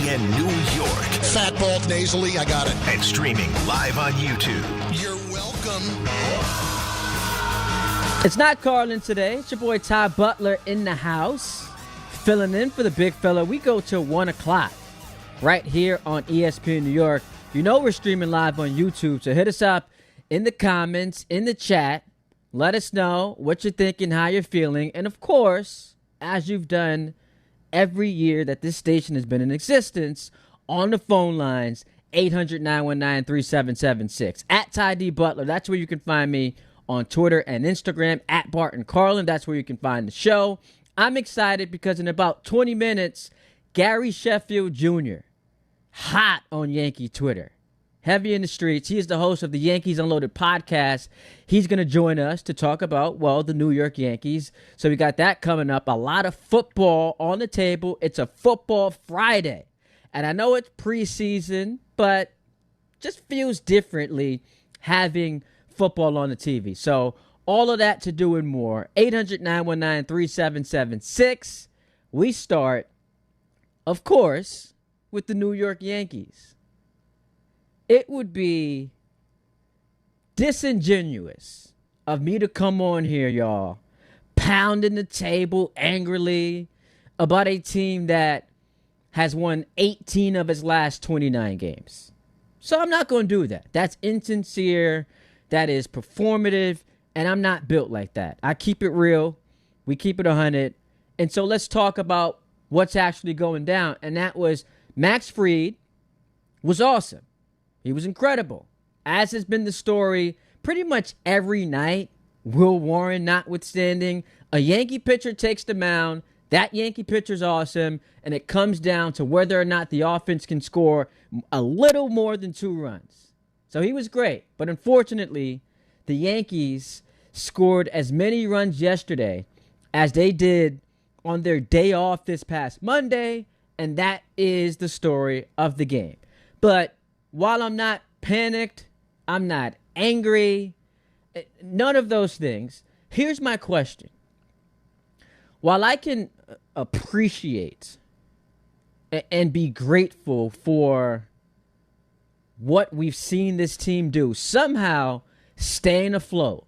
ESPN New York. Fat bald nasally, I got it. And streaming live on YouTube. You're welcome. It's not Carlin today. It's your boy Ty Butler in the house, filling in for the big fella. We go till 1 o'clock right here on ESPN New York. You know we're streaming live on YouTube, so hit us up in the comments, in the chat. Let us know what you're thinking, how you're feeling. And, of course, as you've done every year that this station has been in existence, on the phone lines, 800-919-3776. At Ty D. Butler, that's where you can find me on Twitter and Instagram. At Barton Carlin, that's where you can find the show. I'm excited because in about 20 minutes, Gary Sheffield Jr., hot on Yankee Twitter, heavy in the streets. He is the host of the Yankees Unloaded podcast. He's going to join us to talk about, well, the New York Yankees. So we got that coming up. A lot of football on the table. It's a football Friday. And I know it's preseason, but just feels differently having football on the TV. So all of that to do and more. 800-919-3776. We start, of course, with the New York Yankees. It would be disingenuous of me to come on here, y'all, pounding the table angrily about a team that has won 18 of its last 29 games. So I'm not going to do that. That's insincere. That is performative. And I'm not built like that. I keep it real. We keep it 100. And so let's talk about what's actually going down. And that was Max Fried was awesome. He was incredible. As has been the story pretty much every night, Will Warren notwithstanding, a Yankee pitcher takes the mound. That Yankee pitcher's awesome, and it comes down to whether or not the offense can score a little more than 2 runs. So he was great. But unfortunately, the Yankees scored as many runs yesterday as they did on their day off this past Monday, and that is the story of the game. But while I'm not panicked, I'm not angry, none of those things, here's my question. While I can appreciate and be grateful for what we've seen this team do, somehow staying afloat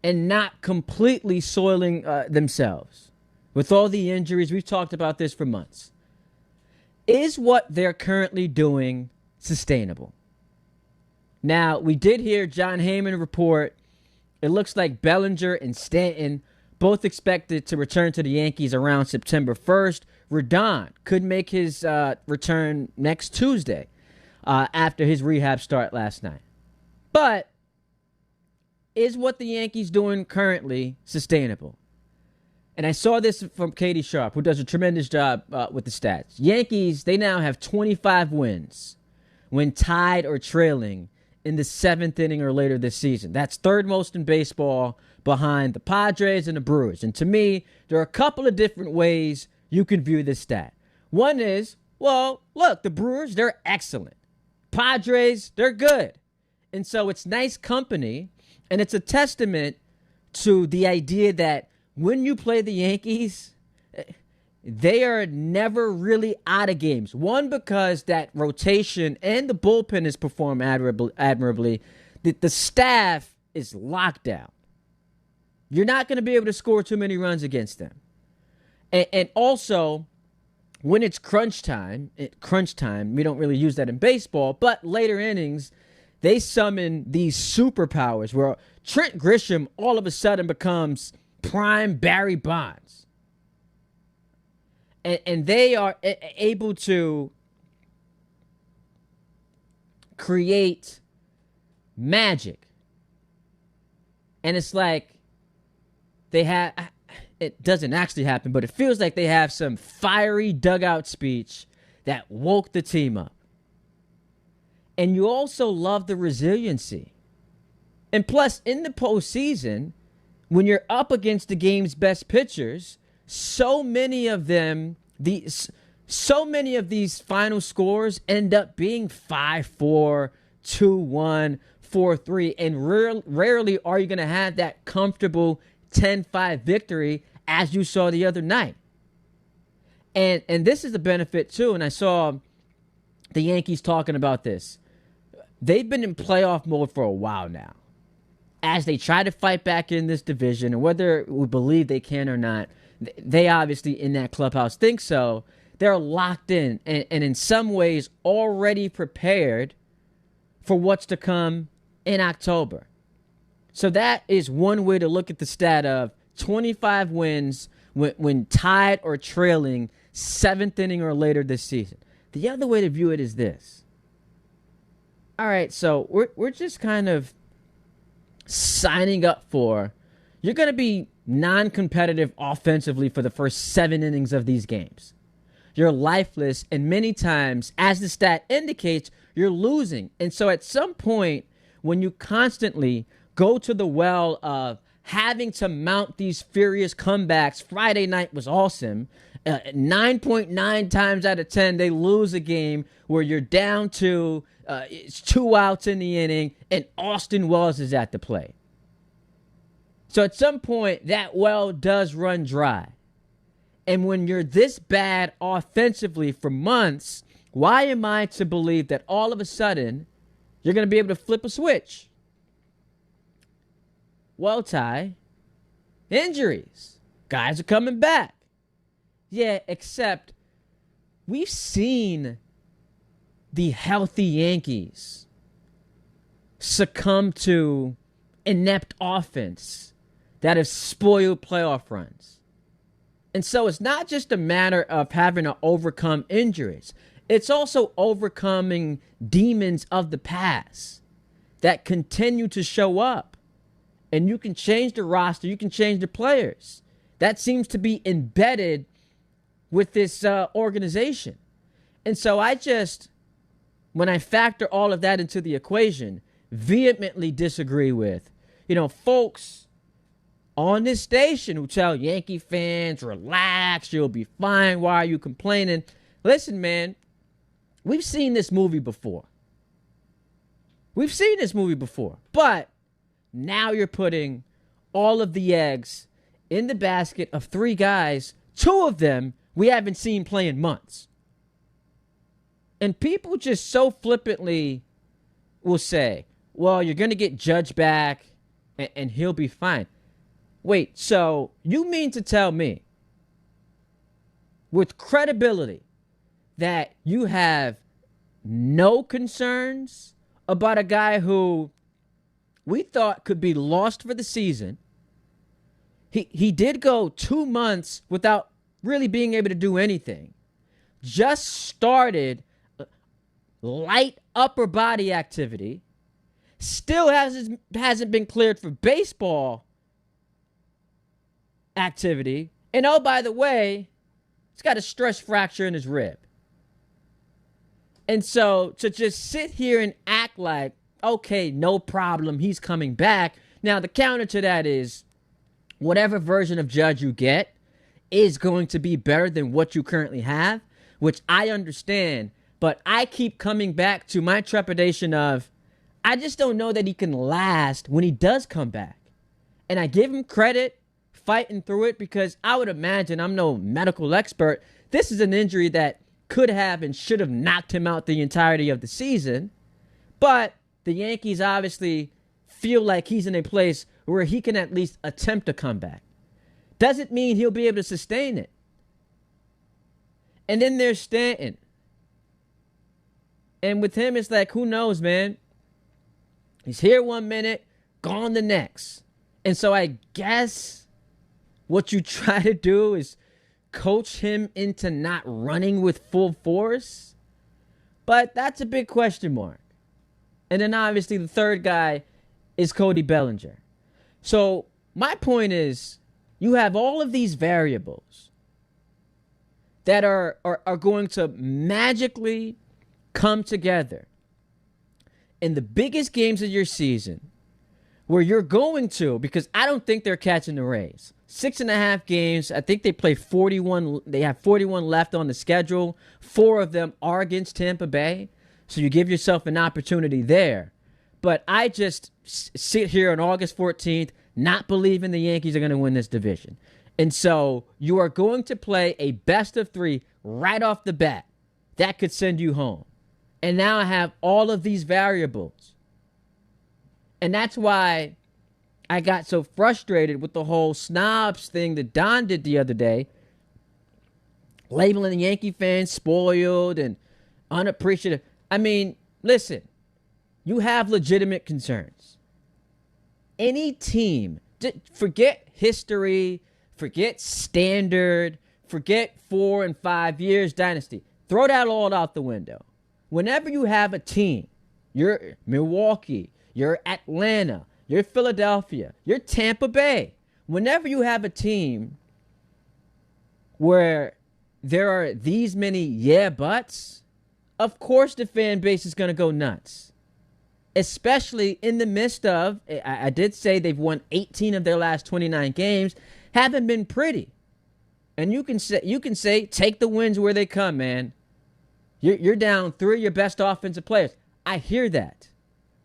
and not completely soiling themselves with all the injuries, we've talked about this for months, is what they're currently doing sustainable? Now, we did hear John Heyman report it looks like Bellinger and Stanton both expected to return to the Yankees around September 1st. Rodon could make his return next Tuesday after his rehab start last night. But is what the Yankees doing currently sustainable? And I saw this from Katie Sharp, who does a tremendous job with the stats. Yankees, they now have 25 wins when tied or trailing in the 7th inning or later this season. That's third most in baseball behind the Padres and the Brewers. And to me, there are a couple of different ways you can view this stat. One is, well, look, the Brewers, they're excellent. Padres, they're good. And so it's nice company, and it's a testament to the idea that when you play the Yankees, they are never really out of games. One, because that rotation and the bullpen has performed admirably. The staff is locked down. You're not going to be able to score too many runs against them. And also, when it's crunch time, we don't really use that in baseball, but later innings, they summon these superpowers where Trent Grisham all of a sudden becomes prime Barry Bonds. And they are able to create magic. And it's like they have, it doesn't actually happen, but it feels like they have some fiery dugout speech that woke the team up. And you also love the resiliency. And plus, in the postseason, when you're up against the game's best pitchers, so many of these final scores end up being 5-4, 2-1, 4-3, and rarely are you going to have that comfortable 10-5 victory as you saw the other night. And this is the benefit too, and I saw the Yankees talking about this. They've been in playoff mode for a while now as they try to fight back in this division, and whether we believe they can or not, they obviously in that clubhouse think so. They're locked in and in some ways already prepared for what's to come in October. So that is one way to look at the stat of 25 wins when tied or trailing 7th inning or later this season. The other way to view it is this. All right, so we're just kind of signing up for, you're going to be non-competitive offensively for the first 7 innings of these games. You're lifeless, and many times, as the stat indicates, you're losing. And so at some point, when you constantly go to the well of having to mount these furious comebacks, Friday night was awesome. 9.9 times out of 10, they lose a game where you're down to it's 2 outs in the inning, and Austin Wells is at the plate. So at some point, that well does run dry. And when you're this bad offensively for months, why am I to believe that all of a sudden you're going to be able to flip a switch? Well, Ty, injuries. Guys are coming back. Yeah, except we've seen the healthy Yankees succumb to inept offense that have spoiled playoff runs. And so it's not just a matter of having to overcome injuries. It's also overcoming demons of the past that continue to show up. And you can change the roster. You can change the players. That seems to be embedded with this organization. And so when I factor all of that into the equation, vehemently disagree with, folks on this station who tell Yankee fans, relax, you'll be fine. Why are you complaining? Listen, man, we've seen this movie before. But now you're putting all of the eggs in the basket of 3 guys, 2 of them we haven't seen play in months. And people just so flippantly will say, well, you're going to get Judge back and he'll be fine. Wait, so you mean to tell me with credibility that you have no concerns about a guy who we thought could be lost for the season? He did go 2 months without really being able to do anything. Just started light upper body activity. Still hasn't been cleared for baseball activity. And oh, by the way, he's got a stress fracture in his rib. And so to just sit here and act like, okay, no problem, he's coming back. Now, the counter to that is whatever version of Judge you get is going to be better than what you currently have, which I understand. But I keep coming back to my trepidation of, I just don't know that he can last when he does come back. And I give him credit fighting through it, because I would imagine, I'm no medical expert, this is an injury that could have and should have knocked him out the entirety of the season. But the Yankees obviously feel like he's in a place where he can at least attempt a comeback. Doesn't mean he'll be able to sustain it. And then there's Stanton. And with him, it's like, who knows, man? He's here 1 minute, gone the next. And so I guess what you try to do is coach him into not running with full force. But that's a big question mark. And then obviously the third guy is Cody Bellinger. So my point is, you have all of these variables that are going to magically come together in the biggest games of your season, where you're going to, because I don't think they're catching the Rays. 6.5 games. I think they play 41. They have 41 left on the schedule. 4 of them are against Tampa Bay. So you give yourself an opportunity there. But I just sit here on August 14th, not believing the Yankees are going to win this division. And so you are going to play a best of 3 right off the bat. That could send you home. And now I have all of these variables. And that's why I got so frustrated with the whole snobs thing that Don did the other day, labeling the Yankee fans spoiled and unappreciative. I mean, listen, you have legitimate concerns. Any team, forget history, forget standard, forget 4 and 5 years dynasty. Throw that all out the window. Whenever you have a team, you're Milwaukee, you're Atlanta, you're Philadelphia, you're Tampa Bay. Whenever you have a team where there are these many yeah buts, of course the fan base is going to go nuts. Especially in the midst of, I did say they've won 18 of their last 29 games, haven't been pretty. And you can say take the wins where they come, man. You're down 3 of your best offensive players. I hear that.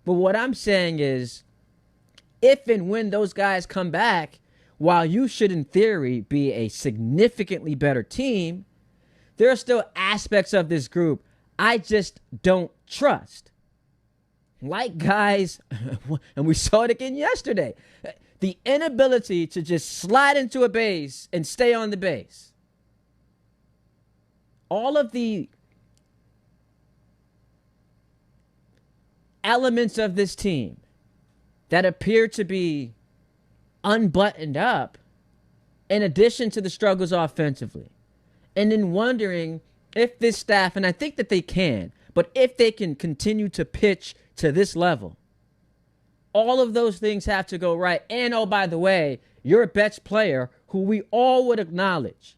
But what I'm saying is, if and when those guys come back, while you should, in theory, be a significantly better team, there are still aspects of this group I just don't trust. Like guys, and we saw it again yesterday, the inability to just slide into a base and stay on the base. All of the elements of this team that appear to be unbuttoned up, in addition to the struggles offensively. And then wondering if this staff, and I think that they can, but if they can continue to pitch to this level, all of those things have to go right. And oh, by the way, your best player, who we all would acknowledge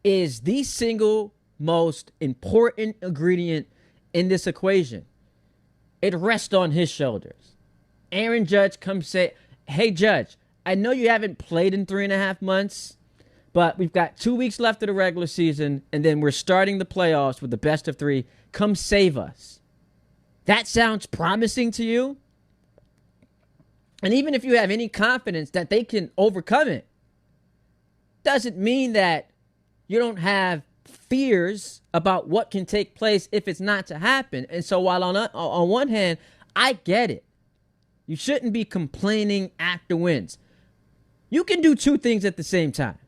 is the single most important ingredient in this equation, it rests on his shoulders. Aaron Judge comes say, hey, Judge, I know you haven't played in 3.5 months, but we've got 2 weeks left of the regular season, and then we're starting the playoffs with the best of 3. Come save us. That sounds promising to you? And even if you have any confidence that they can overcome it, doesn't mean that you don't have fears about what can take place if it's not to happen. And so while on one hand, I get it. You shouldn't be complaining after wins. You can do 2 things at the same time.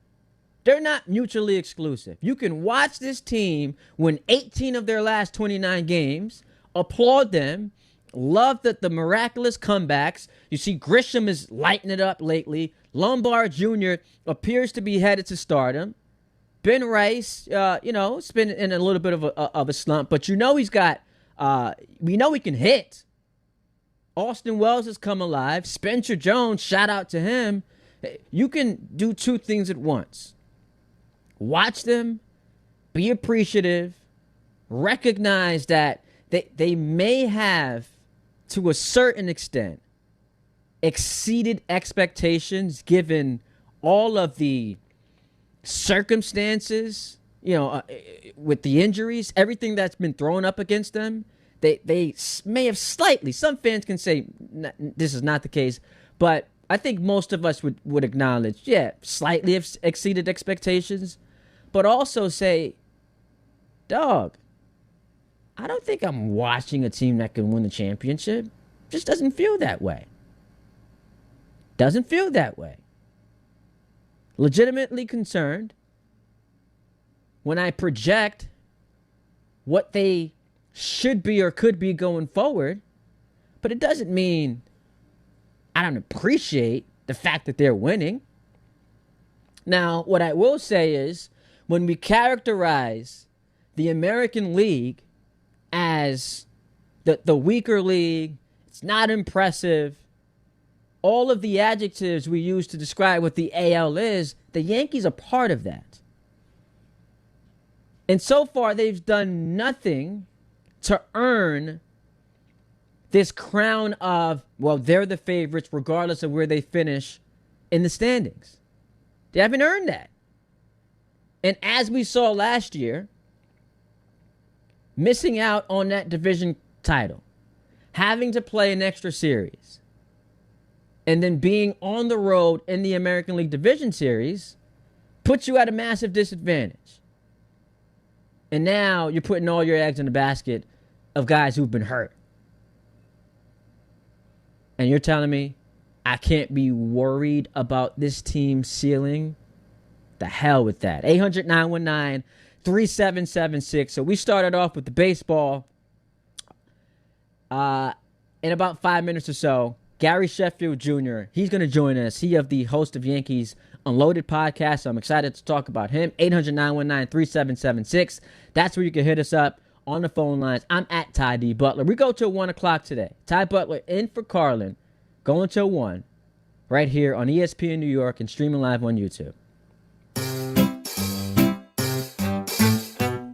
They're not mutually exclusive. You can watch this team win 18 of their last 29 games, applaud them, love the miraculous comebacks. You see Grisham is lighting it up lately. Lombard Jr. appears to be headed to stardom. Ben Rice, it's been in a little bit of a slump, but he's got, we know he can hit. Austin Wells has come alive. Spencer Jones, shout out to him. You can do 2 things at once. Watch them, be appreciative, recognize that they may have, to a certain extent, exceeded expectations given all of the circumstances, with the injuries, everything that's been thrown up against them. They may have slightly, some fans can say this is not the case, but I think most of us would acknowledge, slightly have exceeded expectations, but also say, dog, I don't think I'm watching a team that can win the championship. Just doesn't feel that way. Doesn't feel that way. Legitimately concerned when I project what they should be or could be going forward, but it doesn't mean I don't appreciate the fact that they're winning. Now, what I will say is, when we characterize the American League as the weaker league, it's not impressive, all of the adjectives we use to describe what the AL is, the Yankees are part of that. And so far, they've done nothing to earn this crown of, they're the favorites regardless of where they finish in the standings. They haven't earned that. And as we saw last year, missing out on that division title, having to play an extra series, And then being on the road in the American League Division Series puts you at a massive disadvantage. And now you're putting all your eggs in the basket of guys who've been hurt. And you're telling me I can't be worried about this team's ceiling? The hell with that. 800-919-3776. So we started off with the baseball. In about 5 minutes or so, Gary Sheffield Jr., he's going to join us. He of the host of Yankees Unloaded podcast. So I'm excited to talk about him. 800-919-3776. That's where you can hit us up on the phone lines. I'm at Ty D. Butler. We go till 1 o'clock today. Ty Butler in for Carlin. Going till 1. Right here on ESPN New York and streaming live on YouTube.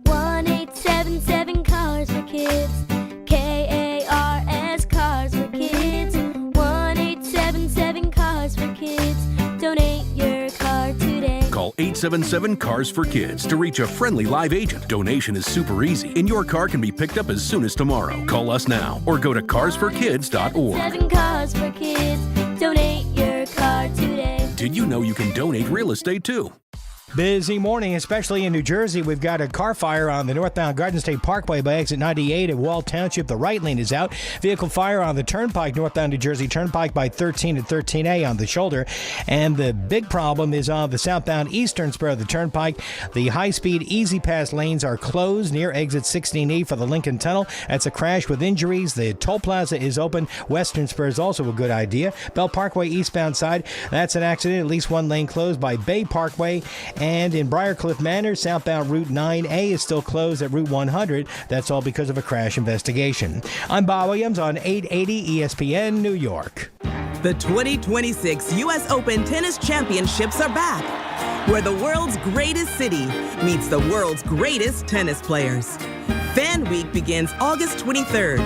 1-877 Cars for Kids. KARS Cars for Kids. 1-877 Cars for Kids. Donate your car today. Call 877-CARS for Kids to reach a friendly live agent. Donation is super easy, and your car can be picked up as soon as tomorrow. Call us now or go to carsforkids.org. 7 Cars for Kids. Donate your car today. Did you know you can donate real estate too? Busy morning, especially in New Jersey. We've got a car fire on the northbound Garden State Parkway by exit 98 at Wall Township. The right lane is out. Vehicle fire on the Turnpike, northbound New Jersey Turnpike by 13 and 13A on the shoulder. And the big problem is on the southbound eastern spur of the Turnpike. The high-speed Easy Pass lanes are closed near exit 16E for the Lincoln Tunnel. That's a crash with injuries. The toll plaza is open. Western spur is also a good idea. Bell Parkway eastbound side, that's an accident. At least one lane closed by Bay Parkway. And in Briarcliff Manor, southbound Route 9A is still closed at Route 100. That's all because of a crash investigation. I'm Bob Williams on 880 ESPN New York. The 2026 U.S. Open Tennis Championships are back, where the world's greatest city meets the world's greatest tennis players. Fan Week begins August 23rd.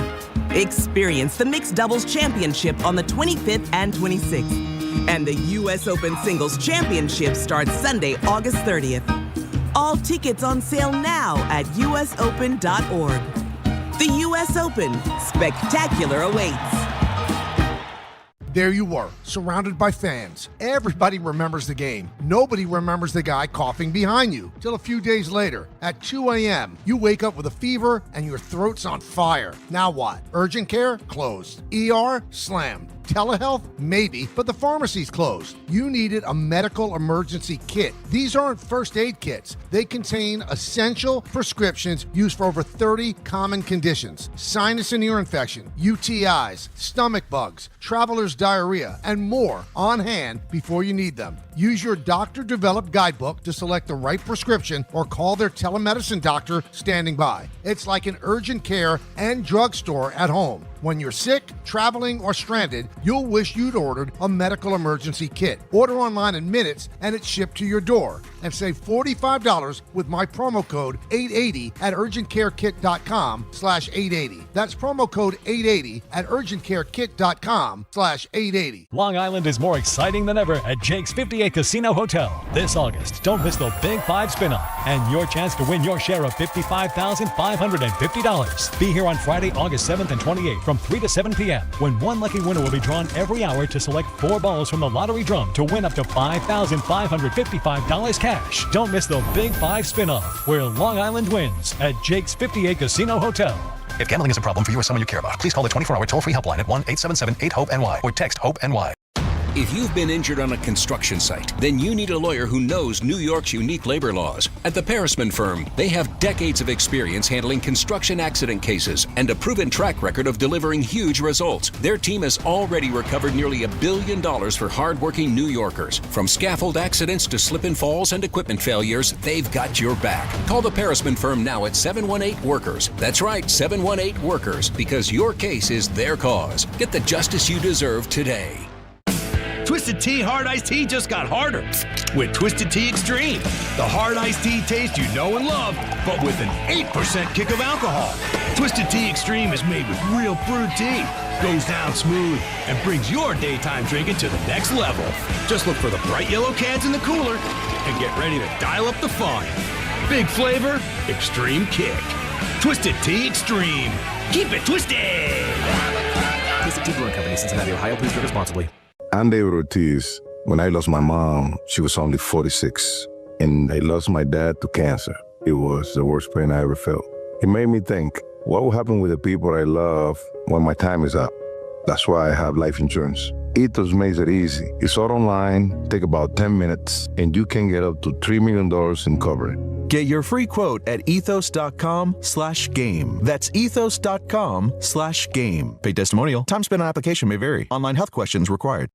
Experience the Mixed Doubles Championship on the 25th and 26th. And the U.S. Open Singles Championship starts Sunday, August 30th. All tickets on sale now at usopen.org. The U.S. Open. Spectacular awaits. There you were, surrounded by fans. Everybody remembers the game. Nobody remembers the guy coughing behind you. Till a few days later, at 2 a.m., you wake up with a fever and your throat's on fire. Now what? Urgent care? Closed. ER? Slammed. Telehealth? Maybe, but the pharmacy's closed. You needed a medical emergency kit. These aren't first aid kits. They contain essential prescriptions used for over 30 common conditions. Sinus and ear infection, UTIs, stomach bugs, traveler's diarrhea, and more on hand before you need them. Use your doctor-developed guidebook to select the right prescription or call their telemedicine doctor standing by. It's like an urgent care and drugstore at home. When you're sick, traveling, or stranded, you'll wish you'd ordered a medical emergency kit. Order online in minutes and it's shipped to your door. And save $45 with my promo code 880 at urgentcarekit.com/880. That's promo code 880 at urgentcarekit.com/880. Long Island is more exciting than ever at Jake's 58 Casino Hotel. This August, don't miss the Big 5 spin-off and your chance to win your share of $55,550. Be here on Friday, August 7th and 28th from 3 to 7 p.m. when one lucky winner will be drawn every hour to select 4 balls from the lottery drum to win up to $5,555 cash. Don't miss the Big 5 spin-off where Long Island wins at Jake's 58 Casino Hotel. If gambling is a problem for you or someone you care about, please call the 24-hour toll-free helpline at 1-877-8-HOPE-NY or text HOPE-NY. If you've been injured on a construction site, then you need a lawyer who knows New York's unique labor laws. At the Parisman Firm, they have decades of experience handling construction accident cases and a proven track record of delivering huge results. Their team has already recovered nearly $1 billion for hardworking New Yorkers. From scaffold accidents to slip and falls and equipment failures, they've got your back. Call the Parisman Firm now at 718-WORKERS. That's right, 718-WORKERS, because your case is their cause. Get the justice you deserve today. Twisted Tea Hard Iced Tea just got harder with Twisted Tea Extreme. The hard iced tea taste you know and love, but with an 8% kick of alcohol. Twisted Tea Extreme is made with real brewed tea, goes down smooth, and brings your daytime drinking to the next level. Just look for the bright yellow cans in the cooler and get ready to dial up the fun. Big flavor, extreme kick. Twisted Tea Extreme. Keep it twisted! Twisted Tea Brewing Company, Cincinnati, Ohio. Please drink responsibly. Andy Ortiz, when I lost my mom, she was only 46. And I lost my dad to cancer. It was the worst pain I ever felt. It made me think, what will happen with the people I love when my time is up? That's why I have life insurance. Ethos makes it easy. It's all online, take about 10 minutes, and you can get up to $3 million in coverage. Get your free quote at ethos.com/game. That's ethos.com/game. Paid testimonial. Time spent on application may vary. Online health questions required.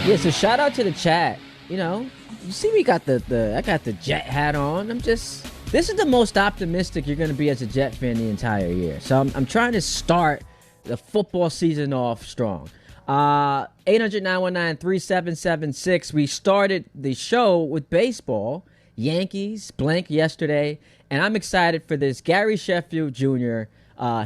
Yeah, so shout out to the chat. You know, you see me got I got the Jet hat on. this is the most optimistic you're going to be as a Jet fan the entire year. So I'm trying to start the football season off strong. 800-919-3776. We started the show with baseball. Yankees blank yesterday, and I'm excited for this. Gary Sheffield Jr.,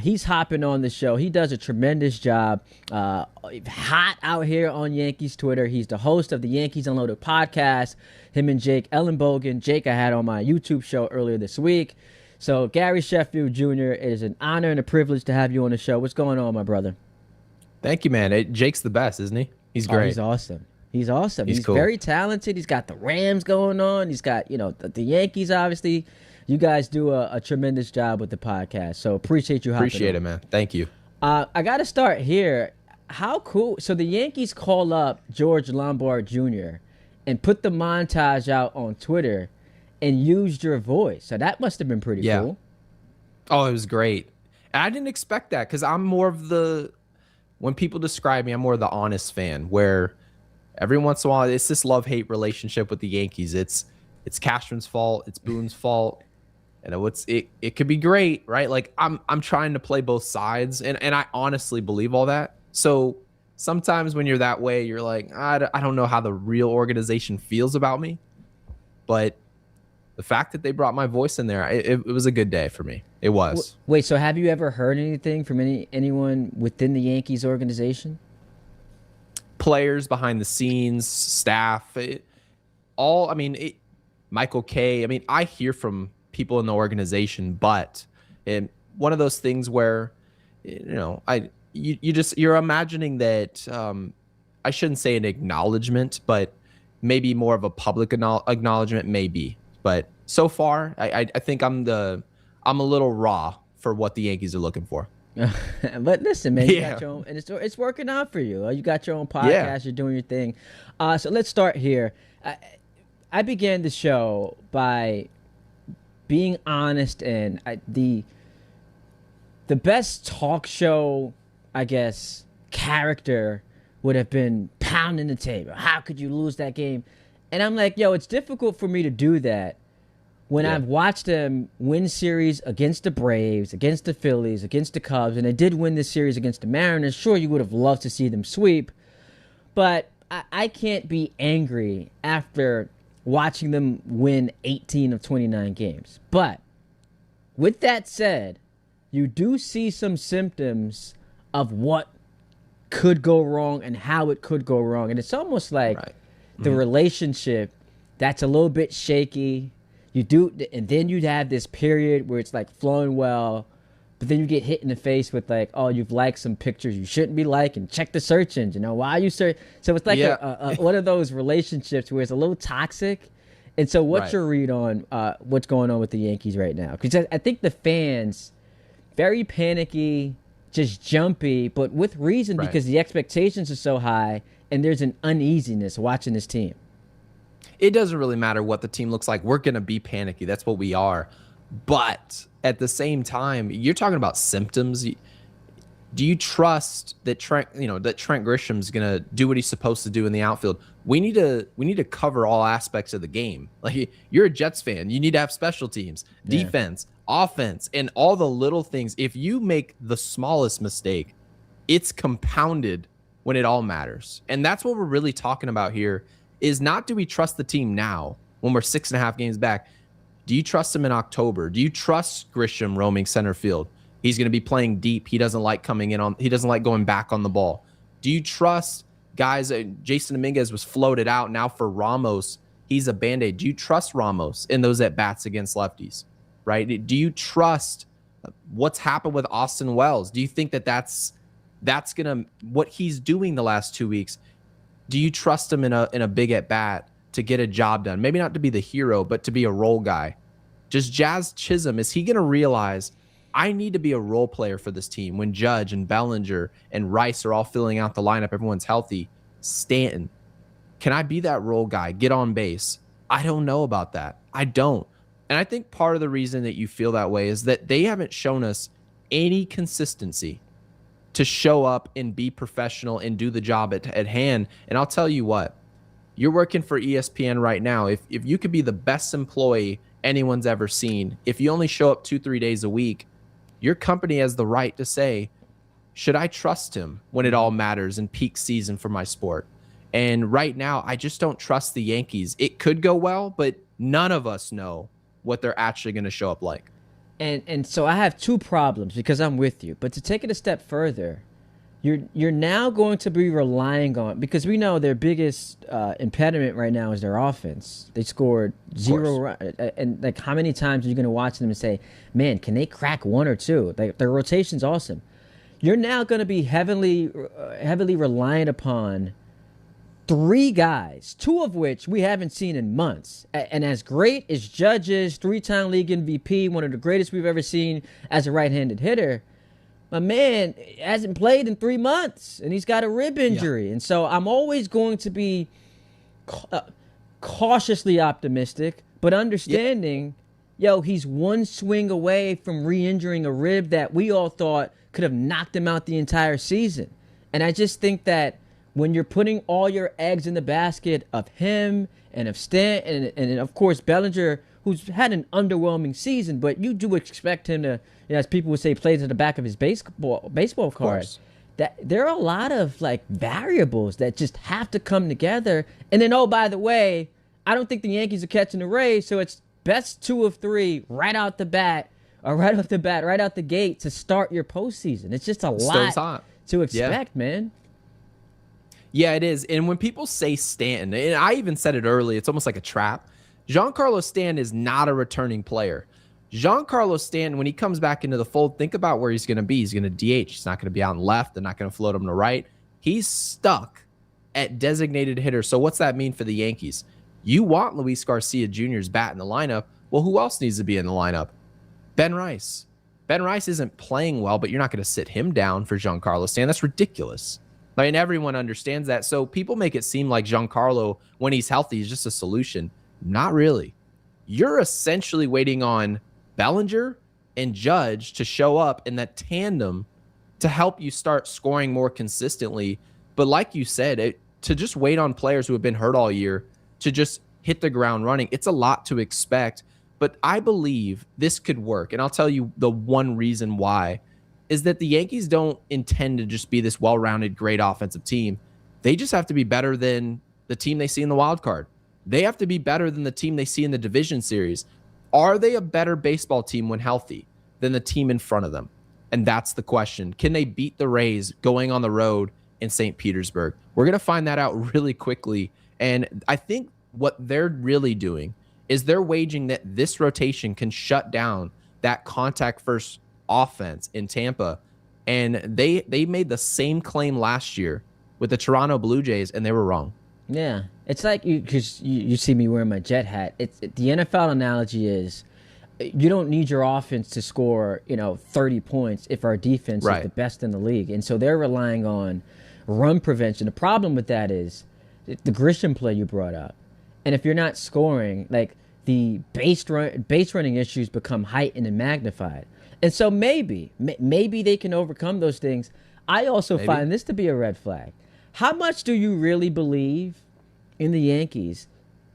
he's hopping on the show. He does a tremendous job. Hot out here on Yankees Twitter. He's the host of the Yankees Unloaded podcast. Him and Jake Ellenbogen. Jake I had on my YouTube show earlier this week. So Gary Sheffield Jr., it is an honor and a privilege to have you on the show. What's going on, my brother? Thank you, man. Jake's the best, isn't he? He's great. He's awesome. He's awesome. He's cool. Very talented. He's got the Rams going on. He's got, the Yankees, obviously. You guys do a tremendous job with the podcast. So appreciate you hopping Appreciate on. it, man. Thank you. I got to start here. How cool. So the Yankees call up George Lombard Jr. and put the montage out on Twitter and used your voice. So that must have been pretty cool. Oh, it was great. I didn't expect that because I'm more of when people describe me, I'm more of the honest fan where every once in a while it's this love-hate relationship with the Yankees. It's Cashman's fault. It's Boone's fault. And it could be great, right? Like I'm trying to play both sides, and I honestly believe all that. So sometimes when you're that way, you're like, I don't know how the real organization feels about me. But the fact that they brought my voice in there, it was a good day for me. It was. Wait, so have you ever heard anything from anyone within the Yankees organization? Players, behind the scenes, staff, Michael Kay. I mean, I hear from people in the organization, but one of those things where, you're imagining that, I shouldn't say an acknowledgement, but maybe more of a public acknowledgement, maybe. But so far, I think I'm a little raw for what the Yankees are looking for. But listen, man, you got your own, and it's working out for you. You got your own podcast. You're doing your thing. So let's start here. I began the show by being honest, and the best talk show, I guess, character would have been pounding the table. How could you lose that game? And I'm like, it's difficult for me to do that when I've watched them win series against the Braves, against the Phillies, against the Cubs, and they did win this series against the Mariners. Sure, you would have loved to see them sweep, but I can't be angry after watching them win 18 of 29 games. But with that said, you do see some symptoms of what could go wrong and how it could go wrong. And it's almost like the relationship that's a little bit shaky. And then you'd have this period where it's like flowing well, but then you get hit in the face with like, oh, you've liked some pictures you shouldn't be liking. Check the search engine. Why are you search? So it's like one of those relationships where it's a little toxic. And so what's your read on what's going on with the Yankees right now? Because I think the fans, very panicky, just jumpy, but with reason because the expectations are so high and there's an uneasiness watching this team. It doesn't really matter what the team looks like. We're going to be panicky. That's what we are. But at the same time, you're talking about symptoms. Do you trust that Trent Grisham's going to do what he's supposed to do in the outfield? We need to cover all aspects of the game. Like, you're a Jets fan. You need to have special teams, defense, offense, and all the little things. If you make the smallest mistake, it's compounded when it all matters. And that's what we're really talking about here. Is not, do we trust the team now when we're 6.5 games back? Do you trust him in October? Do you trust Grisham roaming center field? He's going to be playing deep. He doesn't like coming in he doesn't like going back on the ball. Do you trust guys? Jason Dominguez was floated out. Now for Ramos, he's a Band-Aid. Do you trust Ramos in those at-bats against lefties, right? Do you trust what's happened with Austin Wells? Do you think that that's that's what he's doing the last 2 weeks. Do you trust him in a big at bat to get a job done? Maybe not to be the hero, but to be a role guy. Just Jazz Chisholm, is he going to realize I need to be a role player for this team when Judge and Bellinger and Rice are all filling out the lineup, everyone's healthy? Stanton, can I be that role guy, get on base? I don't know about that. I don't. And I think part of the reason that you feel that way is that they haven't shown us any consistency to show up and be professional and do the job at hand. And I'll tell you what, you're working for ESPN right now. If you could be the best employee anyone's ever seen, if you only show up 2-3 days a week, your company has the right to say, should I trust him when it all matters in peak season for my sport? And right now, I just don't trust the Yankees. It could go well, but none of us know what they're actually going to show up like. And so I have two problems because I'm with you. But to take it a step further, you're now going to be relying on, because we know their biggest impediment right now is their offense. They scored 0 runs. And like, how many times are you going to watch them and say, man, can they crack 1 or 2? Like, their rotation's awesome. You're now going to be heavily reliant upon 3 guys, 2 of which we haven't seen in months. And as great as Judge is, 3-time league MVP, one of the greatest we've ever seen as a right-handed hitter, my man hasn't played in 3 months, and he's got a rib injury. Yeah. And so I'm always going to be cautiously optimistic, but understanding, he's one swing away from re-injuring a rib that we all thought could have knocked him out the entire season. And I just think that when you're putting all your eggs in the basket of him and of Stanton and of course Bellinger, who's had an underwhelming season, but you do expect him to, as people would say, play to the back of his baseball card. That there are a lot of like variables that just have to come together. And then, oh, by the way, I don't think the Yankees are catching the Rays, so it's best 2 of 3 right out the gate to start your postseason. It's just a lot to expect, man. Yeah, it is. And when people say Stanton, and I even said it early, it's almost like a trap. Giancarlo Stanton is not a returning player. Giancarlo Stanton, when he comes back into the fold, think about where he's going to be. He's going to DH. He's not going to be out on left. They're not going to float him to right. He's stuck at designated hitter. So what's that mean for the Yankees? You want Luis Garcia Jr.'s bat in the lineup. Well, who else needs to be in the lineup? Ben Rice. Ben Rice isn't playing well, but you're not going to sit him down for Giancarlo Stanton. That's ridiculous. I mean, everyone understands that. So people make it seem like Giancarlo, when he's healthy, is just a solution. Not really. You're essentially waiting on Bellinger and Judge to show up in that tandem to help you start scoring more consistently. But like you said, to just wait on players who have been hurt all year to just hit the ground running, it's a lot to expect. But I believe this could work. And I'll tell you the one reason why is that the Yankees don't intend to just be this well-rounded, great offensive team. They just have to be better than the team they see in the wild card. They have to be better than the team they see in the division series. Are they a better baseball team when healthy than the team in front of them? And that's the question. Can they beat the Rays going on the road in St. Petersburg? We're going to find that out really quickly. And I think what they're really doing is they're waging that this rotation can shut down that contact-first offense in Tampa. And they made the same claim last year with the Toronto Blue Jays, and they were wrong. Yeah, it's like because you see me wearing my Jet hat. The NFL analogy is you don't need your offense to score 30 points if our defense is the best in the league, and so they're relying on run prevention. The problem with that is the Grisham play you brought up, and if you're not scoring, like the base running issues become heightened and magnified. And so maybe they can overcome those things. I also find this to be a red flag. How much do you really believe in the Yankees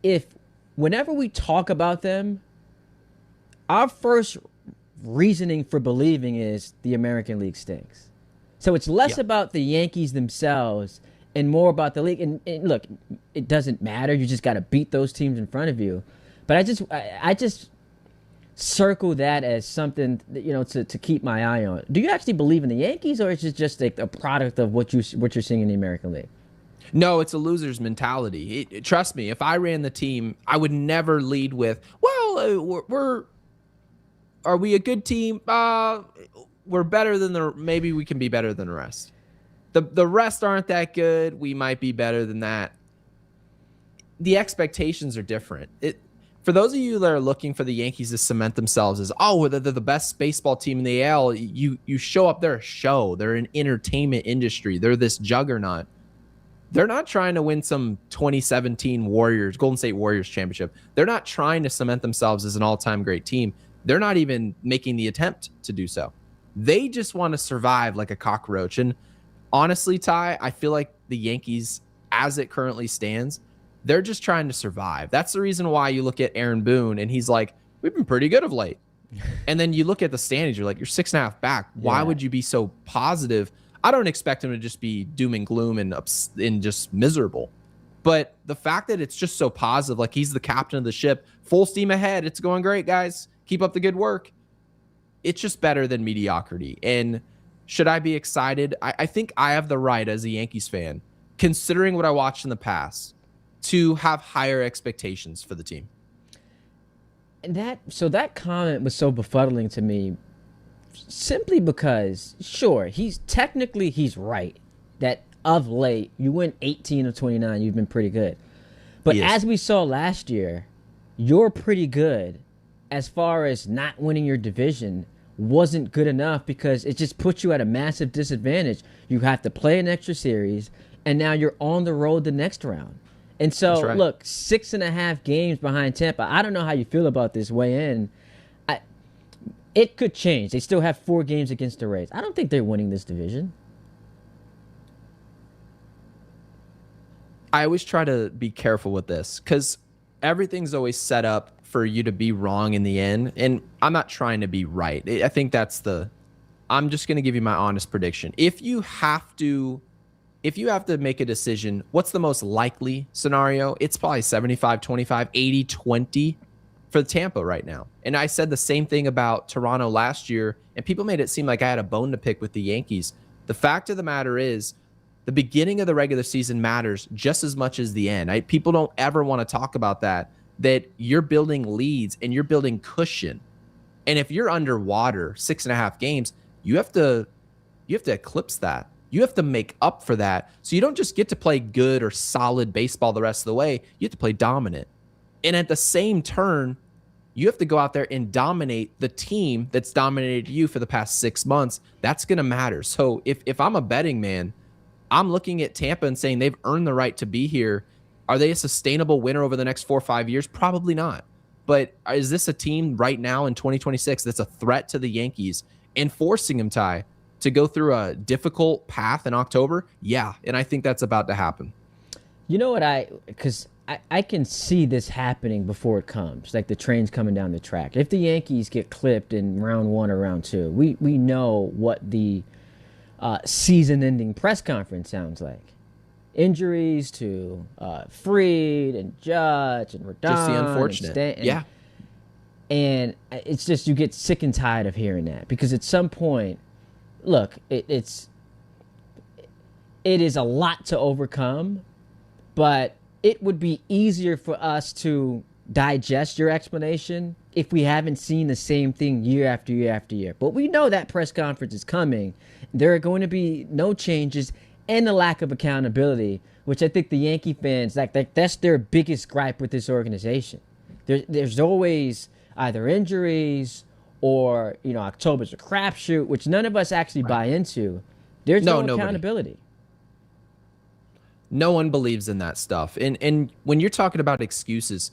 if whenever we talk about them, our first reasoning for believing is the American League stinks? So it's less about the Yankees themselves and more about the league. And look, it doesn't matter. You just got to beat those teams in front of you. But I just circle that as something that, to keep my eye on. Do you actually believe in the Yankees, or is it just a product of what you're seeing in the American League? No, it's a loser's mentality. Trust me, if I ran the team, I would never lead with, are we a good team? We're better than maybe we can be better than the rest. The rest aren't that good. We might be better than that. The expectations are different. For those of you that are looking for the Yankees to cement themselves as, they're the best baseball team in the AL, you show up, they're a show. They're an entertainment industry. They're this juggernaut. They're not trying to win some 2017 Golden State Warriors championship. They're not trying to cement themselves as an all-time great team. They're not even making the attempt to do so. They just want to survive like a cockroach. And honestly, Ty, I feel like the Yankees, as it currently stands, they're just trying to survive. That's the reason why you look at Aaron Boone and he's like, we've been pretty good of late. And then you look at the standings, you're like, you're 6.5 back. Why would you be so positive? I don't expect him to just be doom and gloom and just miserable. But the fact that it's just so positive, like he's the captain of the ship, full steam ahead. It's going great, guys. Keep up the good work. It's just better than mediocrity. And should I be excited? I think I have the right as a Yankees fan, considering what I watched in the past, to have higher expectations for the team. And that comment was so befuddling to me simply because, sure, he's right that of late, you win 18 of 29, you've been pretty good. But as we saw last year, you're pretty good as far as not winning your division wasn't good enough because it just puts you at a massive disadvantage. You have to play an extra series, and now you're on the road the next round. And so, look, 6.5 games behind Tampa. I don't know how you feel about this way in. It could change. They still have 4 games against the Rays. I don't think they're winning this division. I always try to be careful with this because everything's always set up for you to be wrong in the end. And I'm not trying to be right. I think I'm just going to give you my honest prediction. If you have to make a decision, what's the most likely scenario? It's probably 75-25, 80-20 for Tampa right now. And I said the same thing about Toronto last year, and people made it seem like I had a bone to pick with the Yankees. The fact of the matter is, the beginning of the regular season matters just as much as the end. People don't ever want to talk about that you're building leads and you're building cushion. And if you're underwater 6.5 games, you have to eclipse that. You have to make up for that. So you don't just get to play good or solid baseball the rest of the way. You have to play dominant. And at the same turn, you have to go out there and dominate the team that's dominated you for the past 6 months. That's going to matter. So if I'm a betting man, I'm looking at Tampa and saying they've earned the right to be here. Are they a sustainable winner over the next 4 or 5 years? Probably not. But is this a team right now in 2026 that's a threat to the Yankees and forcing them, Ty, to go through a difficult path in October? Yeah, and I think that's about to happen. You know what because I can see this happening before it comes, like the train's coming down the track. If the Yankees get clipped in round 1 or round 2, we know what the season-ending press conference sounds like. Injuries to Fried and Judge and Rodon. Just the unfortunate. And it's just you get sick and tired of hearing that because at some point, look, it is a lot to overcome, but it would be easier for us to digest your explanation if we haven't seen the same thing year after year after year. But we know that press conference is coming. There are going to be no changes and a lack of accountability, which I think the Yankee fans, that's their biggest gripe with this organization. There's always either injuries or, October's a crapshoot, which none of us actually buy into. There's no accountability. No one believes in that stuff. And when you're talking about excuses,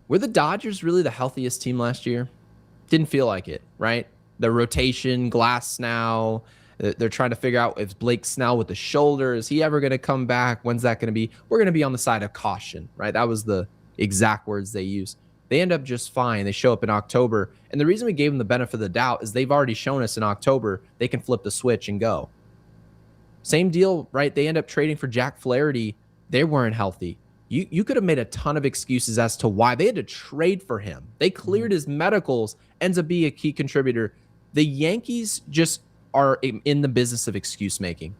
were the Dodgers really the healthiest team last year? Didn't feel like it, right? The rotation, Glass now. They're trying to figure out if Blake Snell with the shoulder, is he ever going to come back? When's that going to be? We're going to be on the side of caution, right? That was the exact words they used. They end up just fine. They show up in October. And the reason we gave them the benefit of the doubt is they've already shown us in October they can flip the switch and go. Same deal, right? They end up trading for Jack Flaherty. They weren't healthy. You could have made a ton of excuses as to why they had to trade for him. They cleared his medicals, ends up being a key contributor. The Yankees just are in the business of excuse making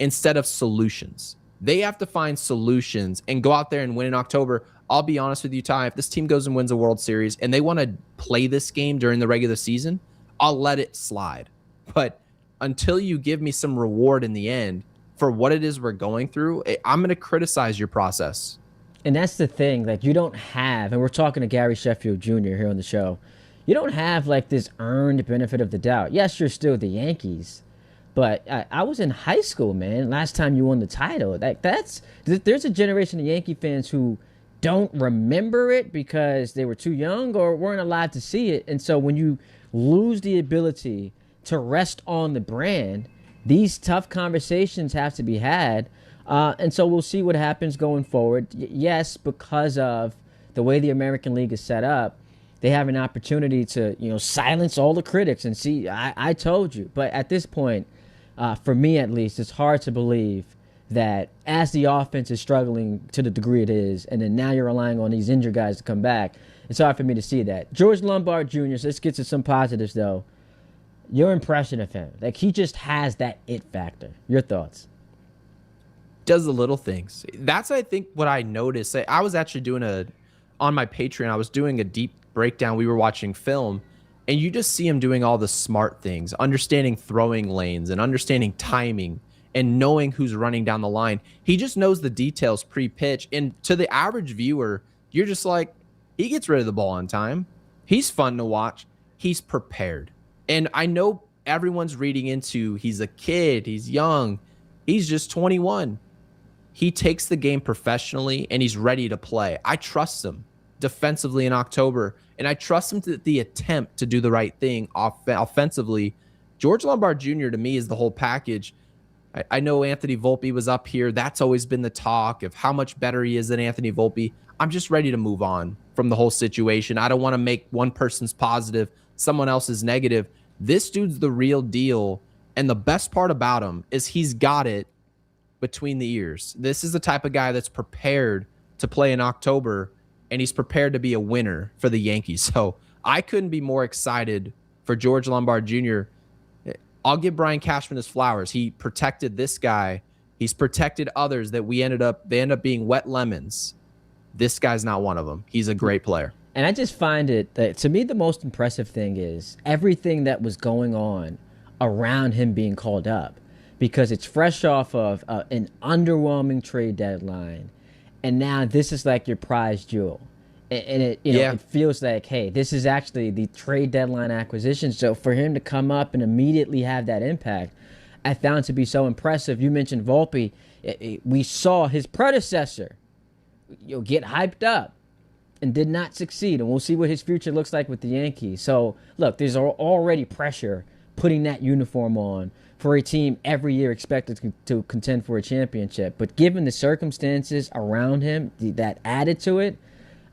instead of solutions. They have to find solutions and go out there and win in October. I'll be honest with you, Ty, if this team goes and wins a World Series and they want to play this game during the regular season, I'll let it slide. But until you give me some reward in the end, for what it is we're going through, I'm going to criticize your process. And that's the thing, like, you don't have, and we're talking to Gary Sheffield Jr. here on the show, you don't have like this earned benefit of the doubt. Yes, you're still the Yankees, but I was in high school, man, last time you won the title. There's a generation of Yankee fans who don't remember it because they were too young or weren't allowed to see it. And so when you lose the ability to rest on the brand, these tough conversations have to be had. And so we'll see what happens going forward. Yes, because of the way the American League is set up, they have an opportunity to, silence all the critics and see, I told you. But at this point, for me at least, it's hard to believe that as the offense is struggling to the degree it is, and then now you're relying on these injured guys to come back, it's hard for me to see that. George Lombard Jr., so let's get to some positives, though. Your impression of him, like, he just has that it factor. Your thoughts? Does the little things. That's, I think, what I noticed. I was actually on my Patreon, I was doing a deep breakdown. We were watching film, and you just see him doing all the smart things, understanding throwing lanes and understanding timing and knowing who's running down the line. He just knows the details pre-pitch. And to the average viewer, you're just like, he gets rid of the ball on time. He's fun to watch. He's prepared. And I know everyone's reading into he's a kid, he's young, he's just 21. He takes the game professionally, and he's ready to play. I trust him defensively in October, and I trust him to the attempt to do the right thing offensively. George Lombard Jr. to me is the whole package. I know Anthony Volpe was up here. That's always been the talk of how much better he is than Anthony Volpe. I'm just ready to move on from the whole situation. I don't want to make one person's positive, someone else's negative. This dude's the real deal, and the best part about him is he's got it between the ears. This is the type of guy that's prepared to play in October, and he's prepared to be a winner for the Yankees. So I couldn't be more excited for George Lombard Jr. I'll give Brian Cashman his flowers. He protected this guy. He's protected others that they end up being wet lemons. This guy's not one of them. He's a great player. And I just find it that, to me, the most impressive thing is everything that was going on around him being called up, because it's fresh off of an underwhelming trade deadline. And now this is like your prize jewel. And it feels like, hey, this is actually the trade deadline acquisition. So for him to come up and immediately have that impact, I found to be so impressive. You mentioned Volpe. We saw his predecessor get hyped up and did not succeed. And we'll see what his future looks like with the Yankees. So, look, there's already pressure putting that uniform on for a team every year expected to contend for a championship. But given the circumstances around him that added to it,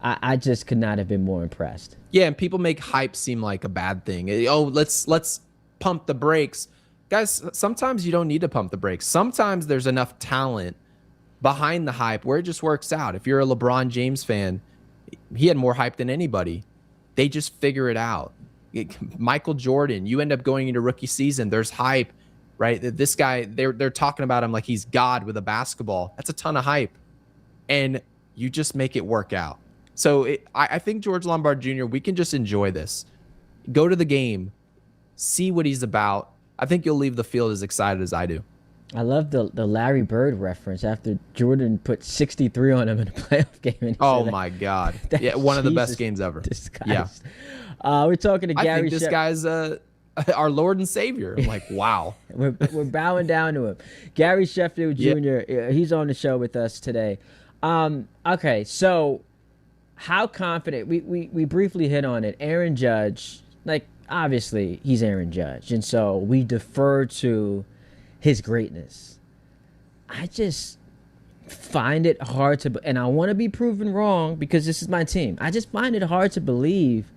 I just could not have been more impressed. Yeah, and people make hype seem like a bad thing. Oh, let's pump the brakes. Guys, sometimes you don't need to pump the brakes. Sometimes there's enough talent behind the hype where it just works out. If you're a LeBron James fan, he had more hype than anybody. They just figure it out. Michael Jordan, you end up going into rookie season, there's hype, right? This guy, they're talking about him like he's God with a basketball. That's a ton of hype. And you just make it work out. So I think George Lombard Jr., we can just enjoy this. Go to the game, see what he's about. I think you'll leave the field as excited as I do. I love the Larry Bird reference after Jordan put 63 on him in a playoff game. Oh, my God. Yeah, one of the best games ever. Yeah. We're talking to Gary. I think this guy's our Lord and Savior. I'm like, wow. we're bowing down to him. Gary Sheffield Jr., he's on the show with us today. Okay, so how confident, we briefly hit on it. Aaron Judge, like, obviously he's Aaron Judge, and so we defer to his greatness. I just find it hard to, and I want to be proven wrong because this is my team. I just find it hard to believe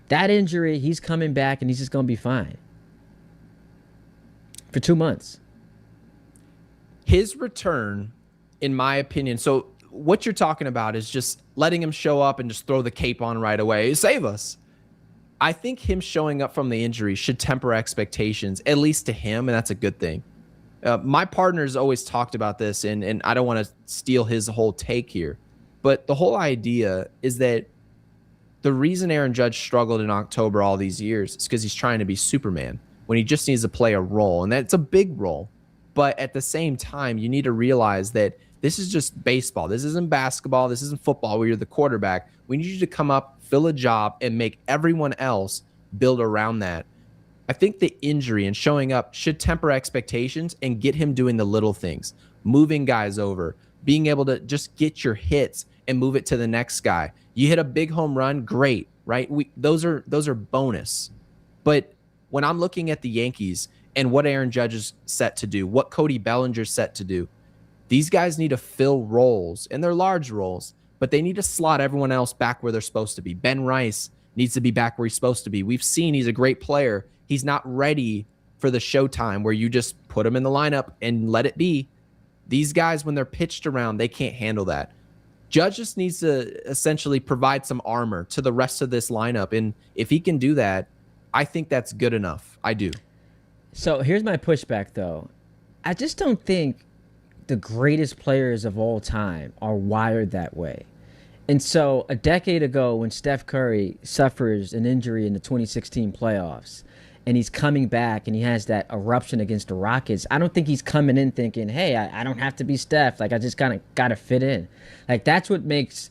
that injury, he's coming back and he's just going to be fine for 2 months. His return, in my opinion, so what you're talking about is just letting him show up and just throw the cape on right away. Save us. I think him showing up from the injury should temper expectations, at least to him, and that's a good thing. My partner's always talked about this, and I don't want to steal his whole take here, but the whole idea is that the reason Aaron Judge struggled in October all these years is because he's trying to be Superman when he just needs to play a role, and that's a big role. But at the same time, you need to realize that this is just baseball. This isn't basketball. This isn't football where you're the quarterback. We need you to come up, fill a job, and make everyone else build around that. I think the injury and showing up should temper expectations and get him doing the little things, moving guys over, being able to just get your hits and move it to the next guy. You hit a big home run, great, right? Those are bonus. But when I'm looking at the Yankees and what Aaron Judge is set to do, what Cody Bellinger's set to do, these guys need to fill roles, and they're large roles, but they need to slot everyone else back where they're supposed to be. Ben Rice needs to be back where he's supposed to be. We've seen he's a great player. He's not ready for the showtime where you just put him in the lineup and let it be. These guys, when they're pitched around, they can't handle that. Judge just needs to essentially provide some armor to the rest of this lineup. And if he can do that, I think that's good enough. I do. So here's my pushback, though. I just don't think the greatest players of all time are wired that way. And so a decade ago, when Steph Curry suffers an injury in the 2016 playoffs, and he's coming back and he has that eruption against the Rockets, I don't think he's coming in thinking, hey, I don't have to be Steph. Like, I just kind of got to fit in. Like, that's what makes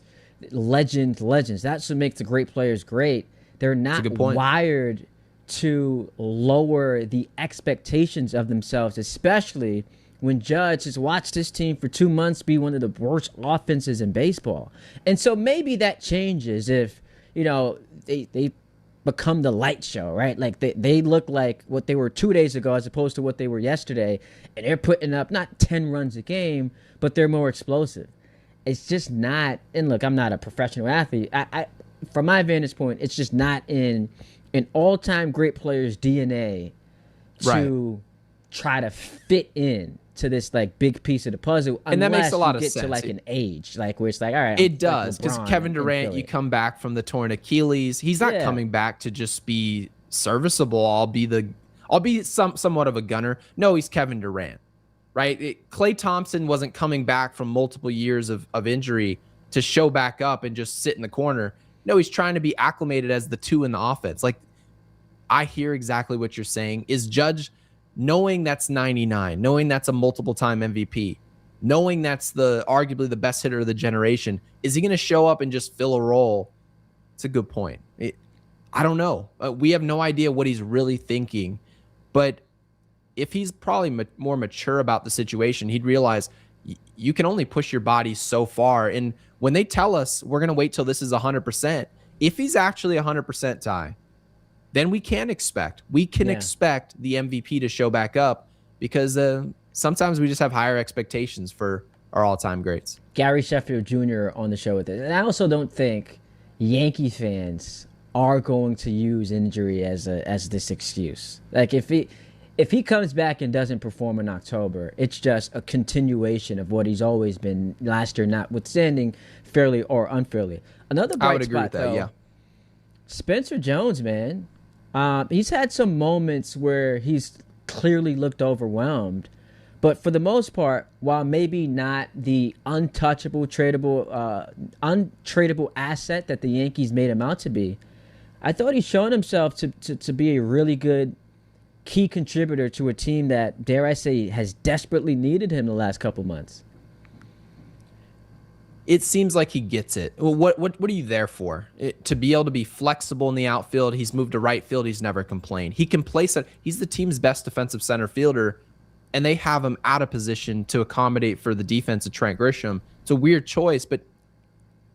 legends. That's what makes the great players great. They're not wired to lower the expectations of themselves, especially when Judge has watched his team for 2 months be one of the worst offenses in baseball. And so maybe that changes if, they become the light show, right? Like they look like what they were 2 days ago as opposed to what they were yesterday, and they're putting up not 10 runs a game, but they're more explosive. It's just not, and look, I'm not a professional athlete. I from my vantage point, it's just not in an all-time great player's DNA to try to fit in to this like big piece of the puzzle, and that makes a lot of sense. To like an age, like where it's like, all right, it does, because Kevin Durant, you come back from the torn Achilles. He's not coming back to just be serviceable. I'll be somewhat of a gunner. No, he's Kevin Durant, right? Klay Thompson wasn't coming back from multiple years of injury to show back up and just sit in the corner. No, he's trying to be acclimated as the two in the offense. Like, I hear exactly what you're saying. Is Judge, knowing that's 99, knowing that's a multiple-time MVP, knowing that's arguably the best hitter of the generation, is he going to show up and just fill a role? It's a good point. I don't know. We have no idea what he's really thinking. But if he's probably more mature about the situation, he'd realize you can only push your body so far. And when they tell us we're going to wait till this is 100%, if he's actually 100%, Ty, then we can expect the MVP to show back up, because sometimes we just have higher expectations for our all-time greats. Gary Sheffield Jr. on the show with it. And I also don't think Yankee fans are going to use injury as this excuse. Like, if he comes back and doesn't perform in October, it's just a continuation of what he's always been last year, notwithstanding fairly or unfairly. Another bright spot, though, Spencer Jones, man. He's had some moments where he's clearly looked overwhelmed, but for the most part, while maybe not the untouchable, untradeable asset that the Yankees made him out to be, I thought he's shown himself to be a really good key contributor to a team that, dare I say, has desperately needed him the last couple months. It seems like he gets it. Well, what are you there for? To be able to be flexible in the outfield. He's moved to right field. He's never complained. He can play. He's the team's best defensive center fielder, and they have him out of position to accommodate for the defense of Trent Grisham. It's a weird choice, but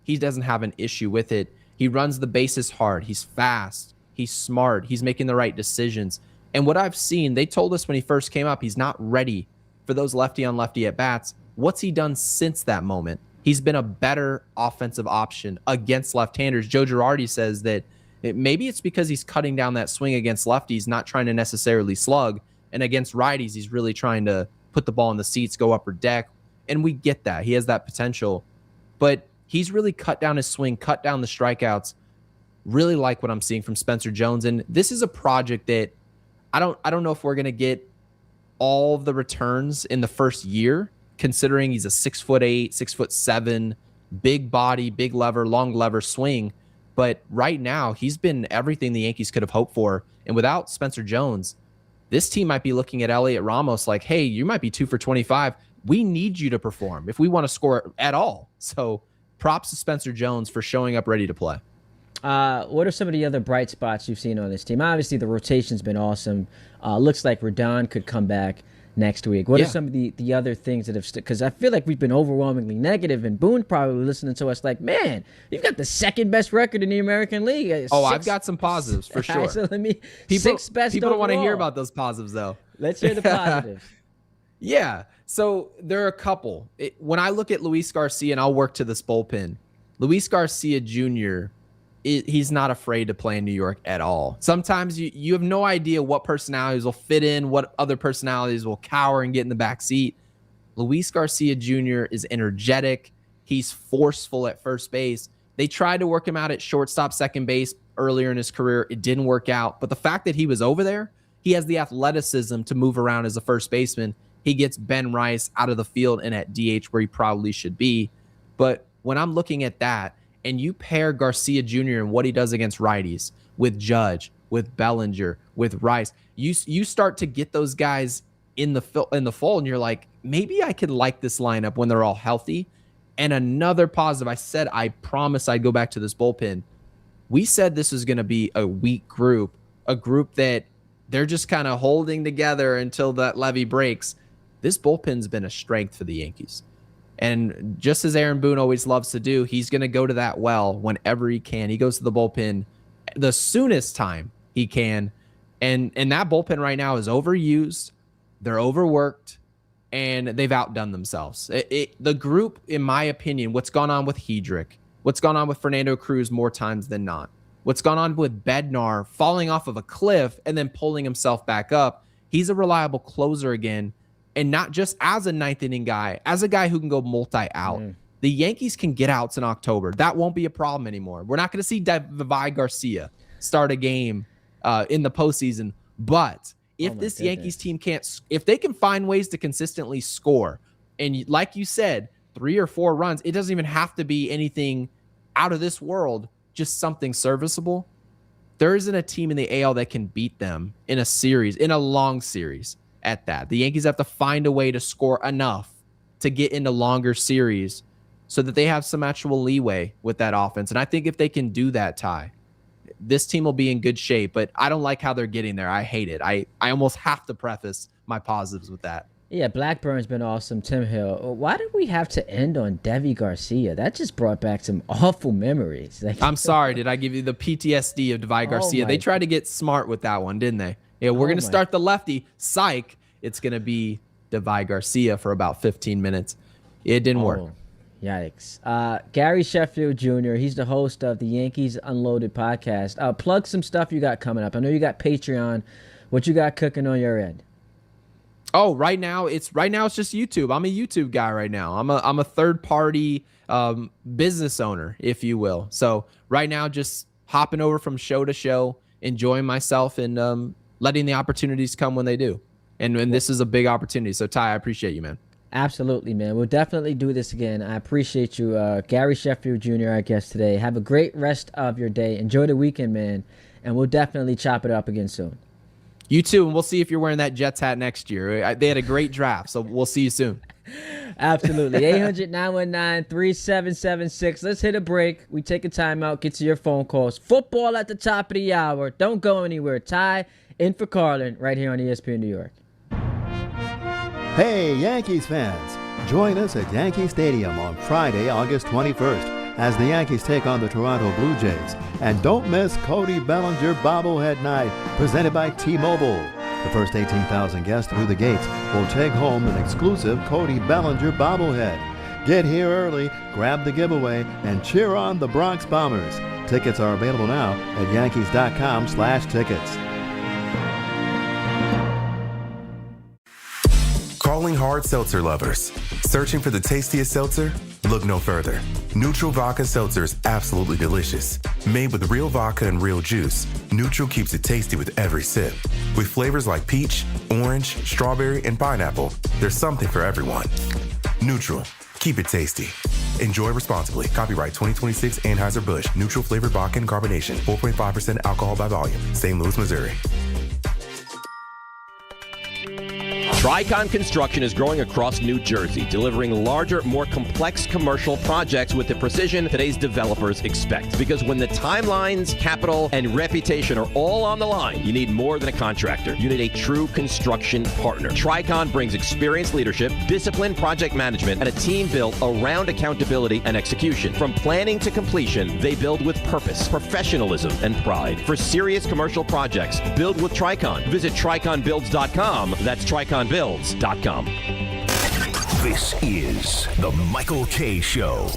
he doesn't have an issue with it. He runs the bases hard. He's fast. He's smart. He's making the right decisions. And what I've seen, they told us when he first came up, he's not ready for those lefty-on-lefty at-bats. What's he done since that moment? He's been a better offensive option against left-handers. Joe Girardi says that maybe it's because he's cutting down that swing against lefties, not trying to necessarily slug. And against righties, he's really trying to put the ball in the seats, go upper deck. And we get that. He has that potential. But he's really cut down his swing, cut down the strikeouts. Really like what I'm seeing from Spencer Jones. And this is a project that I don't know if we're going to get all of the returns in the first year, considering he's a 6'8", 6'7", big body, big lever, long lever swing. But right now, he's been everything the Yankees could have hoped for. And without Spencer Jones, this team might be looking at Elliot Ramos like, hey, you might be 2 for 25. We need you to perform if we want to score at all. So props to Spencer Jones for showing up ready to play. What are some of the other bright spots you've seen on this team? Obviously, the rotation's been awesome. Looks like Rodon could come back next week. What are some of the other things that have because I feel like we've been overwhelmingly negative, and Boone probably listening to us like, man, you've got the second best record in the American League. I've got some positives for sure. So let me sixth best. People don't want to hear about those positives though. Let's hear the positives. Yeah. So there are a couple. When I look at Luis Garcia, and I'll work to this bullpen, Luis Garcia Jr., he's not afraid to play in New York at all. Sometimes you have no idea what personalities will fit in, what other personalities will cower and get in the back seat. Luis Garcia Jr. is energetic. He's forceful at first base. They tried to work him out at shortstop, second base earlier in his career. It didn't work out. But the fact that he was over there, he has the athleticism to move around as a first baseman. He gets Ben Rice out of the field and at DH where he probably should be. But when I'm looking at that, and you pair Garcia Jr. and what he does against righties with Judge, with Bellinger, with Rice, you start to get those guys in the fold, and you're like, maybe I could like this lineup when they're all healthy. And another positive, I said I promised I'd go back to this bullpen. We said this was going to be a weak group, a group that they're just kind of holding together until that levee breaks. This bullpen's been a strength for the Yankees. And just as Aaron Boone always loves to do, he's going to go to that well whenever he can. He goes to the bullpen the soonest time he can. And that bullpen right now is overused. They're overworked, and they've outdone themselves. The group, in my opinion, what's gone on with Hedrick, what's gone on with Fernando Cruz more times than not, what's gone on with Bednar falling off of a cliff and then pulling himself back up. He's a reliable closer again. And not just as a ninth inning guy, as a guy who can go multi-out. The Yankees can get outs in October. That won't be a problem anymore. We're not going to see Davi Garcia start a game in the postseason. But if this Yankees team if they can find ways to consistently score, and like you said, 3 or 4 runs, it doesn't even have to be anything out of this world, just something serviceable. There isn't a team in the AL that can beat them in a series, in a long series. At that, the Yankees have to find a way to score enough to get into longer series so that they have some actual leeway with that offense. And I think if they can do that, Ty, this team will be in good shape. But I don't like how they're getting there. I hate it. I almost have to preface my positives with that. Yeah, Blackburn's been awesome. Tim Hill. Why did we have to end on Davi Garcia? That just brought back some awful memories. I'm sorry. Did I give you the PTSD of Davi Garcia? They tried to get smart with that one, didn't they? Yeah, we're going to start the lefty. Psych. It's going to be Davi Garcia for about 15 minutes. It didn't work. Yikes. Gary Sheffield Jr., he's the host of the Yankees Unloaded podcast. Plug some stuff you got coming up. I know you got Patreon. What you got cooking on your end? Oh, right now it's just YouTube. I'm a YouTube guy right now. I'm a third-party business owner, if you will. So right now, just hopping over from show to show, enjoying myself, and letting the opportunities come when they do. And this is a big opportunity. So, Ty, I appreciate you, man. Absolutely, man. We'll definitely do this again. I appreciate you. Gary Sheffield Jr., our guest today. Have a great rest of your day. Enjoy the weekend, man. And we'll definitely chop it up again soon. You too. And we'll see if you're wearing that Jets hat next year. They had a great draft, so we'll see you soon. Absolutely. 800-919-3776. Let's hit a break. We take a timeout, get to your phone calls. Football at the top of the hour. Don't go anywhere. Ty in for Carlin right here on ESPN New York. Hey, Yankees fans. Join us at Yankee Stadium on Friday, August 21st as the Yankees take on the Toronto Blue Jays. And don't miss Cody Bellinger Bobblehead Night, presented by T-Mobile. The first 18,000 guests through the gates will take home an exclusive Cody Bellinger bobblehead. Get here early, grab the giveaway, and cheer on the Bronx Bombers. Tickets are available now at Yankees.com/tickets. Calling hard seltzer lovers. Searching for the tastiest seltzer? Look no further. Neutral Vodka Seltzer is absolutely delicious. Made with real vodka and real juice, Neutral keeps it tasty with every sip. With flavors like peach, orange, strawberry, and pineapple, there's something for everyone. Neutral. Keep it tasty. Enjoy responsibly. Copyright 2026 Anheuser-Busch. Neutral flavored vodka and carbonation. 4.5% alcohol by volume. St. Louis, Missouri. Tricon Construction is growing across New Jersey, delivering larger, more complex commercial projects with the precision today's developers expect. Because when the timelines, capital, and reputation are all on the line, you need more than a contractor. You need a true construction partner. Tricon brings experienced leadership, disciplined project management, and a team built around accountability and execution. From planning to completion, they build with purpose, professionalism, and pride. For serious commercial projects, build with Tricon. Visit triconbuilds.com. That's triconbuilds.com. This is the Michael K. Show.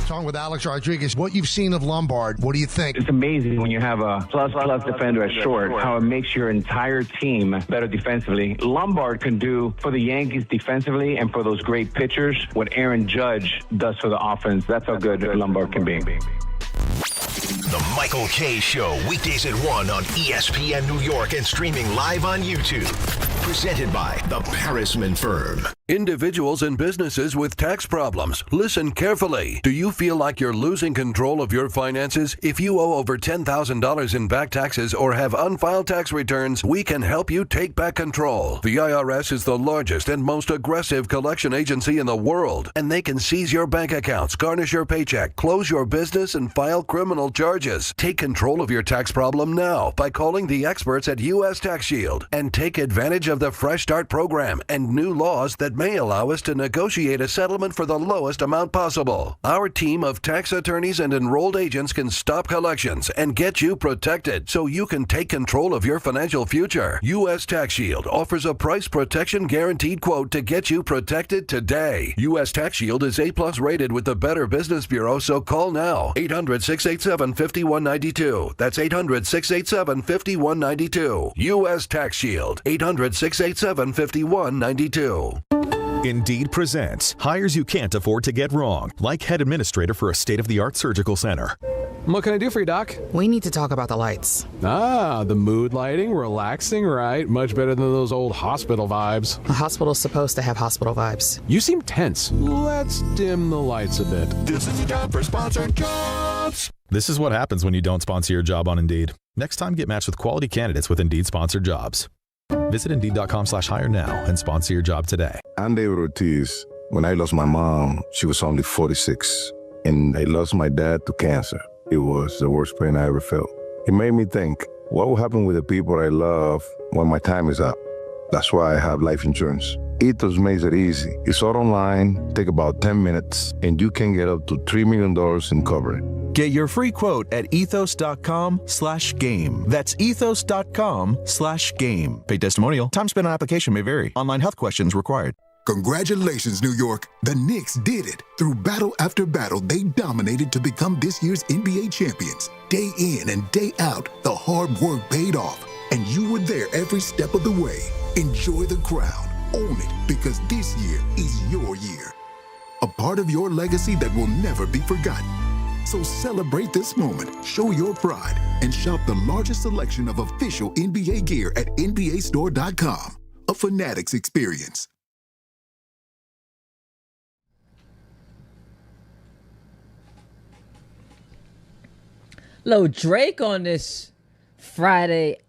Talking with Alex Rodriguez, what you've seen of Lombard, what do you think? It's amazing when you have a plus defender at short, how it makes your entire team better defensively. Lombard can do for the Yankees defensively and for those great pitchers what Aaron Judge does for the offense. That's how good Lombard can be. The Michael K. Show, weekdays at 1 on ESPN New York and streaming live on YouTube. Presented by the Parisman Firm. Individuals and businesses with tax problems, listen carefully. Do you feel like you're losing control of your finances? If you owe over $10,000 in back taxes or have unfiled tax returns, we can help you take back control. The IRS is the largest and most aggressive collection agency in the world, and they can seize your bank accounts, garnish your paycheck, close your business, and file criminal charges. Take control of your tax problem now by calling the experts at U.S. Tax Shield and take advantage of the Fresh Start program and new laws that may allow us to negotiate a settlement for the lowest amount possible. Our team of tax attorneys and enrolled agents can stop collections and get you protected so you can take control of your financial future. U.S. Tax Shield offers a price protection guaranteed quote to get you protected today. U.S. Tax Shield is A+ rated with the Better Business Bureau, so call now. 800-687-5192. That's 800-687-5192. U.S. Tax Shield. 800-687-5192. Indeed presents hires you can't afford to get wrong, like head administrator for a state-of-the-art surgical center. What can I do for you, Doc? We need to talk about the lights. Ah, the mood lighting, relaxing, right? Much better than those old hospital vibes. A hospital's supposed to have hospital vibes. You seem tense. Let's dim the lights a bit. This is the job for sponsored jobs. This is what happens when you don't sponsor your job on Indeed. Next time, get matched with quality candidates with Indeed sponsored jobs. Visit Indeed.com/hire now and sponsor your job today. I'm David Ortiz. When I lost my mom, she was only 46. And I lost my dad to cancer. It was the worst pain I ever felt. It made me think, what will happen with the people I love when my time is up? That's why I have life insurance. Ethos makes it easy. It's all online, take about 10 minutes, and you can get up to $3 million in coverage. Get your free quote at ethos.com/game. That's ethos.com/game. Paid testimonial. Time spent on application may vary. Online health questions required. Congratulations, New York. The Knicks did it. Through battle after battle, they dominated to become this year's NBA champions. Day in and day out, the hard work paid off, and you were there every step of the way. Enjoy the crown. Own it, because this year is your year. A part of your legacy that will never be forgotten. So celebrate this moment, show your pride, and shop the largest selection of official NBA gear at NBAstore.com. A Fanatics experience. Low Drake on this Friday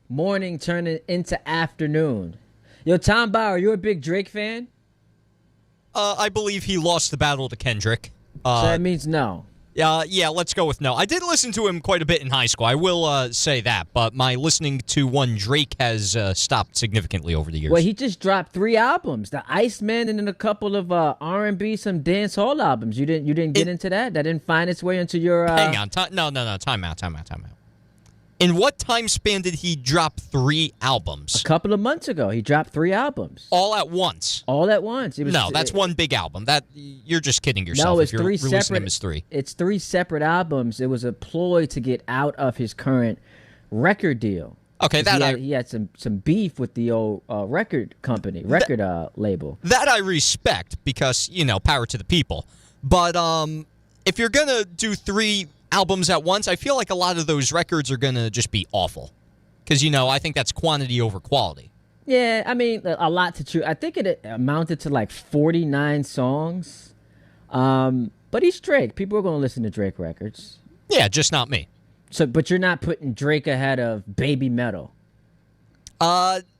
morning turning into afternoon. Yo, Tom Bauer, you a big Drake fan? I believe he lost the battle to Kendrick. So that means no. Yeah, let's go with no. I did listen to him quite a bit in high school. I will say that, but my listening to one Drake has stopped significantly over the years. Well, he just dropped 3 albums: the Iceman and then a couple of R&B, some dance hall albums. You didn't get into that? That didn't find its way into your. Hang on, no. Time out. In what time span did he drop 3 albums? A couple of months ago, he dropped 3 albums. All at once? All at once. That's one big album. That you're just kidding yourself. No, it's if you're 3 releasing separate. them as 3. It's 3 separate albums. It was a ploy to get out of his current record deal. Okay, he had some beef with the old record company, label. That I respect because power to the people. But if you're gonna do 3 albums at once, I feel like a lot of those records are going to just be awful. Because, I think that's quantity over quality. Yeah, I mean, a lot to choose. I think it amounted to like 49 songs. But he's Drake. People are going to listen to Drake records. Yeah, just not me. But you're not putting Drake ahead of Baby Metal.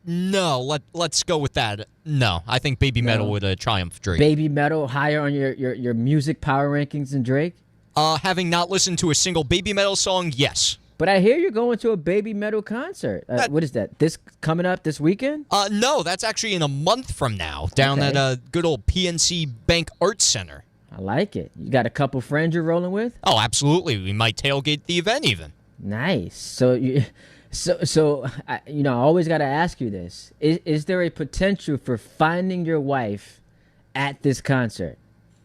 No, let's go with that. No, I think Baby Metal would triumph Drake. Baby Metal higher on your music power rankings than Drake? Having not listened to a single Baby Metal song, yes. But I hear you're going to a Baby Metal concert. What is that? This coming up this weekend? No, that's actually in a month from now down at good old PNC Bank Arts Center. I like it. You got a couple friends you're rolling with? Oh, absolutely. We might tailgate the event even. Nice. So I always got to ask you this. Is there a potential for finding your wife at this concert?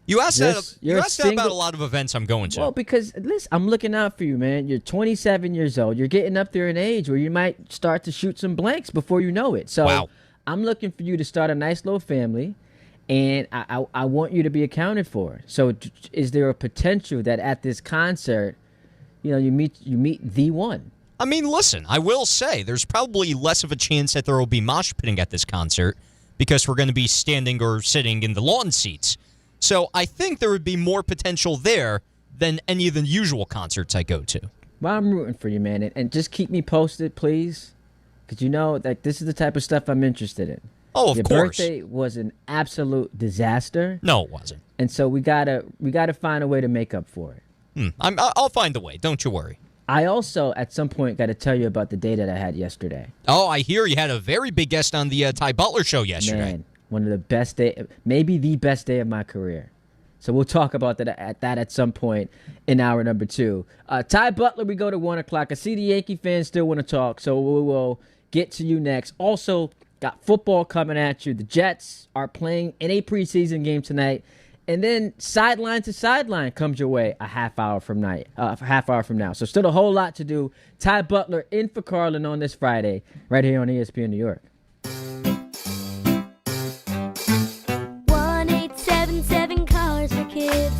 You asked that about a lot of events I'm going to. Well, because, listen, I'm looking out for you, man. You're 27 years old. You're getting up there in age where you might start to shoot some blanks before you know it. So I'm looking for you to start a nice little family, and I want you to be accounted for. So is there a potential that at this concert, you meet the one? I mean, listen, I will say there's probably less of a chance that there will be mosh pitting at this concert because we're going to be standing or sitting in the lawn seats. So I think there would be more potential there than any of the usual concerts I go to. Well, I'm rooting for you, man. And just keep me posted, please. Because this is the type of stuff I'm interested in. Oh, of course. Your birthday was an absolute disaster. No, it wasn't. And so we gotta find a way to make up for it. I'll find a way. Don't you worry. I also, at some point, got to tell you about the day that I had yesterday. Oh, I hear you had a very big guest on the Ty Butler show yesterday. Man, one of the best day, maybe the best day of my career. So we'll talk about that at some point in hour number 2. Ty Butler, we go to 1 o'clock. I see the Yankee fans still want to talk, so we will get to you next. Also, got football coming at you. The Jets are playing in a preseason game tonight. And then sideline to sideline comes your way a half hour from now. So still a whole lot to do. Ty Butler in for Carlin on this Friday, right here on ESPN New York. 1-877 Cars for Kids.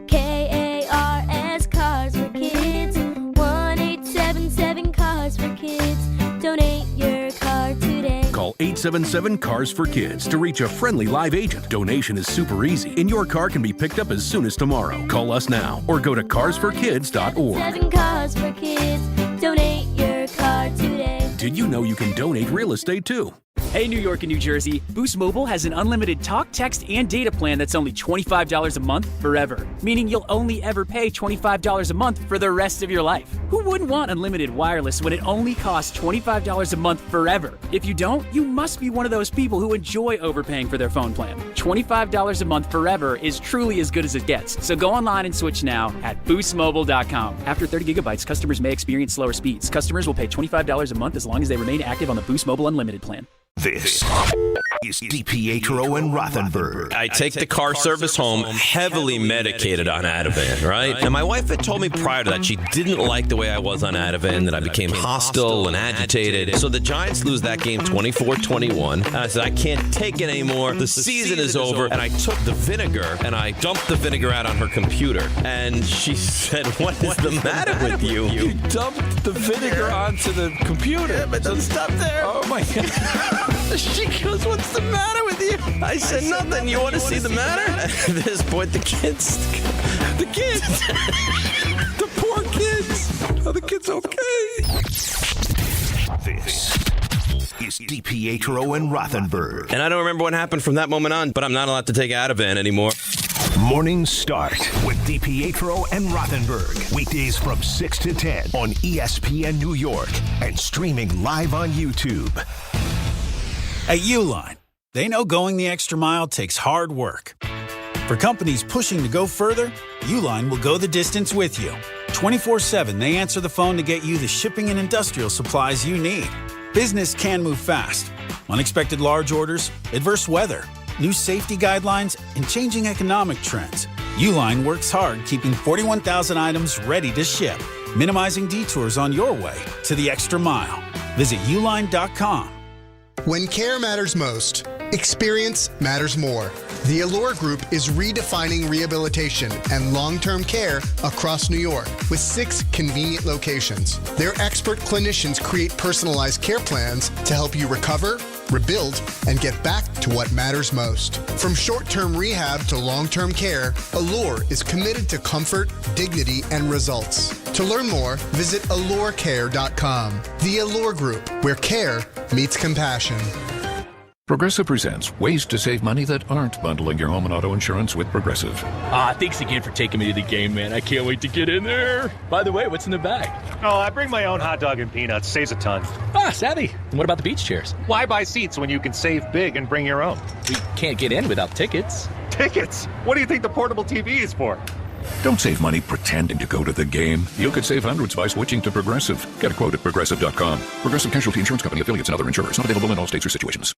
KARS Cars for Kids. 1-877 Cars for Kids. Donate your car today. Call 877-CARS-FOR-KIDS to reach a friendly live agent. Donation is super easy, and your car can be picked up as soon as tomorrow. Call us now or go to carsforkids.org. 7 Cars for Kids. Donate your car today. Did you know you can donate real estate too? Hey, New York and New Jersey, Boost Mobile has an unlimited talk, text, and data plan that's only $25 a month forever, meaning you'll only ever pay $25 a month for the rest of your life. Who wouldn't want unlimited wireless when it only costs $25 a month forever? If you don't, you must be one of those people who enjoy overpaying for their phone plan. $25 a month forever is truly as good as it gets, so go online and switch now at boostmobile.com. After 30 gigabytes, customers may experience slower speeds. Customers will pay $25 a month as long as they remain active on the Boost Mobile Unlimited plan. This is DiPietro and Rothenberg. I take the car service home heavily medicated on Ativan, right? And my wife had told me prior to that she didn't like the way I was on Ativan, that I became hostile and agitated. So the Giants lose that game 24-21. And I said, I can't take it anymore. The season is over. And I took the vinegar and I dumped the vinegar out on her computer. And she said, what is the matter with you? You dumped the vinegar onto the computer. Yeah, but don't stop there. Oh, my God. She goes, what's the matter with you? I said nothing. You want to see the matter? At this point, the kids, the poor kids. Are the kids okay? This is DiPietro and Rothenberg. And I don't remember what happened from that moment on, but I'm not allowed to take Ativan anymore. Morning Start with DiPietro and Rothenberg. Weekdays from 6 to 10 on ESPN New York and streaming live on YouTube. At Uline, they know going the extra mile takes hard work. For companies pushing to go further, Uline will go the distance with you. 24/7, they answer the phone to get you the shipping and industrial supplies you need. Business can move fast. Unexpected large orders, adverse weather, new safety guidelines, and changing economic trends. Uline works hard keeping 41,000 items ready to ship, minimizing detours on your way to the extra mile. Visit uline.com. When care matters most, experience matters more. The Allure Group is redefining rehabilitation and long-term care across New York with 6 convenient locations. Their expert clinicians create personalized care plans to help you recover, rebuild, and get back to what matters most. From short-term rehab to long-term care, Allure is committed to comfort, dignity, and results. To learn more, visit allurecare.com. The Allure Group, where care meets compassion. Progressive presents ways to save money that aren't bundling your home and auto insurance with Progressive. Thanks again for taking me to the game, man. I can't wait to get in there. By the way, what's in the bag? Oh, I bring my own hot dog and peanuts. Saves a ton. Savvy. And what about the beach chairs? Why buy seats when you can save big and bring your own? We can't get in without tickets. Tickets? What do you think the portable TV is for? Don't save money pretending to go to the game. You could save hundreds by switching to Progressive. Get a quote at Progressive.com. Progressive Casualty Insurance Company, affiliates, and other insurers. Not available in all states or situations.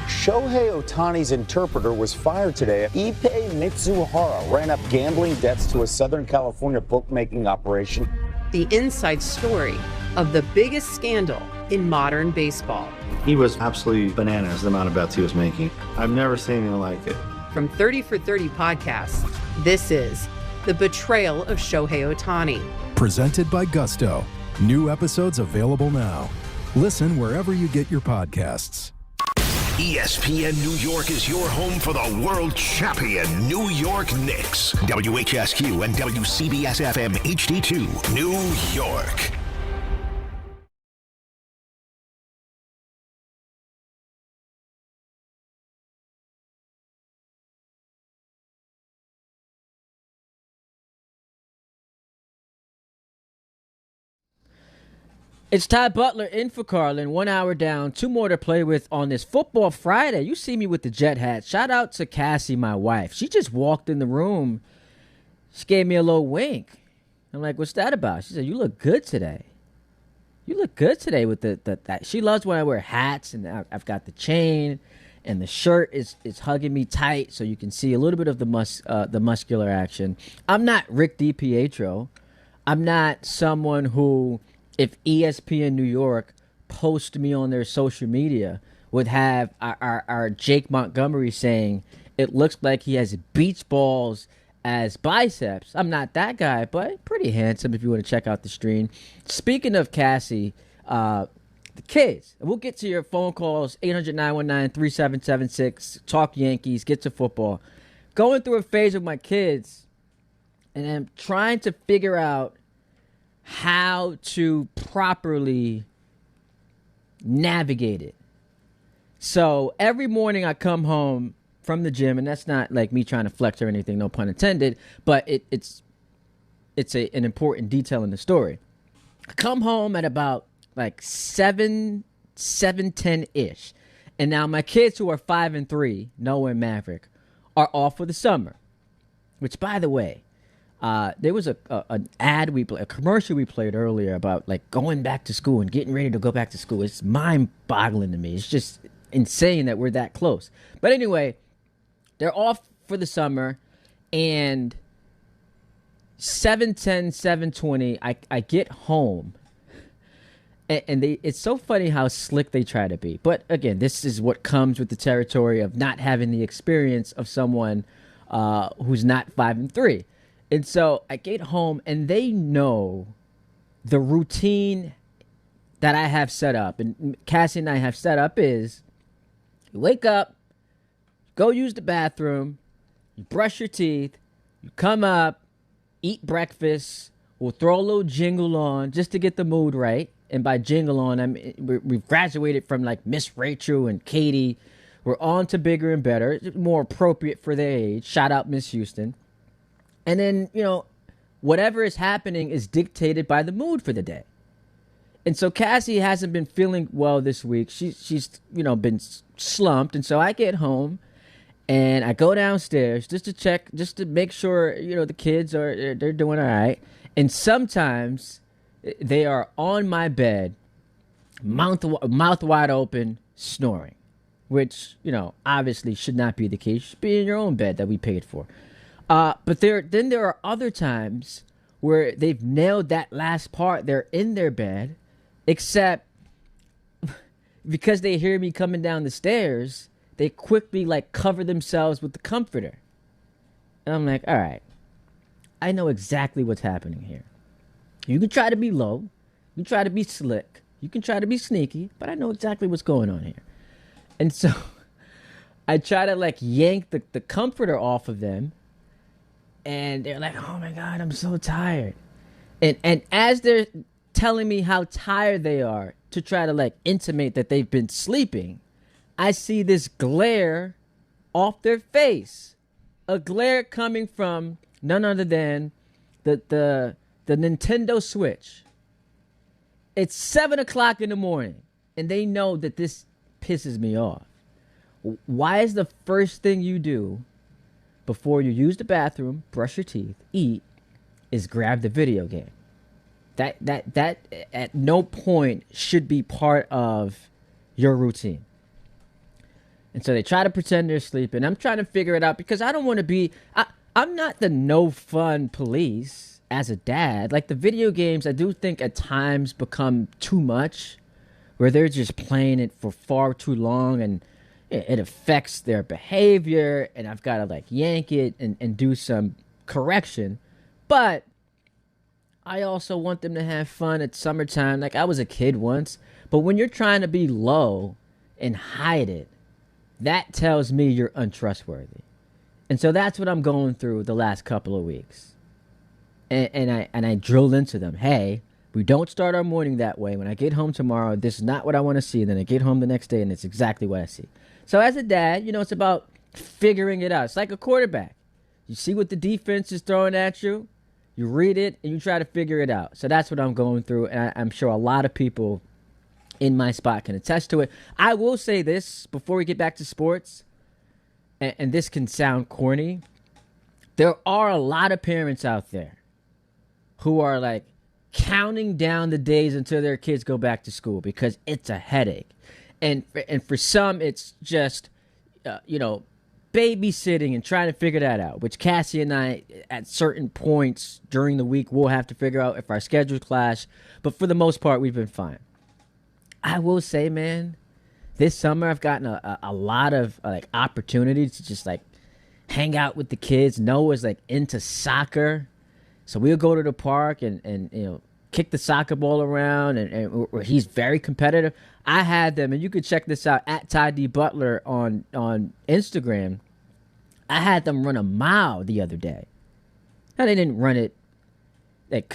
Shohei Ohtani's interpreter was fired today. Ippei Mitsuhara ran up gambling debts to a Southern California bookmaking operation. The inside story of the biggest scandal in modern baseball. He was absolutely bananas, the amount of bets he was making. I've never seen anything like it. From 30 for 30 podcasts, this is The Betrayal of Shohei Ohtani. Presented by Gusto. New episodes available now. Listen wherever you get your podcasts. ESPN New York is your home for the world champion New York Knicks. WHSQ and WCBS FM HD2, New York. It's Ty Butler in for Carlin. 1 hour down, 2 more to play with on this Football Friday. You see me with the jet hat. Shout out to Cassie, my wife. She just walked in the room. She gave me a little wink. I'm like, what's that about? She said, you look good today. You look good today with that. She loves when I wear hats, and I've got the chain, and the shirt is hugging me tight so you can see a little bit of the muscular action. I'm not Rick DiPietro. I'm not someone who, if ESPN New York post me on their social media, would have our Jake Montgomery saying it looks like he has beach balls as biceps. I'm not that guy, but pretty handsome if you want to check out the stream. Speaking of Cassie, the kids, we'll get to your phone calls, 800-919-3776, talk Yankees, get to football. Going through a phase with my kids, and I'm trying to figure out how to properly navigate it. So every morning I come home from the gym, and that's not like me trying to flex or anything, no pun intended, but it's an important detail in the story. I come home at about like 7:10-ish, and now my kids who are 5 and 3, Noah and Maverick, are off for the summer, which, by the way, there was an ad a commercial we played earlier about like going back to school and getting ready to go back to school. It's mind-boggling to me. It's just insane that we're that close. But anyway, they're off for the summer, and 7:10, 7:20, I get home, and it's so funny how slick they try to be. But again, this is what comes with the territory of not having the experience of someone who's not 5 and 3. And so I get home, and they know the routine that I have set up, and Cassie and I have set up is you wake up, go use the bathroom, you brush your teeth, you come up, eat breakfast, we'll throw a little jingle on just to get the mood right. And by jingle on, I mean, we've graduated from like Miss Rachel and Katie. We're on to bigger and better, more appropriate for their age. Shout out Miss Houston. And then, whatever is happening is dictated by the mood for the day. And so Cassie hasn't been feeling well this week. She's been slumped. And so I get home and I go downstairs just to check, just to make sure, the kids they're doing all right. And sometimes they are on my bed, mouth wide open, snoring, which, obviously should not be the case. You should be in your own bed that we paid for. But there are other times where they've nailed that last part. They're in their bed, except because they hear me coming down the stairs, they quickly cover themselves with the comforter. And I'm like, all right, I know exactly what's happening here. You can try to be low, you can try to be slick, you can try to be sneaky, but I know exactly what's going on here. And so I try to like yank the comforter off of them, and they're like, "Oh my God, I'm so tired." And as they're telling me how tired they are to try to like intimate that they've been sleeping, I see this glare off their face, a glare coming from none other than the Nintendo Switch. It's 7 o'clock in the morning, and they know that this pisses me off. Why is the first thing you do before you use the bathroom, brush your teeth, eat, is grab the video game? That at no point should be part of your routine. And so they try to pretend they're sleeping. I'm trying to figure it out because I don't want to be... I'm not the no fun police as a dad. Like the video games, I do think at times become too much, where they're just playing it for far too long and it affects their behavior, and I've got to like yank it and do some correction. But I also want them to have fun at summertime. Like I was a kid once, but when you're trying to be low and hide it, that tells me you're untrustworthy. And so that's what I'm going through the last couple of weeks. And I drilled into them, hey, we don't start our morning that way. When I get home tomorrow, this is not what I want to see. And then I get home the next day, and it's exactly what I see. So as a dad, it's about figuring it out. It's like a quarterback. You see what the defense is throwing at you, you read it, and you try to figure it out. So that's what I'm going through, and I'm sure a lot of people in my spot can attest to it. I will say this before we get back to sports, and this can sound corny. There are a lot of parents out there who are like counting down the days until their kids go back to school because it's a headache. And for some, it's just, babysitting and trying to figure that out, which Cassie and I, at certain points during the week, will have to figure out if our schedules clash. But for the most part, we've been fine. I will say, man, this summer I've gotten a lot of like opportunities to just like hang out with the kids. Noah's like into soccer, so we'll go to the park and kick the soccer ball around, and he's very competitive. I had them, and you can check this out at Ty D Butler on Instagram. I had them run a mile the other day. Now they didn't run it at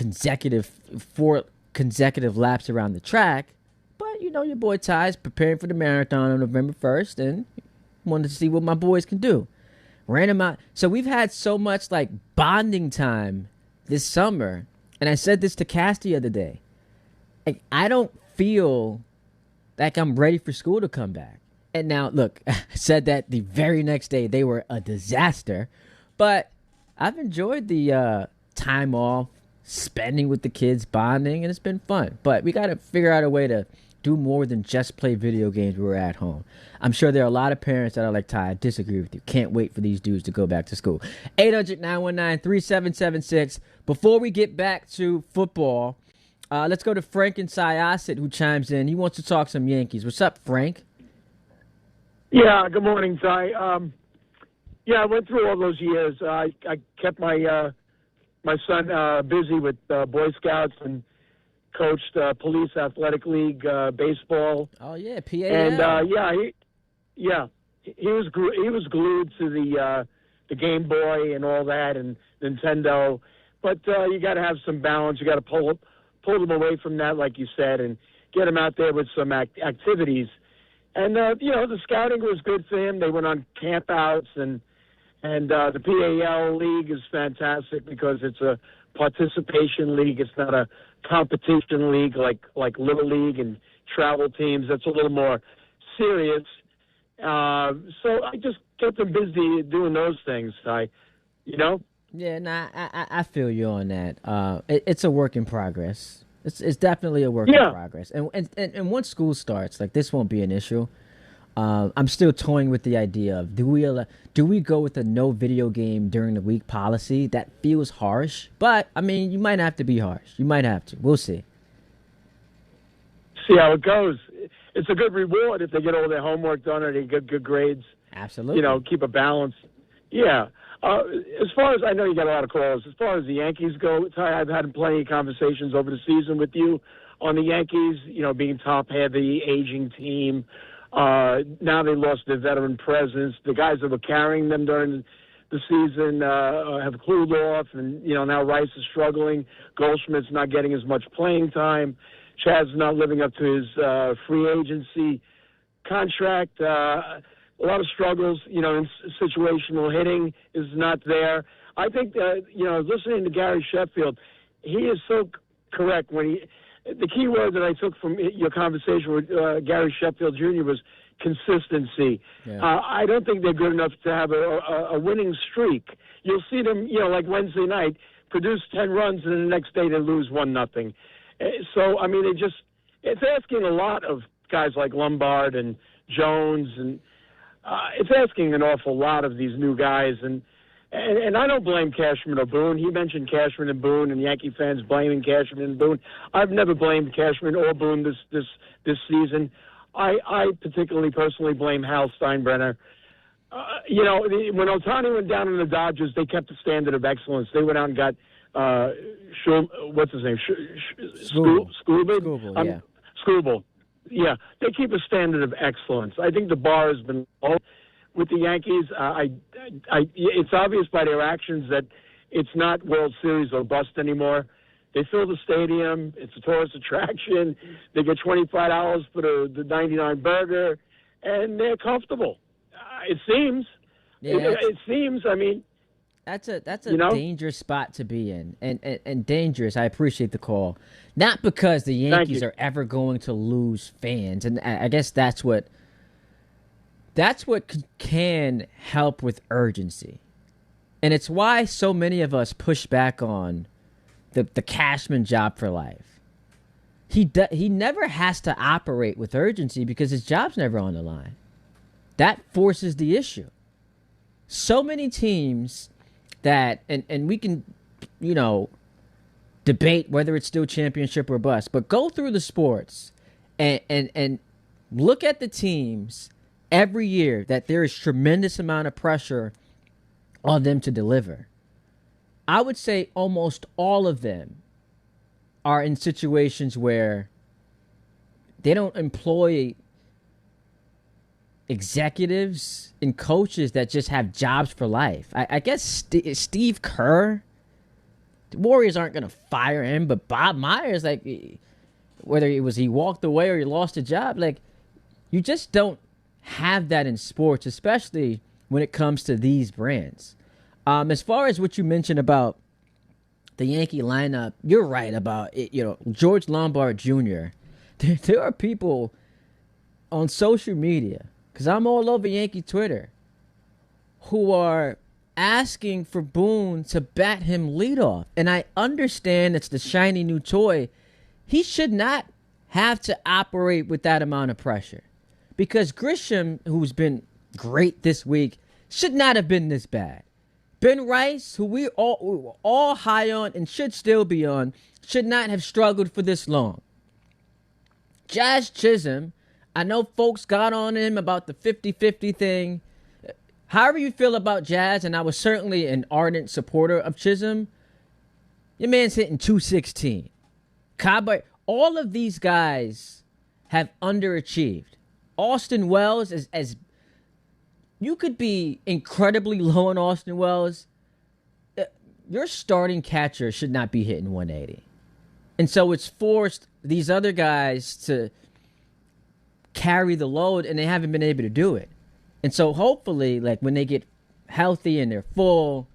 four consecutive laps around the track. But, your boy Ty's preparing for the marathon on November 1st and wanted to see what my boys can do. Ran him out. So we've had so much, like, bonding time this summer. And I said this to Cass the other day. Like, I don't feel like I'm ready for school to come back. And now, look, I said that the very next day they were a disaster. But I've enjoyed the time off, spending with the kids, bonding, and it's been fun. But we got to figure out a way to do more than just play video games when we're at home. I'm sure there are a lot of parents that are like, Ty, I disagree with you. Can't wait for these dudes to go back to school. 800-919-3776. Before we get back to football, let's go to Frank in Syosset, who chimes in. He wants to talk some Yankees. What's up, Frank? Yeah, good morning, Ty. I went through all those years. I kept my son busy with Boy Scouts and coached Police Athletic League baseball. Oh yeah, PAL. And he was glued to the Game Boy and all that and Nintendo. But you got to have some balance. You got to pull them away from that, like you said, and get them out there with some activities. And the scouting was good for him. They went on campouts and the PAL league is fantastic because it's a participation league. It's not a competition league like Little League and travel teams. That's a little more serious. So I just kept them busy doing those things. Yeah, I feel you on that. It's a work in progress. It's definitely a work in progress. And once school starts, like this won't be an issue. I'm still toying with the idea of do we go with a no video game during the week policy? That feels harsh, but I mean you might have to be harsh. You might have to. We'll see. See how it goes. It's a good reward if they get all their homework done or they get good grades. Absolutely. Keep a balance. Yeah. As far as I know, you got a lot of calls. As far as the Yankees go, Ty, I've had plenty of conversations over the season with you on the Yankees. Being top heavy, aging team. Now they lost their veteran presence. The guys that were carrying them during the season have cooled off, and now Rice is struggling. Goldschmidt's not getting as much playing time. Chad's not living up to his free agency contract. A lot of struggles. Situational hitting is not there. I think listening to Gary Sheffield, he is so correct when the key word that I took from your conversation with Gary Sheffield Jr. was consistency. Yeah. I don't think they're good enough to have a winning streak. You'll see them, like Wednesday night, produce 10 runs and the next day they lose 1-0. So, I mean, it's asking a lot of guys like Lombard and Jones, and it's asking an awful lot of these new guys. And I don't blame Cashman or Boone. He mentioned Cashman and Boone, and Yankee fans blaming Cashman and Boone. I've never blamed Cashman or Boone this season. I particularly personally blame Hal Steinbrenner. When Ohtani went down in the Dodgers, they kept the standard of excellence. They went out and got what's his name? Skubal. Yeah, they keep a standard of excellence. I think the bar has been low with the Yankees. It's obvious by their actions that it's not World Series or bust anymore. They fill the stadium. It's a tourist attraction. They get $25 for the 99 burger, and they're comfortable. It seems. Yeah, it seems. I mean, that's a dangerous spot to be in, and dangerous. I appreciate the call, not because the Yankees are ever going to lose fans, and I guess that's what can help with urgency, and it's why so many of us push back on the Cashman job for life. He never has to operate with urgency because his job's never on the line. That forces the issue. So many teams that, and we can, debate whether it's still championship or bust, but go through the sports and look at the teams every year that there is tremendous amount of pressure on them to deliver. I would say almost all of them are in situations where they don't employ executives and coaches that just have jobs for life. I guess Steve Kerr, the Warriors aren't going to fire him, but Bob Myers, whether it was he walked away or he lost a job, you just don't have that in sports, especially when it comes to these brands. As far as what you mentioned about the Yankee lineup, you're right about it. George Lombard Jr. There are people on social media, because I'm all over Yankee Twitter, who are asking for Boone to bat him leadoff. And I understand it's the shiny new toy. He should not have to operate with that amount of pressure, because Grisham, who's been great this week, should not have been this bad. Ben Rice, who we were all high on and should still be on, should not have struggled for this long. Jazz Chisholm, I know folks got on him about the 50-50 thing. However you feel about Jazz, and I was certainly an ardent supporter of Chisholm, your man's hitting .216. Cobb, all of these guys have underachieved. Austin Wells, as you could be incredibly low on Austin Wells. Your starting catcher should not be hitting 180. And so it's forced these other guys to carry the load, and they haven't been able to do it. And so hopefully, when they get healthy and they're full,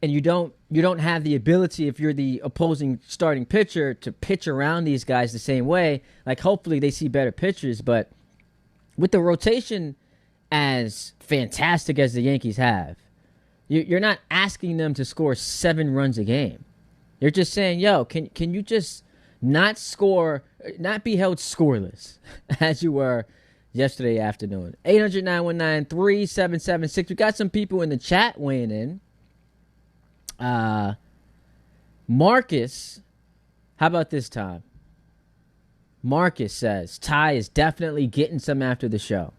and you don't have the ability, if you're the opposing starting pitcher, to pitch around these guys the same way, hopefully they see better pitchers. But with the rotation as fantastic as the Yankees have, you're not asking them to score 7 runs a game. You're just saying, can you just not be held scoreless as you were yesterday afternoon. 800-919-3776. We got some people in the chat weighing in. Marcus, how about this time? Marcus says, Ty is definitely getting some after the show.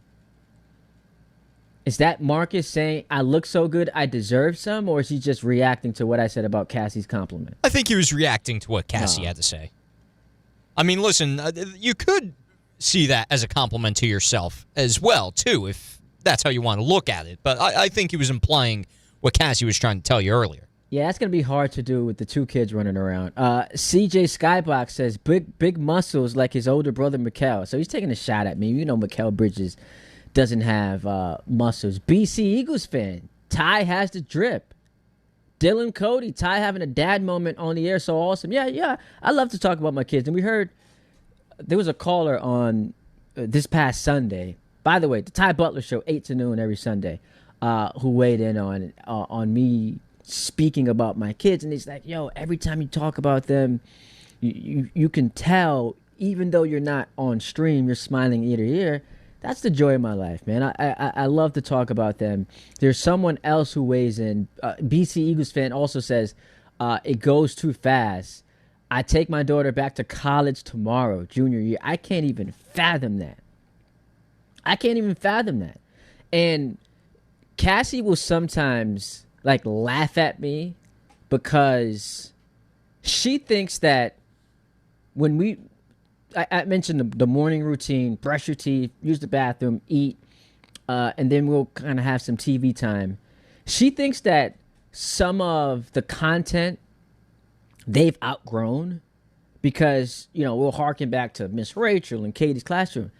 Is that Marcus saying, I look so good, I deserve some? Or is he just reacting to what I said about Cassie's compliment? I think he was reacting to what Cassie had to say. I mean, listen, you could see that as a compliment to yourself as well, too, if that's how you want to look at it. But I think he was implying what Cassie was trying to tell you earlier. Yeah, that's going to be hard to do with the two kids running around. CJ Skybox says big muscles like his older brother, Mikal. So he's taking a shot at me. You know Mikal Bridges doesn't have muscles. BC Eagles fan. Ty has the drip. Dylan Cody. Ty having a dad moment on the air. So awesome. Yeah. I love to talk about my kids. And we heard there was a caller on this past Sunday. By the way, the Ty Butler Show, 8 to noon every Sunday, who weighed in on me speaking about my kids. And he's like, yo, every time you talk about them, you can tell, even though you're not on stream, you're smiling ear to ear. That's the joy of my life, man. I love to talk about them. There's someone else who weighs in. BC Eagles fan also says, it goes too fast. I take my daughter back to college tomorrow, junior year. I can't even fathom that. And Cassie will sometimes laugh at me because she thinks that when I mentioned the morning routine, brush your teeth, use the bathroom, eat, and then we'll kind of have some TV time. She thinks that some of the content they've outgrown because, we'll harken back to Miss Rachel and Katie's classroom.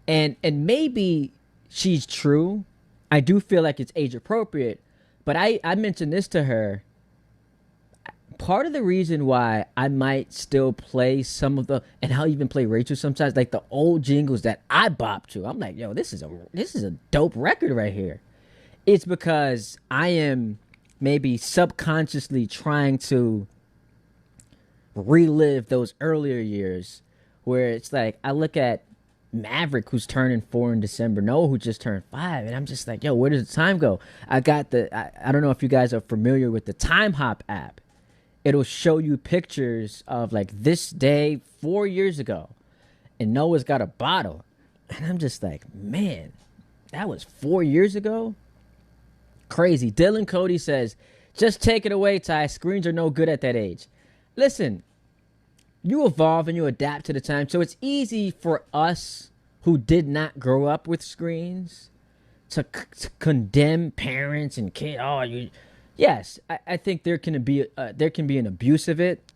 And maybe she's true. I do feel like it's age appropriate. But I mentioned this to her. Part of the reason why I might still play some of and I'll even play Rachel sometimes, like the old jingles that I bop to. I'm like, yo, this is a dope record right here. It's because I am maybe subconsciously trying to relive those earlier years where it's like I look at Maverick, who's turning 4 in December, Noah, who just turned 5, and I'm just like, yo, where does the time go? I got I don't know if you guys are familiar with the Time Hop app. It'll show you pictures of this day 4 years ago, and Noah's got a bottle, and I'm just like, man, that was 4 years ago? Crazy. Dylan Cody says, just take it away, Ty. Screens are no good at that age. Listen, you evolve and you adapt to the time. So it's easy for us who did not grow up with screens to condemn parents and kids. Yes, I think there can be an abuse of it.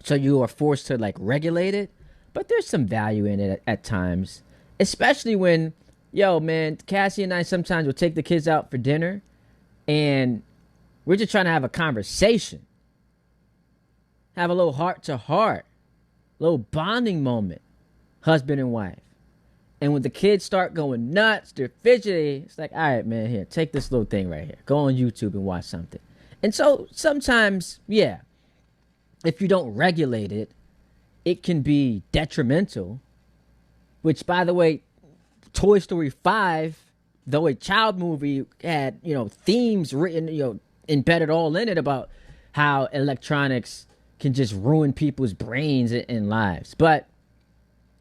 So you are forced to regulate it. But there's some value in it at times, especially when, Cassie and I sometimes will take the kids out for dinner and we're just trying to have a conversation. Have a little heart-to-heart. Little bonding moment, husband and wife. And when the kids start going nuts, they're fidgety, it's like, all right, man, here, take this little thing right here. Go on YouTube and watch something. And so sometimes, if you don't regulate it, it can be detrimental, which, by the way, Toy Story 5, though a child movie, had, themes written, embedded all in it about how electronics can just ruin people's brains and lives. But,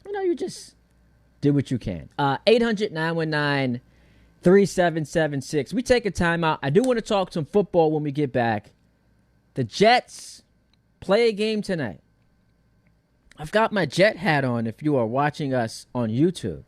you just do what you can. 800-919-3776. We take a timeout. I do want to talk some football when we get back. The Jets play a game tonight. I've got my Jet hat on if you are watching us on YouTube.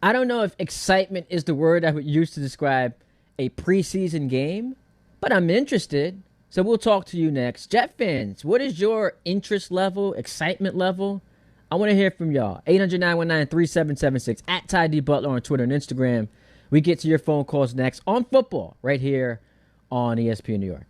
I don't know if excitement is the word I would use to describe a preseason game, but I'm interested. So we'll talk to you next. Jet fans, what is your interest level, excitement level? I want to hear from y'all. 800-919-3776 at Ty D. Butler on Twitter and Instagram. We get to your phone calls next on football right here on ESPN New York.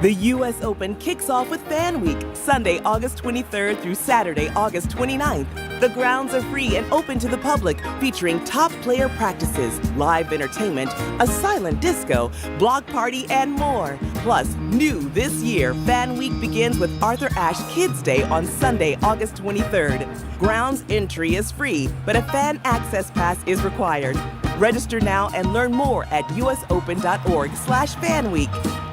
The U.S. Open kicks off with Fan Week, Sunday, August 23rd through Saturday, August 29th. The grounds are free and open to the public, featuring top player practices, live entertainment, a silent disco, block party, and more. Plus, new this year, Fan Week begins with Arthur Ashe Kids Day on Sunday, August 23rd. Grounds entry is free, but a fan access pass is required. Register now and learn more at usopen.org/fanweek.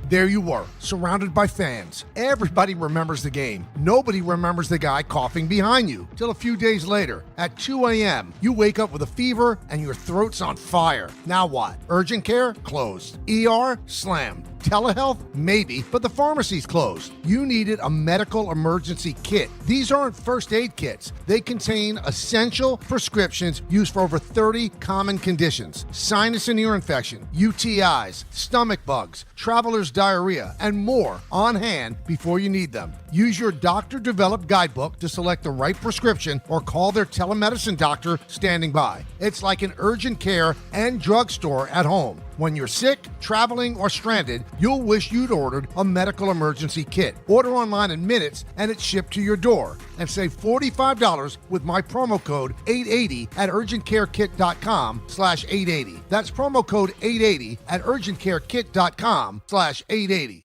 There you were, surrounded by fans. Everybody remembers the game. Nobody remembers the guy coughing behind you. Till a few days later, at 2 a.m., you wake up with a fever and your throat's on fire. Now what? Urgent care? Closed. ER? Slammed. Telehealth? Maybe, but the pharmacy's closed. You needed a medical emergency kit. These aren't first aid kits. They contain essential prescriptions used for over 30 common conditions. Sinus and ear infection, UTIs, stomach bugs, traveler's diarrhea, and more on hand before you need them. Use your doctor-developed guidebook to select the right prescription or call their telemedicine doctor standing by. It's like an urgent care and drugstore at home. When you're sick, traveling, or stranded, you'll wish you'd ordered a medical emergency kit. Order online in minutes and it's shipped to your door. And save $45 with my promo code 880 at urgentcarekit.com/880. That's promo code 880 at urgentcarekit.com/880.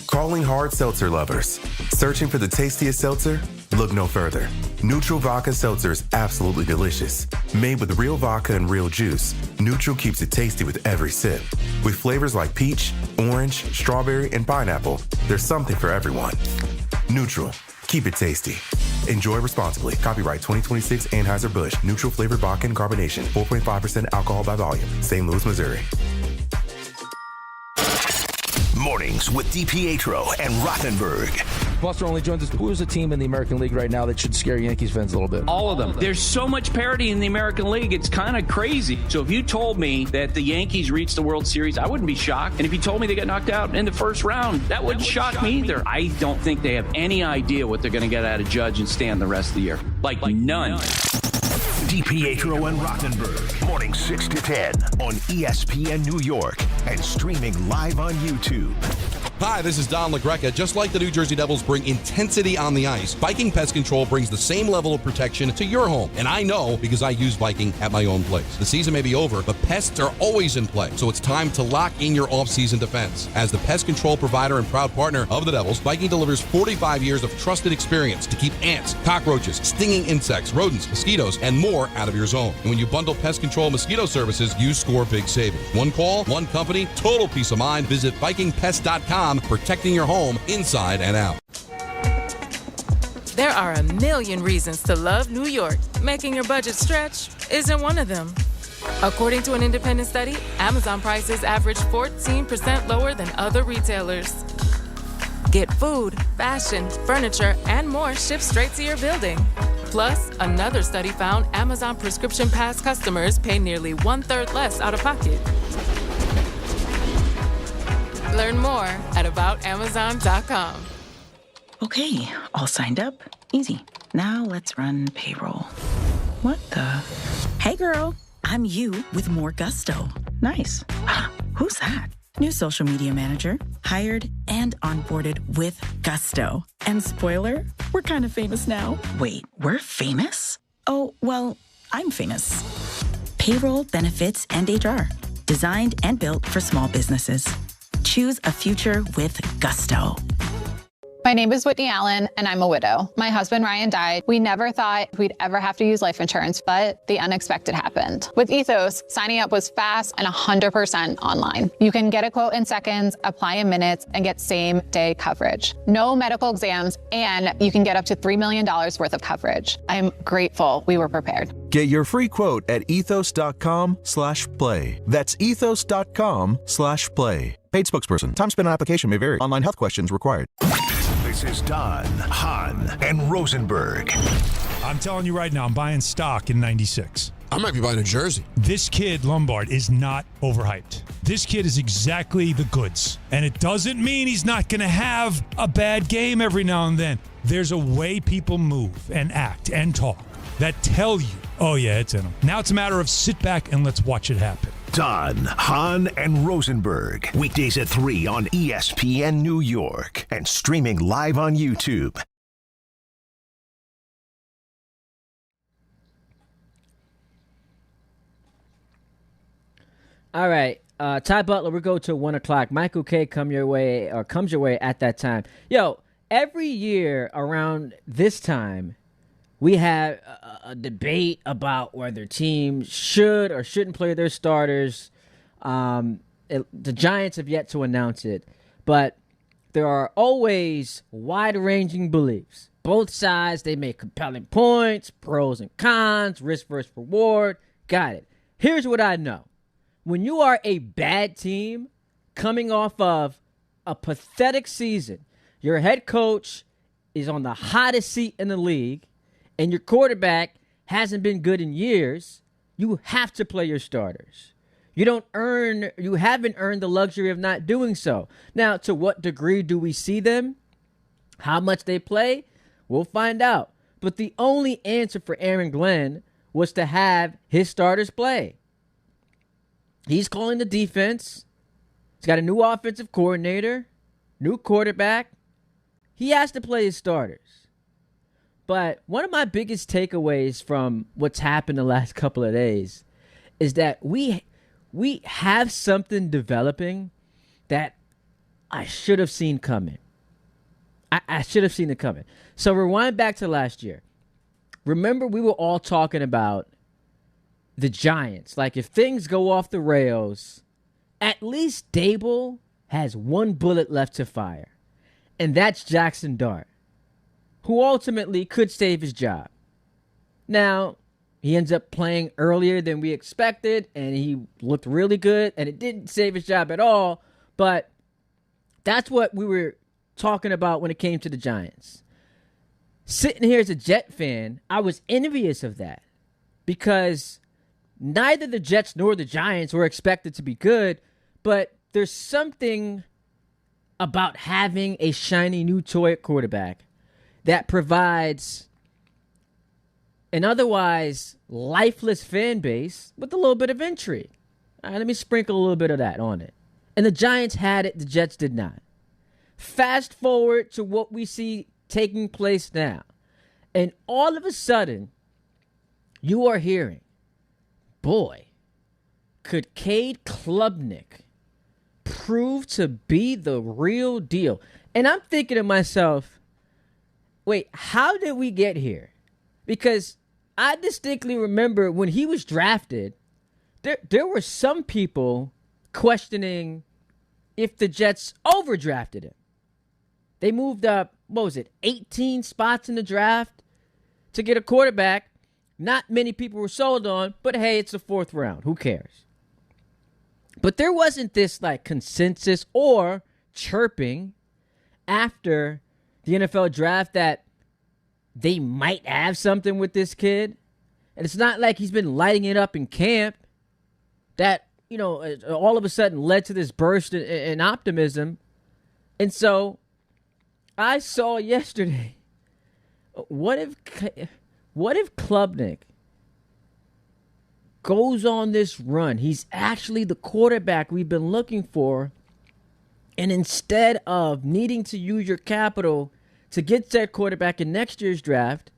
Calling hard seltzer lovers. Searching for the tastiest seltzer? Look no further. Neutral Vodka Seltzer is absolutely delicious. Made with real vodka and real juice, Neutral keeps it tasty with every sip. With flavors like peach, orange, strawberry, and pineapple, there's something for everyone. Neutral. Keep it tasty. Enjoy responsibly. Copyright 2026 Anheuser-Busch. Neutral flavored vodka and carbonation. 4.5% alcohol by volume. St. Louis, Missouri. Mornings with DiPietro and Rothenberg. Buster only joins us. Who's a team in the American League right now that should scare Yankees fans a little bit? All of them. There's so much parity in the American League, it's kind of crazy. So if you told me that the Yankees reached the World Series, I wouldn't be shocked. And if you told me they got knocked out in the first round, that wouldn't shock me either. I don't think they have any idea what they're going to get out of Judge and Stan the rest of the year. Like none. DiPietro and Rothenberg. Morning 6 to 10 on ESPN New York and streaming live on YouTube. Hi, this is Don LaGreca. Just like the New Jersey Devils bring intensity on the ice, Viking Pest Control brings the same level of protection to your home. And I know because I use Viking at my own place. The season may be over, but pests are always in play. So it's time to lock in your off-season defense. As the pest control provider and proud partner of the Devils, Viking delivers 45 years of trusted experience to keep ants, cockroaches, stinging insects, rodents, mosquitoes, and more out of your zone. And when you bundle pest control mosquito services, you score big savings. One call, one company, total peace of mind. Visit VikingPest.com, protecting your home inside and out. There are a million reasons to love New York. Making your budget stretch isn't one of them. According to an independent study, Amazon prices average 14% lower than other retailers. Get food, fashion, furniture, and more shipped straight to your building. Plus, another study found Amazon Prescription Pass customers pay nearly 1/3 less out of pocket. Learn more at aboutamazon.com. Okay, all signed up. Easy. Now let's run payroll. What the? Hey girl, I'm you with more gusto. Nice. Who's that? New social media manager, hired and onboarded with gusto. And spoiler, we're kind of famous now. Wait, we're famous? Oh, well, I'm famous. Payroll, benefits, and HR. Designed and built for small businesses. Choose a future with gusto. My name is Whitney Allen, and I'm a widow. My husband, Ryan, died. We never thought we'd ever have to use life insurance, but the unexpected happened. With Ethos, signing up was fast and 100% online. You can get a quote in seconds, apply in minutes, and get same-day coverage. No medical exams, and you can get up to $3 million worth of coverage. I'm grateful we were prepared. Get your free quote at ethos.com/play. That's ethos.com/play. Paid spokesperson. Time spent on application may vary. Online health questions required. This is Don, Hahn, and Rosenberg. I'm telling you right now, I'm buying stock in 96. I might be buying a jersey. This kid, Lombard, is not overhyped. This kid is exactly the goods. And it doesn't mean he's not going to have a bad game every now and then. There's a way people move and act and talk that tell you, oh yeah, it's in him. Now it's a matter of sit back and let's watch it happen. Don, Hahn, and Rosenberg. Weekdays at 3 on ESPN New York and streaming live on YouTube. All right. Ty Butler, we'll go to 1 o'clock. Michael K comes your way at that time. Yo, every year around this time, we have a debate about whether teams should or shouldn't play their starters. The Giants have yet to announce it. But there are always wide-ranging beliefs. Both sides, they make compelling points, pros and cons, risk versus reward. Got it. Here's what I know. When you are a bad team coming off of a pathetic season, your head coach is on the hottest seat in the league, and your quarterback hasn't been good in years, you have to play your starters. You haven't earned the luxury of not doing so. Now, to what degree do we see them? How much they play? We'll find out. But the only answer for Aaron Glenn was to have his starters play. He's calling the defense. He's got a new offensive coordinator, new quarterback. He has to play his starters. But one of my biggest takeaways from what's happened the last couple of days is that we have something developing that I should have seen coming. I should have seen it coming. So rewind back to last year. Remember, we were all talking about the Giants. Like, if things go off the rails, at least Dable has one bullet left to fire. And that's Jackson Dart, who ultimately could save his job. Now, he ends up playing earlier than we expected, and he looked really good, and it didn't save his job at all. But that's what we were talking about when it came to the Giants. Sitting here as a Jet fan, I was envious of that because neither the Jets nor the Giants were expected to be good, but there's something about having a shiny new toy at quarterback that provides an otherwise lifeless fan base with a little bit of intrigue. All right, let me sprinkle a little bit of that on it. And the Giants had it, the Jets did not. Fast forward to what we see taking place now. And all of a sudden, you are hearing, boy, could Cade Klubnik prove to be the real deal? And I'm thinking to myself, wait, how did we get here? Because I distinctly remember when he was drafted, there were some people questioning if the Jets overdrafted him. They moved up, 18 spots in the draft to get a quarterback. Not many people were sold on, but hey, it's the fourth round. Who cares? But there wasn't this like consensus or chirping after the NFL draft that they might have something with this kid. And it's not like he's been lighting it up in camp that, all of a sudden led to this burst in optimism. And so I saw yesterday, what if Klubnik goes on this run? He's actually the quarterback we've been looking for. And instead of needing to use your capital to get that quarterback in next year's draft,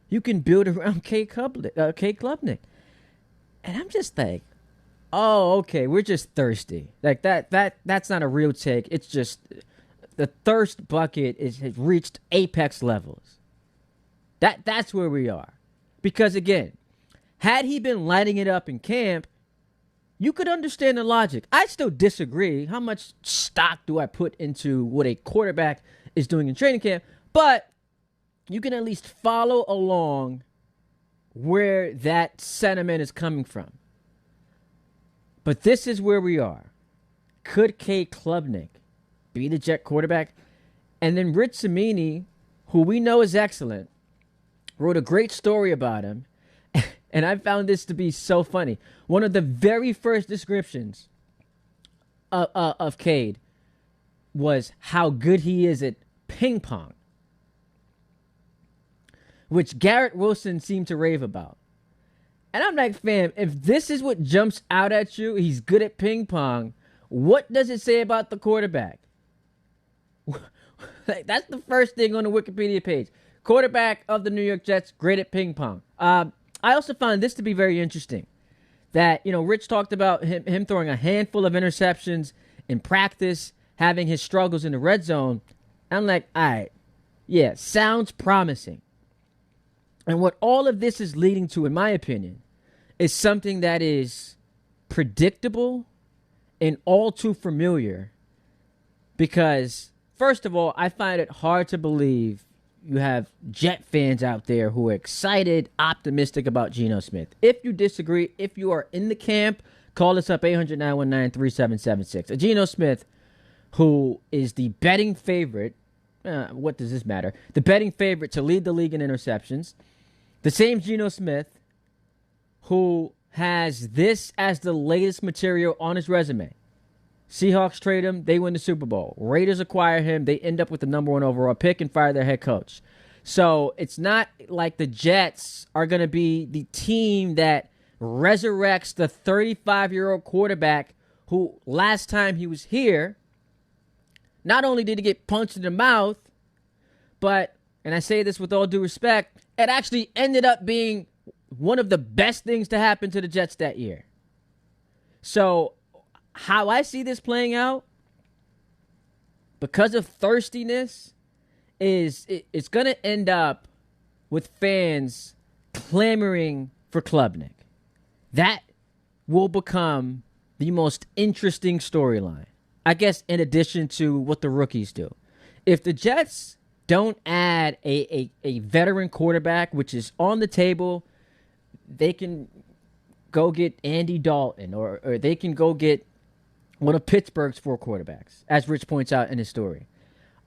you can build around Cade Klubnik. And I'm just like, oh, okay, we're just thirsty. Like that's not a real take. It's just the thirst bucket has reached apex levels. That's where we are. Because again, had he been lighting it up in camp, you could understand the logic. I still disagree. How much stock do I put into what a quarterback is doing in training camp? But you can at least follow along where that sentiment is coming from. But this is where we are. Could Cade Klubnik be the Jet quarterback? And then Rich Cimini, who we know is excellent, wrote a great story about him. And I found this to be so funny. One of the very first descriptions of Cade was how good he is at ping pong, which Garrett Wilson seemed to rave about. And I'm like, fam, if this is what jumps out at you, he's good at ping pong, what does it say about the quarterback? That's the first thing on the Wikipedia page. Quarterback of the New York Jets, great at ping pong. I also found this to be very interesting. That, Rich talked about him throwing a handful of interceptions in practice, having his struggles in the red zone. I'm like, all right, yeah, sounds promising. And what all of this is leading to, in my opinion, is something that is predictable and all too familiar Because, first of all, I find it hard to believe you have Jet fans out there who are excited, optimistic about Geno Smith. If you disagree, if you are in the camp, call us up 800-919-3776. Geno Smith, who is the betting favorite, what does this matter? The betting favorite to lead the league in interceptions. The same Geno Smith who has this as the latest material on his resume. Seahawks trade him, they win the Super Bowl. Raiders acquire him, they end up with the number 1 overall pick and fire their head coach. So it's not like the Jets are going to be the team that resurrects the 35-year-old quarterback who last time he was here, not only did he get punched in the mouth, but, and I say this with all due respect, it actually ended up being one of the best things to happen to the Jets that year. So how I see this playing out, because of thirstiness, is it's going to end up with fans clamoring for Klubnik. That will become the most interesting storyline, I guess, in addition to what the rookies do. If the Jets don't add a veteran quarterback, which is on the table, they can go get Andy Dalton, or they can go get one of Pittsburgh's 4 quarterbacks, as Rich points out in his story.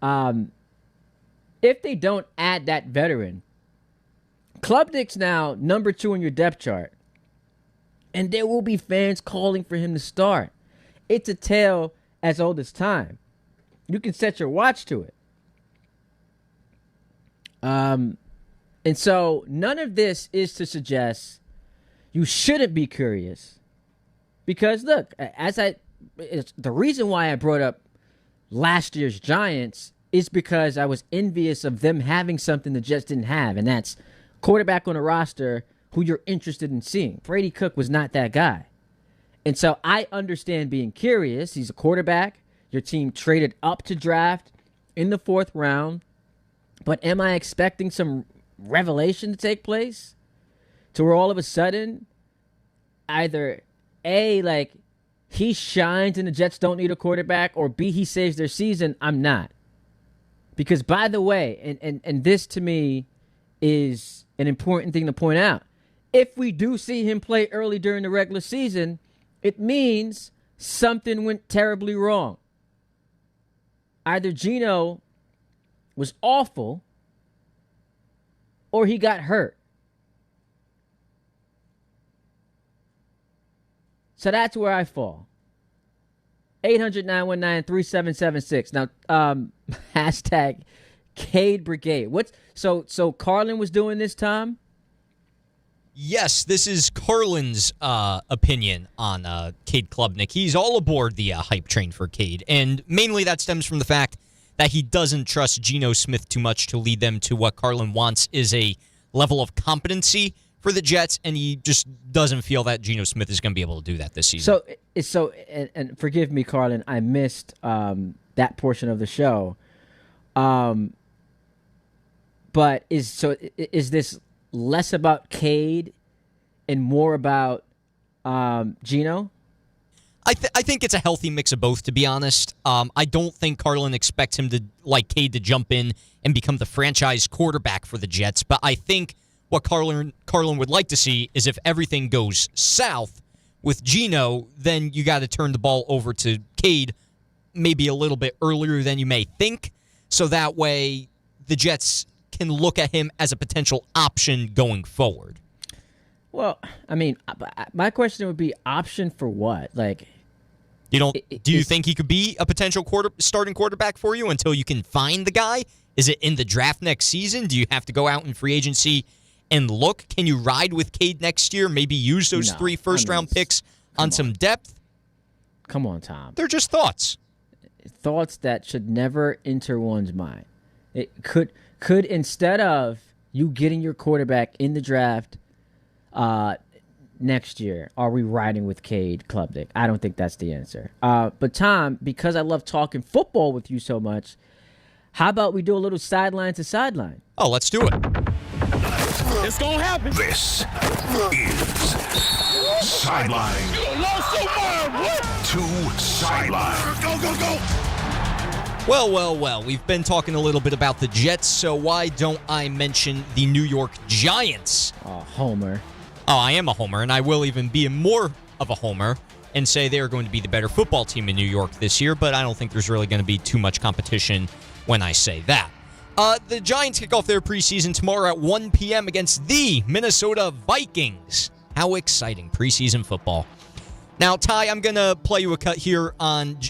If they don't add that veteran, Klubnik's now number 2 on your depth chart, and there will be fans calling for him to start. It's a tale as old as time. You can set your watch to it. And so none of this is to suggest you shouldn't be curious. Because look, the reason why I brought up last year's Giants is because I was envious of them having something the Jets didn't have, and that's quarterback on a roster who you're interested in seeing. Brady Cook was not that guy. And so I understand being curious. He's a quarterback. Your team traded up to draft in the 4th round. But am I expecting some revelation to take place? To where all of a sudden, either A, like, he shines and the Jets don't need a quarterback, or B, he saves their season? I'm not. Because, by the way, and this to me is an important thing to point out, if we do see him play early during the regular season, it means something went terribly wrong. Either Geno was awful or he got hurt. So that's where I fall. 800-919-3776. Now, hashtag Cade Brigade. So Carlin was doing this, Tom? Yes, this is Carlin's opinion on Cade Klubnik. He's all aboard the hype train for Cade, and mainly that stems from the fact that he doesn't trust Geno Smith too much to lead them to what Carlin wants is a level of competency for the Jets, and he just doesn't feel that Geno Smith is going to be able to do that this season. So, and forgive me, Carlin, I missed that portion of the show. But is this less about Cade and more about Geno? I think it's a healthy mix of both, to be honest. I don't think Carlin expects him to, like Cade, to jump in and become the franchise quarterback for the Jets. But I think what Carlin would like to see is if everything goes south with Geno, then you got to turn the ball over to Cade maybe a little bit earlier than you may think, so that way the Jets can look at him as a potential option going forward. Well, I mean, my question would be option for what? Like, do you think he could be a potential starting quarterback for you until you can find the guy? Is it in the draft next season? Do you have to go out in free agency and look? Can you ride with Cade next year? Maybe use those 3 first-round picks on some depth? Come on, Tom. They're just thoughts. Thoughts that should never enter one's mind. It could instead of you getting your quarterback in the draft next year, are we riding with Cade Klubnik? I don't think that's the answer. But Tom, because I love talking football with you so much, how about we do a little sideline to sideline? Oh, let's do it. It's gonna happen. This is Sideline to Sideline. Go, go, go. Well. We've been talking a little bit about the Jets, so why don't I mention the New York Giants? Oh, homer. Oh, I am a homer, and I will even be more of a homer and say they are going to be the better football team in New York this year, but I don't think there's really going to be too much competition when I say that. The Giants kick off their preseason tomorrow at 1 p.m. against the Minnesota Vikings. How exciting, preseason football. Now, Ty, I'm going to play you a cut here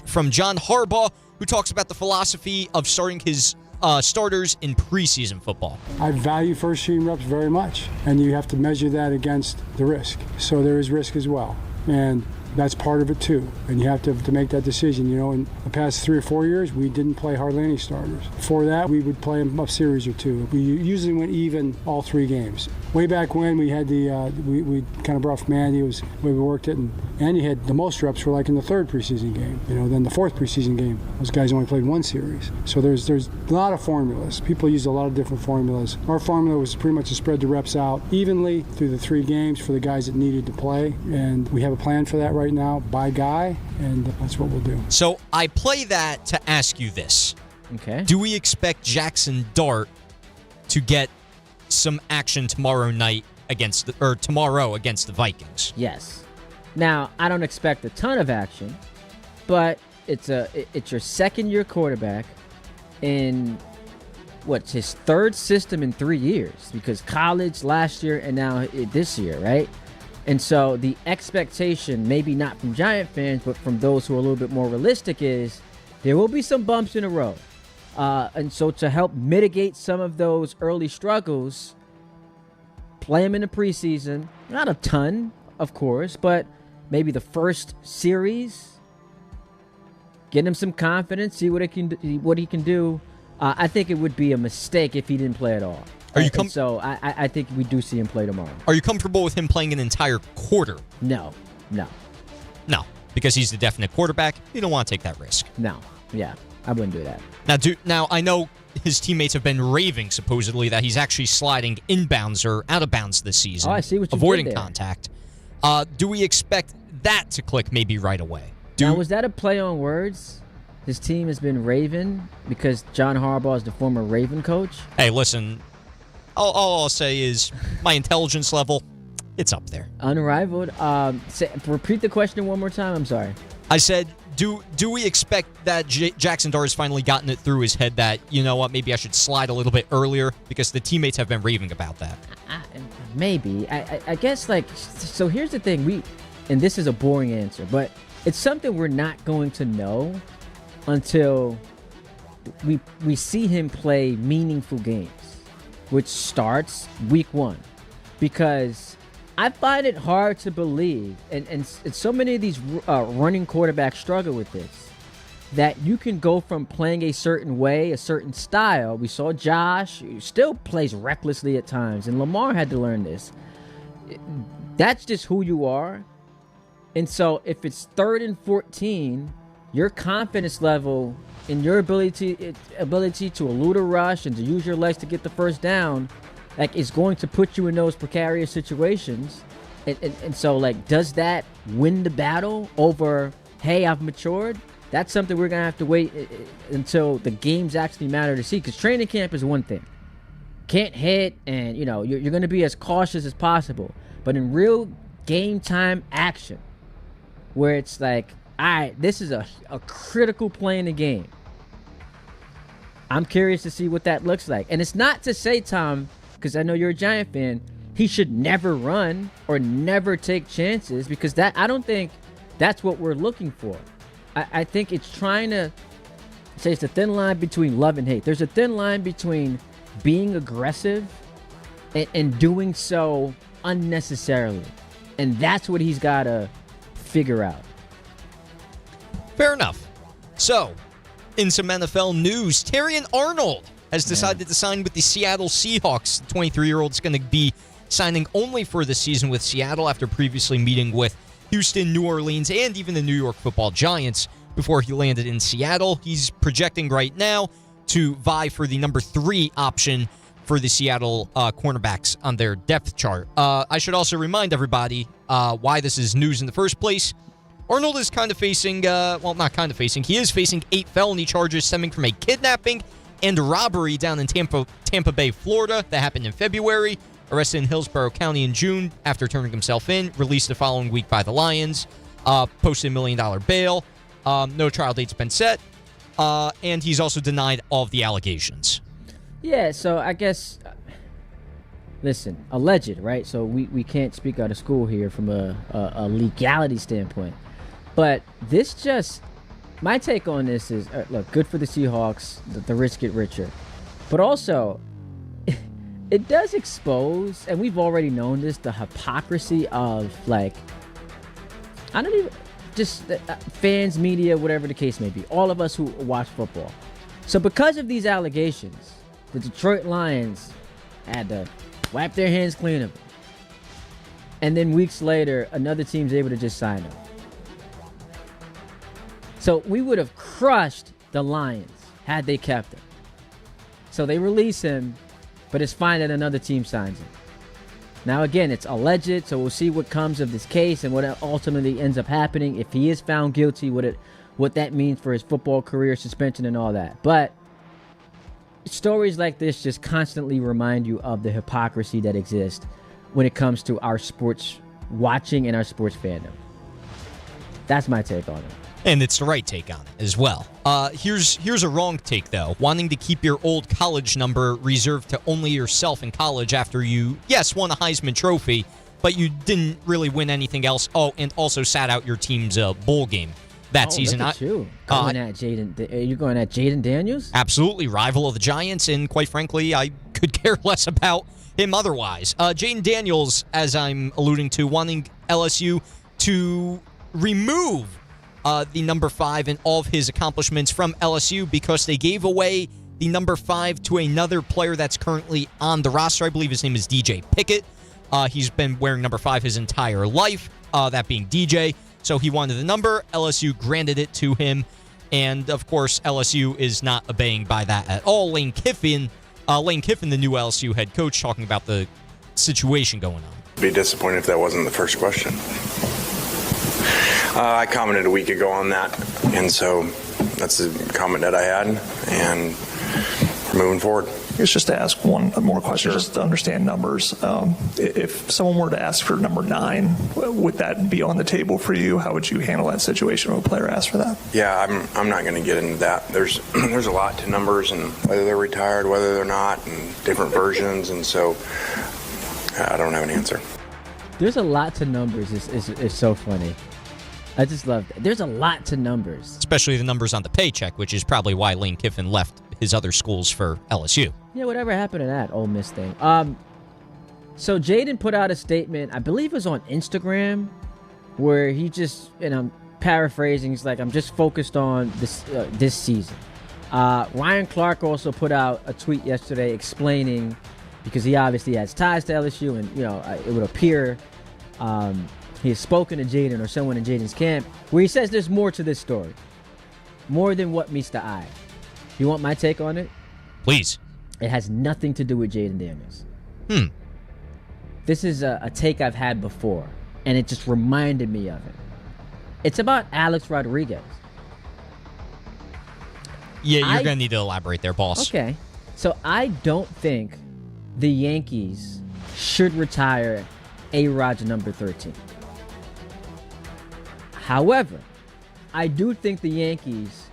from John Harbaugh, who talks about the philosophy of starting his starters in preseason football. I value first-team reps very much, and you have to measure that against the risk. So there is risk as well, and that's part of it too. And you have to make that decision. You know, in the past 3 or 4 years, we didn't play hardly any starters. Before that, we would play a series or two. We usually went even all 3 games. Way back when we had we kind of brought from Andy, it was the way we worked it, and Andy had the most reps were like in the 3rd preseason game. You know, then the 4th preseason game, those guys only played 1 series. So there's a lot of formulas. People use a lot of different formulas. Our formula was pretty much to spread the reps out evenly through the 3 games for the guys that needed to play, and we have a plan for that right now by guy, and that's what we'll do. So I play that to ask you this. Okay. Do we expect Jackson Dart to get some action tomorrow against the Vikings? Yes. Now, I don't expect a ton of action, but it's your second-year quarterback in his 3rd system in 3 years, because college last year and now this year, right? And so the expectation, maybe not from Giant fans, but from those who are a little bit more realistic, is there will be some bumps in the road. And so to help mitigate some of those early struggles, play him in the preseason. Not a ton, of course, but maybe the first series. Get him some confidence, see what he can do. I think it would be a mistake if he didn't play at all. So I think we do see him play tomorrow. Are you comfortable with him playing an entire quarter? No. No, because he's the definite quarterback. You don't want to take that risk. No. Yeah, I wouldn't do that. Now I know his teammates have been raving, supposedly, that he's actually sliding inbounds or out of bounds this season. Oh, I see what you avoiding did there. contact. Do we expect that to click maybe right away? Now, was that a play on words? His team has been raving because John Harbaugh is the former Raven coach? Hey, listen, all I'll say is my intelligence level, it's up there. Unrivaled. Repeat the question one more time. I'm sorry. I said, do we expect that Jackson Dart has finally gotten it through his head that, you know what, maybe I should slide a little bit earlier, because the teammates have been raving about that? Maybe. I guess, so here's the thing. And this is a boring answer, but it's something we're not going to know until we see him play meaningful games, which starts week 1. Because I find it hard to believe, and so many of these running quarterbacks struggle with this, that you can go from playing a certain way, a certain style. We saw Josh, who still plays recklessly at times, and Lamar had to learn this. That's just who you are. And so if it's 3rd and 14, your confidence level in your ability to elude a rush and to use your legs to get the first down, is going to put you in those precarious situations. And so, does that win the battle over, hey, I've matured? That's something we're going to have to wait until the games actually matter to see, because training camp is one thing. Can't hit, and, you're going to be as cautious as possible. But in real game time action, where it's all right, this is a critical play in the game, I'm curious to see what that looks like. And it's not to say, Tom, because I know you're a Giant fan, he should never run or never take chances, because I don't think that's what we're looking for. I think it's trying to say it's a thin line between love and hate. There's a thin line between being aggressive and doing so unnecessarily. And that's what he's got to figure out. Fair enough. So, in some NFL news, Terrion Arnold has decided to sign with the Seattle Seahawks. The 23-year-old is going to be signing only for the season with Seattle after previously meeting with Houston, New Orleans, and even the New York Football Giants before he landed in Seattle. He's projecting right now to vie for the number 3 option for the Seattle cornerbacks on their depth chart. I should also remind everybody why this is news in the first place. Arnold is kind of facing, not kind of facing, he is facing 8 felony charges stemming from a kidnapping and robbery down in Tampa Bay, Florida. That happened in February. Arrested in Hillsborough County in June after turning himself in. Released the following week by the Lions. Posted $1 million bail. No trial date's been set. And he's also denied all of the allegations. Yeah, so I guess, listen, alleged, right? So we can't speak out of school here from a legality standpoint. But this just, my take on this is, look, good for the Seahawks, the rich get richer. But also, it does expose, and we've already known this, the hypocrisy of, fans, media, whatever the case may be. All of us who watch football. So because of these allegations, the Detroit Lions had to wipe their hands clean of it. And then weeks later, another team's able to just sign him. So we would have crushed the Lions had they kept him. So they release him, but it's fine that another team signs him. Now, again, it's alleged, so we'll see what comes of this case and what ultimately ends up happening. If he is found guilty, what that means for his football career, suspension, and all that. But stories like this just constantly remind you of the hypocrisy that exists when it comes to our sports watching and our sports fandom. That's my take on it. And it's the right take on it as well. Here's a wrong take, though. Wanting to keep your old college number reserved to only yourself in college after you, yes, won a Heisman Trophy, but you didn't really win anything else. Oh, and also sat out your team's bowl game that season. Look at you. Are you going at Jayden Daniels? Absolutely. Rival of the Giants, and quite frankly, I could care less about him otherwise. Jayden Daniels, as I'm alluding to, wanting LSU to remove the number 5 and all of his accomplishments from LSU because they gave away the number 5 to another player that's currently on the roster. I believe his name is DJ Pickett. He's been wearing number 5 his entire life, that being DJ. So he wanted the number. LSU granted it to him. And, of course, LSU is not obeying by that at all. Lane Kiffin, the new LSU head coach, talking about the situation going on. Be disappointed if that wasn't the first question. I commented a week ago on that, and so that's the comment that I had, and we're moving forward. It's just to ask one more question, just to understand numbers. If someone were to ask for number 9, would that be on the table for you? How would you handle that situation when a player asks for that? Yeah, I'm not going to get into that. There's a lot to numbers, and whether they're retired, whether they're not, and different versions, and so I don't have an answer. There's a lot to numbers. It's so funny. I just love that. There's a lot to numbers. Especially the numbers on the paycheck, which is probably why Lane Kiffin left his other schools for LSU. Yeah, whatever happened to that Ole Miss thing. So Jayden put out a statement, I believe it was on Instagram, where he just, and I'm paraphrasing, he's like, I'm just focused on this season. Ryan Clark also put out a tweet yesterday explaining, because he obviously has ties to LSU, and it would appear he has spoken to Jayden or someone in Jayden's camp, where he says there's more to this story. More than what meets the eye. You want my take on it? Please. It has nothing to do with Jayden Daniels. This is a take I've had before, and it just reminded me of it. It's about Alex Rodriguez. Yeah, you're going to need to elaborate there, boss. Okay. So I don't think the Yankees should retire A-Rod's number 13. However, I do think the Yankees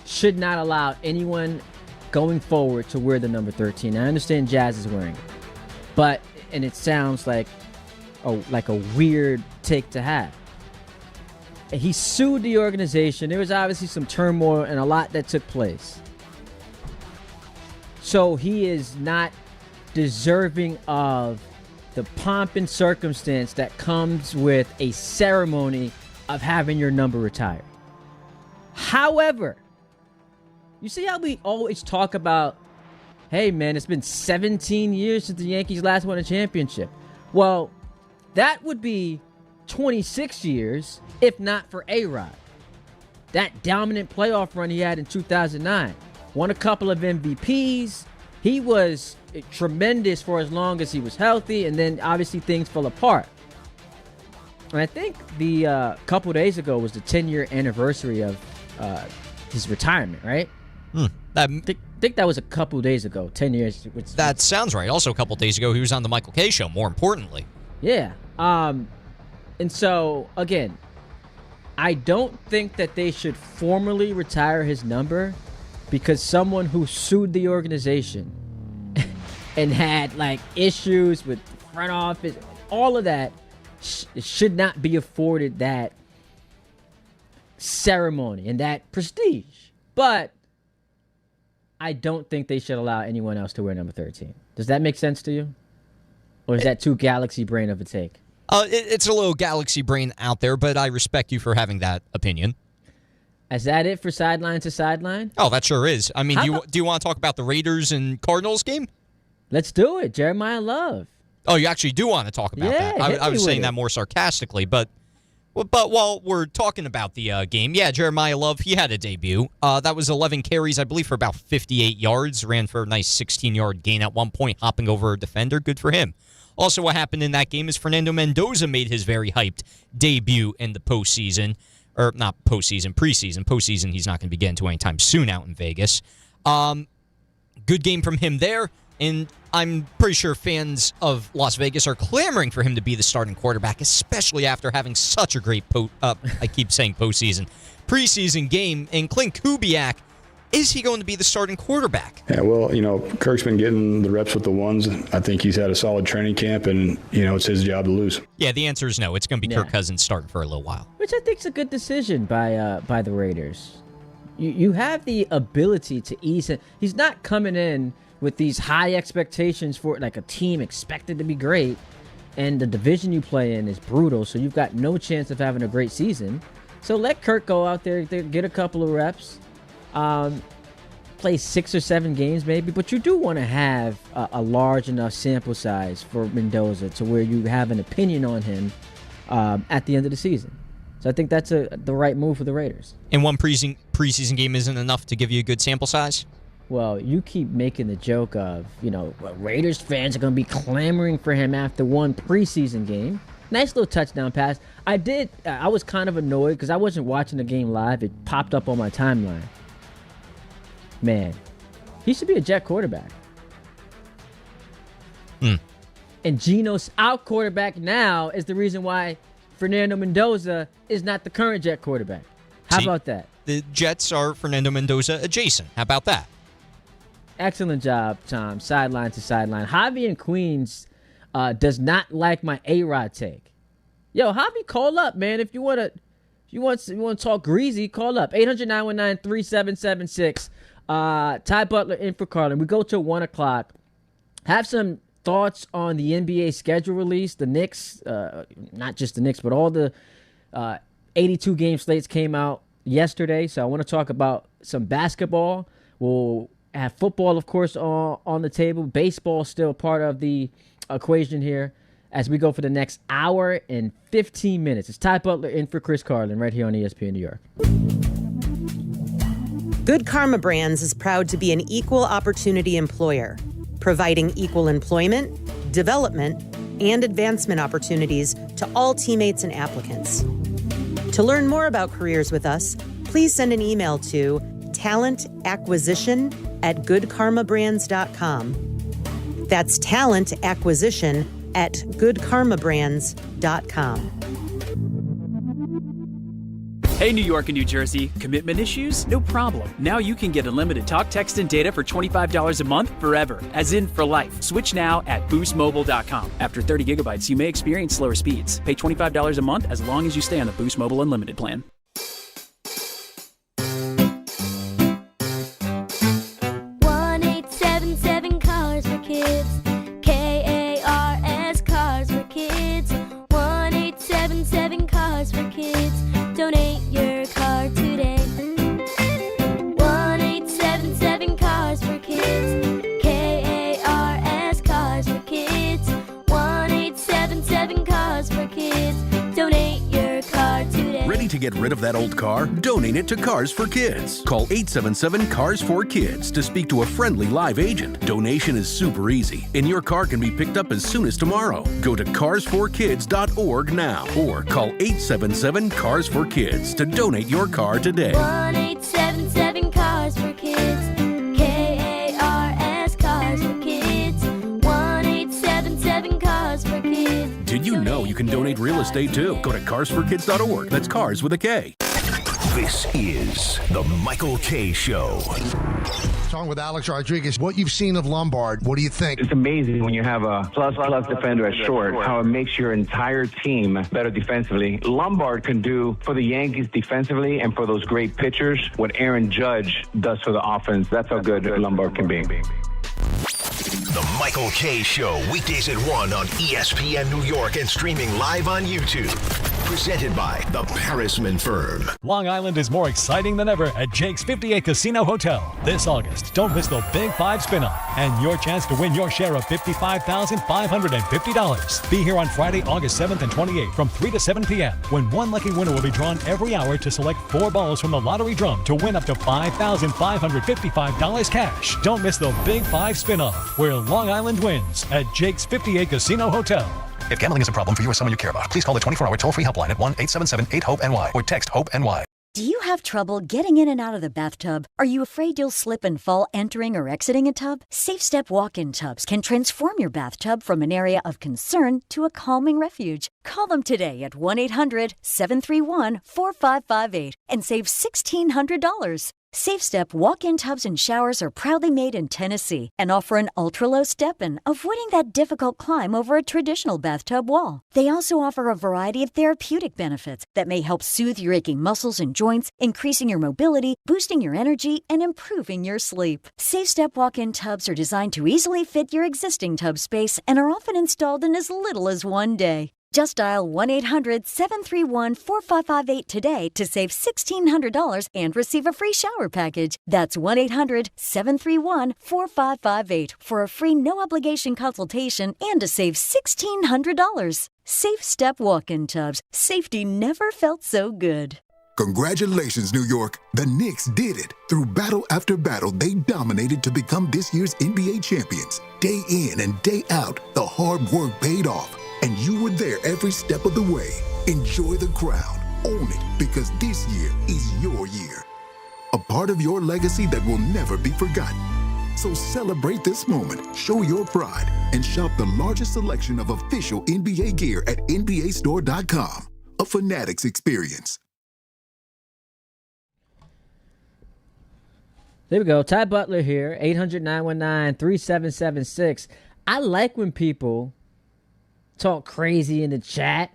should not allow anyone going forward to wear the number 13. I understand Jazz is wearing it, and it sounds like a weird take to have. He sued the organization. There was obviously some turmoil and a lot that took place. So he is not deserving of the pomp and circumstance that comes with a ceremony of having your number retired. However, you see how we always talk about, hey man, it's been 17 years since the Yankees last won a championship. Well, that would be 26 years if not for A-Rod. That dominant playoff run he had in 2009. Won a couple of MVPs. He was tremendous for as long as he was healthy, and then obviously things fell apart. And I think the couple days ago was the 10-year anniversary of his retirement, right? I think that was a couple days ago, 10 years. That sounds right. Also, a couple days ago, he was on the Michael Kay show, more importantly. Yeah. And so, again, I don't think that they should formally retire his number because someone who sued the organization and had, like, issues with the front office, all of that, should not be afforded that ceremony and that prestige. But I don't think they should allow anyone else to wear number 13. Does that make sense to you? Or is that too galaxy brain of a take? It's a little galaxy brain out there, but I respect you for having that opinion. Is that it for sideline to sideline? Oh, that sure is. I mean, do you want to talk about the Raiders and Cardinals game? Let's do it. Jeremiah Love. Oh, you actually do want to talk about that? I was saying that more sarcastically, but while we're talking about the game, yeah, Jeremiah Love, he had a debut. That was 11 carries, I believe, for about 58 yards. Ran for a nice 16-yard gain at one point, hopping over a defender. Good for him. Also, what happened in that game is Fernando Mendoza made his very hyped debut in the postseason. Or not postseason, preseason. Postseason, he's not going to be getting to anytime soon out in Vegas. Good game from him there. And I'm pretty sure fans of Las Vegas are clamoring for him to be the starting quarterback, especially after having such a great, I keep saying postseason, preseason game. And Clint Kubiak, is he going to be the starting quarterback? Yeah, well, Kirk's been getting the reps with the ones. I think he's had a solid training camp, and, it's his job to lose. Yeah, the answer is no. It's going to be Kirk Cousins starting for a little while. Which I think is a good decision by the Raiders. You have the ability to ease him. He's not coming in with these high expectations for like a team expected to be great, and the division you play in is brutal, so you've got no chance of having a great season. So let Kirk go out there, get a couple of reps, play 6 or 7 games maybe, but you do want to have a large enough sample size for Mendoza to where you have an opinion on him at the end of the season. So I think that's the right move for the Raiders. And one preseason game isn't enough to give you a good sample size? Well, you keep making the joke of, Raiders fans are going to be clamoring for him after one preseason game. Nice little touchdown pass. I was kind of annoyed because I wasn't watching the game live. It popped up on my timeline. Man, he should be a Jet quarterback. And Geno's our quarterback now is the reason why Fernando Mendoza is not the current Jet quarterback. How about that? The Jets are Fernando Mendoza adjacent. How about that? Excellent job, Tom. Sideline to sideline. Javi in Queens does not like my A-Rod take. Yo, Javi, call up, man. If you want to talk greasy, call up. 800-919-3776. Ty Butler in for Carlin. We go till 1 o'clock. Have some thoughts on the NBA schedule release. The Knicks, not just the Knicks, but all the 82 game slates came out yesterday. So I want to talk about some basketball. We'll have football, of course, on the table. Baseball still part of the equation here as we go for the next hour and 15 minutes. It's Ty Butler in for Chris Carlin right here on ESPN New York. Good Karma Brands is proud to be an equal opportunity employer, providing equal employment, development, and advancement opportunities to all teammates and applicants. To learn more about careers with us, please send an email to talentacquisition@goodkarmabrands.com. That's talentacquisition@goodkarmabrands.com. Hey, New York and New Jersey, commitment issues? No problem. Now you can get unlimited talk, text, and data for $25 a month forever, as in for life. Switch now at boostmobile.com. After 30 gigabytes, you may experience slower speeds. Pay $25 a month as long as you stay on the Boost Mobile Unlimited plan. Cars for Kids. KARS Cars for Kids. 1-877 Cars for Kids. Donate your car today. 1-877 Cars for Kids. KARS Cars for Kids. 1-877 Cars for Kids. Donate your car today. Ready to get rid of that old car? Donate it to Cars for Kids. Call 877-CARS4KIDS to speak to a friendly live agent. Donation is super easy, and your car can be picked up as soon as tomorrow. Go to carsforkids.org now or call 877-CARS4KIDS to donate your car today. 1-877-CARS-FOR-KIDS. KARS Cars for Kids. 1-877-CARS-FOR-KIDS. Did you know you can donate real estate too? Go to carsforkids.org. That's cars with a K. This is the Michael K. Show. Talking with Alex Rodriguez, what you've seen of Lombard, what do you think? It's amazing when you have a plus defender at short, how it makes your entire team better defensively. Lombard can do for the Yankees defensively and for those great pitchers what Aaron Judge does for the offense. That's how good Lombard can be. The Michael K. Show, weekdays at 1 on ESPN New York and streaming live on YouTube. Presented by the Parisman Firm. Long Island is more exciting than ever at Jake's 58 Casino Hotel. This August, don't miss the Big 5 spin-off and your chance to win your share of $55,550. Be here on Friday, August 7th and 28th from 3 to 7 p.m. when one lucky winner will be drawn every hour to select 4 balls from the lottery drum to win up to $5,555 cash. Don't miss the Big 5 spin-off where Long Island wins at Jake's 58 Casino Hotel. If gambling is a problem for you or someone you care about, please call the 24-hour toll-free helpline at 1-877-8-HOPE-NY or text HOPE-NY. Do you have trouble getting in and out of the bathtub? Are you afraid you'll slip and fall entering or exiting a tub? Safe Step walk-in tubs can transform your bathtub from an area of concern to a calming refuge. Call them today at 1-800-731-4558 and save $1,600. Safe Step walk-in tubs and showers are proudly made in Tennessee and offer an ultra-low step-in, avoiding that difficult climb over a traditional bathtub wall. They also offer a variety of therapeutic benefits that may help soothe your aching muscles and joints, increasing your mobility, boosting your energy, and improving your sleep. Safe Step walk-in tubs are designed to easily fit your existing tub space and are often installed in as little as one day. Just dial 1-800-731-4558 today to save $1,600 and receive a free shower package. That's 1-800-731-4558 for a free no-obligation consultation and to save $1,600. Safe Step walk-in tubs. Safety never felt so good. Congratulations, New York. The Knicks did it. Through battle after battle, they dominated to become this year's NBA champions. Day in and day out, the hard work paid off. And you were there every step of the way. Enjoy the crown. Own it, because this year is your year. A part of your legacy that will never be forgotten. So celebrate this moment, show your pride, and shop the largest selection of official NBA gear at NBAstore.com. A Fanatics experience. There we go. Ty Butler here, 800-919-3776. I like when people talk crazy in the chat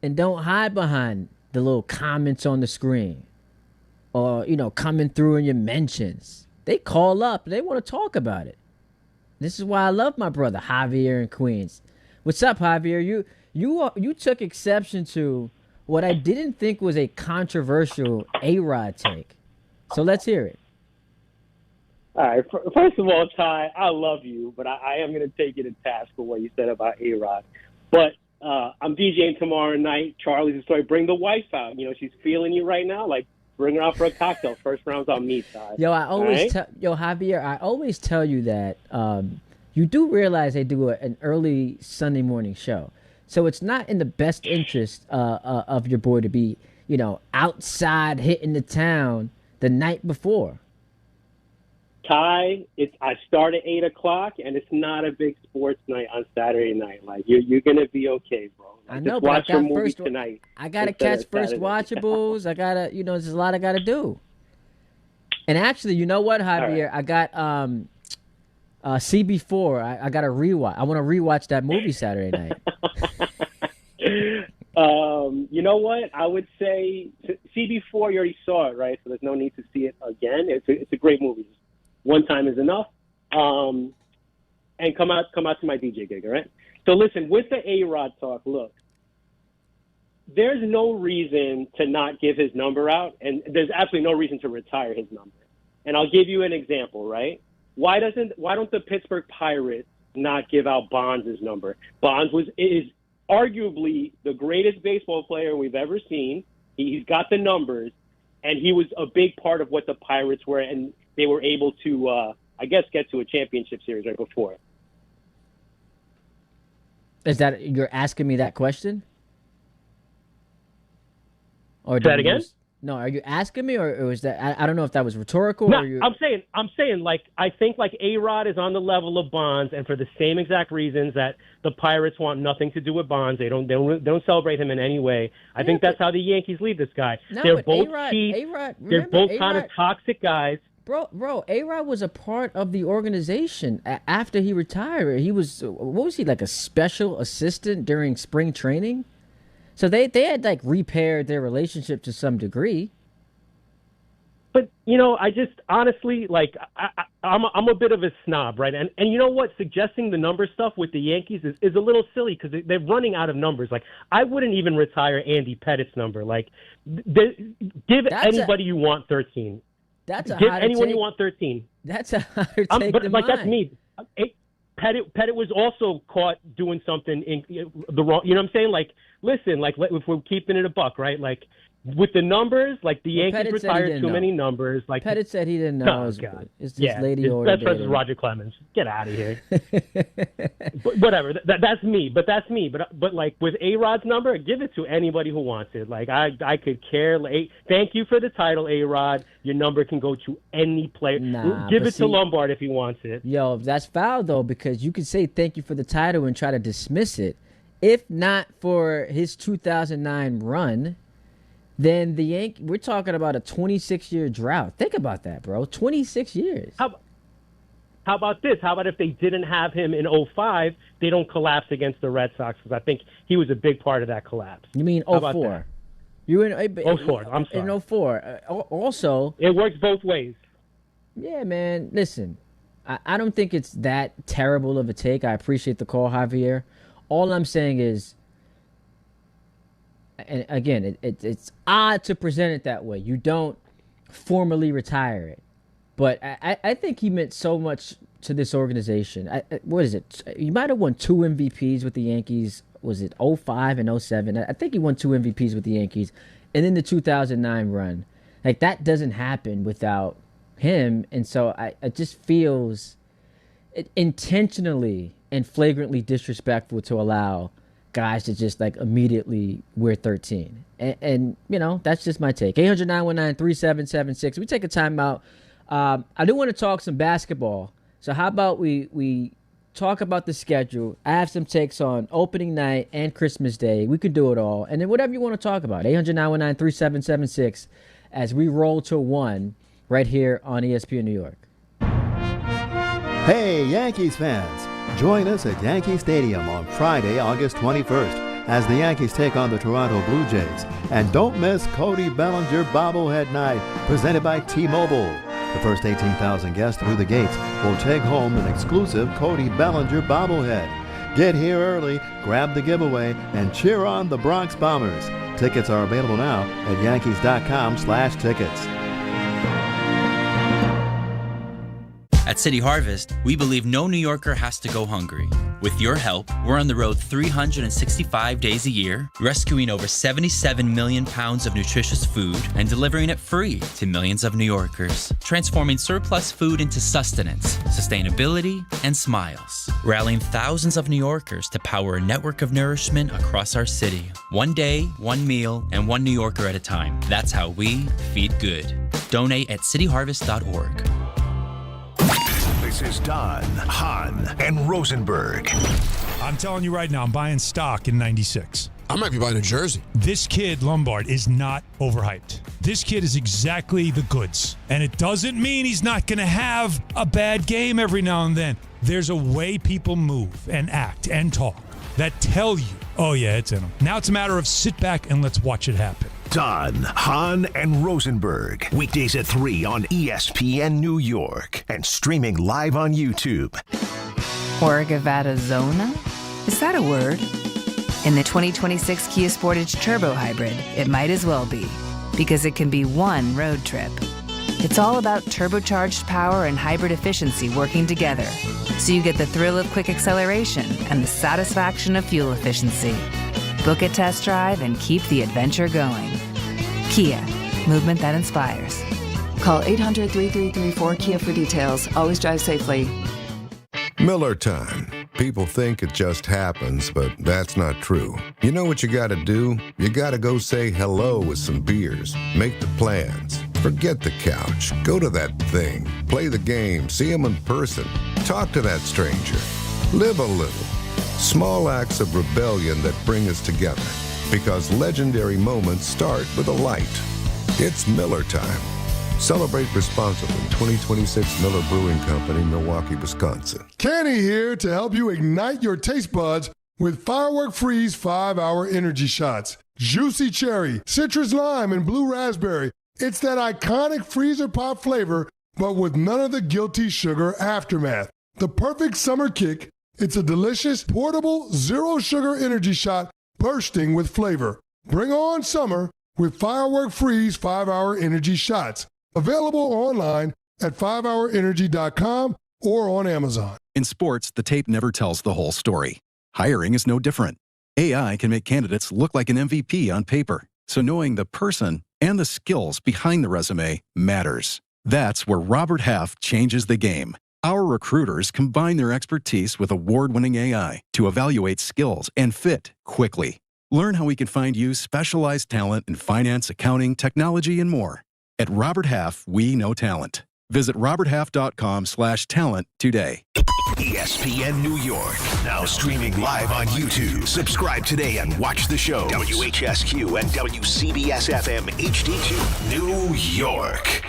and don't hide behind the little comments on the screen or, coming through in your mentions. They call up. They want to talk about it. This is why I love my brother Javier in Queens. What's up, Javier? You took exception to what I didn't think was a controversial A-Rod take. So let's hear it. All right. First of all, Ty, I love you, but I am going to take you to task for what you said about A-Rod. But I'm DJing tomorrow night. Charlie's the story. Bring the wife out. She's feeling you right now. Like, bring her out for a cocktail. First round's on me, Ty. Javier, I always tell you that you do realize they do an early Sunday morning show. So it's not in the best interest of your boy to be, outside hitting the town the night before. Ty, I start at 8 o'clock, and it's not a big sports night on Saturday night. Like, you're going to be okay, bro. I know, but watch I got first tonight. I got to catch first watchables. I got to, there's a lot I got to do. And actually, you know what, Javier? Right. I got CB4. I got to rewatch. I want to rewatch that movie Saturday night. You know what? I would say CB4, you already saw it, right? So there's no need to see it again. It's a great movie. One time is enough. And come out to my DJ gig, all right? So listen, with the A-Rod talk, look, there's no reason to not give his number out, and there's absolutely no reason to retire his number. And I'll give you an example, right? Why don't the Pittsburgh Pirates not give out Bonds' number? Bonds is arguably the greatest baseball player we've ever seen. He's got the numbers, and he was a big part of what the Pirates were, and they were able to, get to a championship series right before. Is that you're asking me that question? Or Say that again? No, are you asking me, or was that? I don't know if that was rhetorical. No, or you... I'm saying, like, I think like A-Rod is on the level of Bonds, and for the same exact reasons that the Pirates want nothing to do with Bonds. They don't celebrate him in any way. I think that's how the Yankees lead this guy. No, they're but both A-Rod, cheap. A-Rod, They're both kind of A-Rod, toxic guys. Bro, A-Rod was a part of the organization after he retired. He was, what was he, like a special assistant during spring training? So they had like repaired their relationship to some degree. But, I just honestly, like, I'm a bit of a snob, right? And you know what? Suggesting the number stuff with the Yankees is a little silly because they're running out of numbers. Like, I wouldn't even retire Andy Pettit's number. Like, give anybody you want 13. Give anyone you want 13. That's a hotter take but than like mine. that's me. Pettit was also caught doing something in the wrong. You know what I'm saying? Like, listen, like if we're keeping it a buck, right? Like with the numbers, like the Yankees retired too many numbers. Like Pettit said he didn't know. His lady his ordered best friend is Roger Clemens. Get out of here. But whatever. That's me. But that's me. But like with A-Rod's number, give it to anybody who wants it. Like I could care. Thank you for the title, A-Rod. Your number can go to any player. Give it to Lombard if he wants it. Yo, that's foul though, because you could say thank you for the title and try to dismiss it. If not for his 2009 run, then the Yankees, we're talking about a 26-year drought. Think about that, bro. 26 years. How about this? How about if they didn't have him in 2005, they don't collapse against the Red Sox? Because I think he was a big part of that collapse. You mean 2004? You were in 2004. I'm sorry. In 2004. Also, it works both ways. Yeah, man. Listen, I don't think it's that terrible of a take. I appreciate the call, Javier. All I'm saying is, and again, it's odd to present it that way. You don't formally retire it. But I think he meant so much to this organization. What is it? He might have won 2 MVPs with the Yankees. Was it 2005 and 2007? I think he won 2 MVPs with the Yankees. And then the 2009 run. Like, that doesn't happen without him. And so it just feels intentionally and flagrantly disrespectful to allow guys to just like immediately wear 13. And that's just my take. 800-919-3776. We take a timeout. I do want to talk some basketball. So how about we talk about the schedule? I have some takes on opening night and Christmas Day. We could do it all. And then whatever you want to talk about. 800-919-3776 as we roll to 1 right here on ESPN New York. Hey, Yankees fans. Join us at Yankee Stadium on Friday, August 21st as the Yankees take on the Toronto Blue Jays. And don't miss Cody Bellinger Bobblehead Night, presented by T-Mobile. The first 18,000 guests through the gates will take home an exclusive Cody Bellinger bobblehead. Get here early, grab the giveaway, and cheer on the Bronx Bombers. Tickets are available now at Yankees.com/tickets. At City Harvest, we believe no New Yorker has to go hungry. With your help, we're on the road 365 days a year, rescuing over 77 million pounds of nutritious food and delivering it free to millions of New Yorkers, transforming surplus food into sustenance, sustainability, and smiles, rallying thousands of New Yorkers to power a network of nourishment across our city. One day, one meal, and one New Yorker at a time. That's how we feed good. Donate at cityharvest.org. This is Don, Hahn, and Rosenberg. I'm telling you right now, I'm buying stock in 96. I might be buying a jersey. This kid, Lombard, is not overhyped. This kid is exactly the goods. And it doesn't mean he's not going to have a bad game every now and then. There's a way people move and act and talk that tell you, oh yeah, it's in him. Now it's a matter of sit back and let's watch it happen. Don, Hahn, and Rosenberg. Weekdays at 3 on ESPN New York and streaming live on YouTube. Orgavada Zona? Is that a word? In the 2026 Kia Sportage Turbo Hybrid, it might as well be, because it can be one road trip. It's all about turbocharged power and hybrid efficiency working together, so you get the thrill of quick acceleration and the satisfaction of fuel efficiency. Book a test drive and keep the adventure going. Kia, movement that inspires. Call 800-3334-KIA for details. Always drive safely. Miller time. People think it just happens, but that's not true. You know what you gotta do? You gotta go say hello with some beers. Make the plans. Forget the couch. Go to that thing. Play the game. See him in person. Talk to that stranger. Live a little. Small acts of rebellion that bring us together. Because legendary moments start with a light. It's Miller time. Celebrate responsibly. 2026 Miller Brewing Company, Milwaukee, Wisconsin. Kenny here to help you ignite your taste buds with Firework Freeze 5-Hour Energy Shots. Juicy cherry, citrus lime, and blue raspberry. It's that iconic freezer pop flavor, but with none of the guilty sugar aftermath. The perfect summer kick. It's a delicious, portable, zero-sugar energy shot bursting with flavor. Bring on summer with Firework Freeze 5-Hour Energy Shots. Available online at 5hourenergy.com or on Amazon. In sports, the tape never tells the whole story. Hiring is no different. AI can make candidates look like an MVP on paper, so knowing the person and the skills behind the resume matters. That's where Robert Half changes the game. Our recruiters combine their expertise with award-winning AI to evaluate skills and fit quickly. Learn how we can find you specialized talent in finance, accounting, technology, and more. At Robert Half, we know talent. Visit roberthalf.com/talent today. ESPN New York, now streaming live on YouTube. Subscribe today and watch the show. WHSQ and WCBS-FM HD2, New York.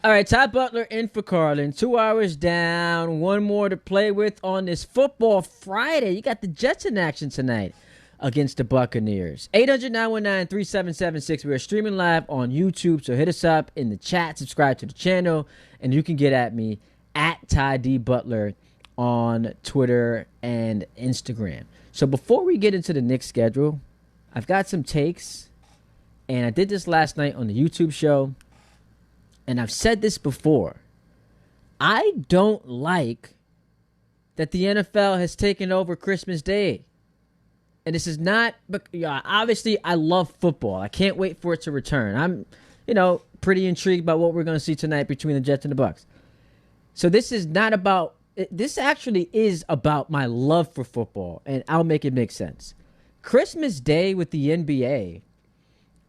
All right, Ty Butler in for Carlin. 2 hours down, one more to play with on this football Friday. You got the Jets in action tonight against the Buccaneers. 800-919-3776. We are streaming live on YouTube, so hit us up in the chat, subscribe to the channel, and you can get at me at Ty D. Butler on Twitter and Instagram. So before we get into the Knicks schedule, I've got some takes, and I did this last night on the YouTube show. And I've said this before, I don't like that the NFL has taken over Christmas Day. And this is not, obviously I love football. I can't wait for it to return. I'm, pretty intrigued by what we're going to see tonight between the Jets and the Bucks. So this is not about, this actually is about my love for football. And I'll make it make sense. Christmas Day with the NBA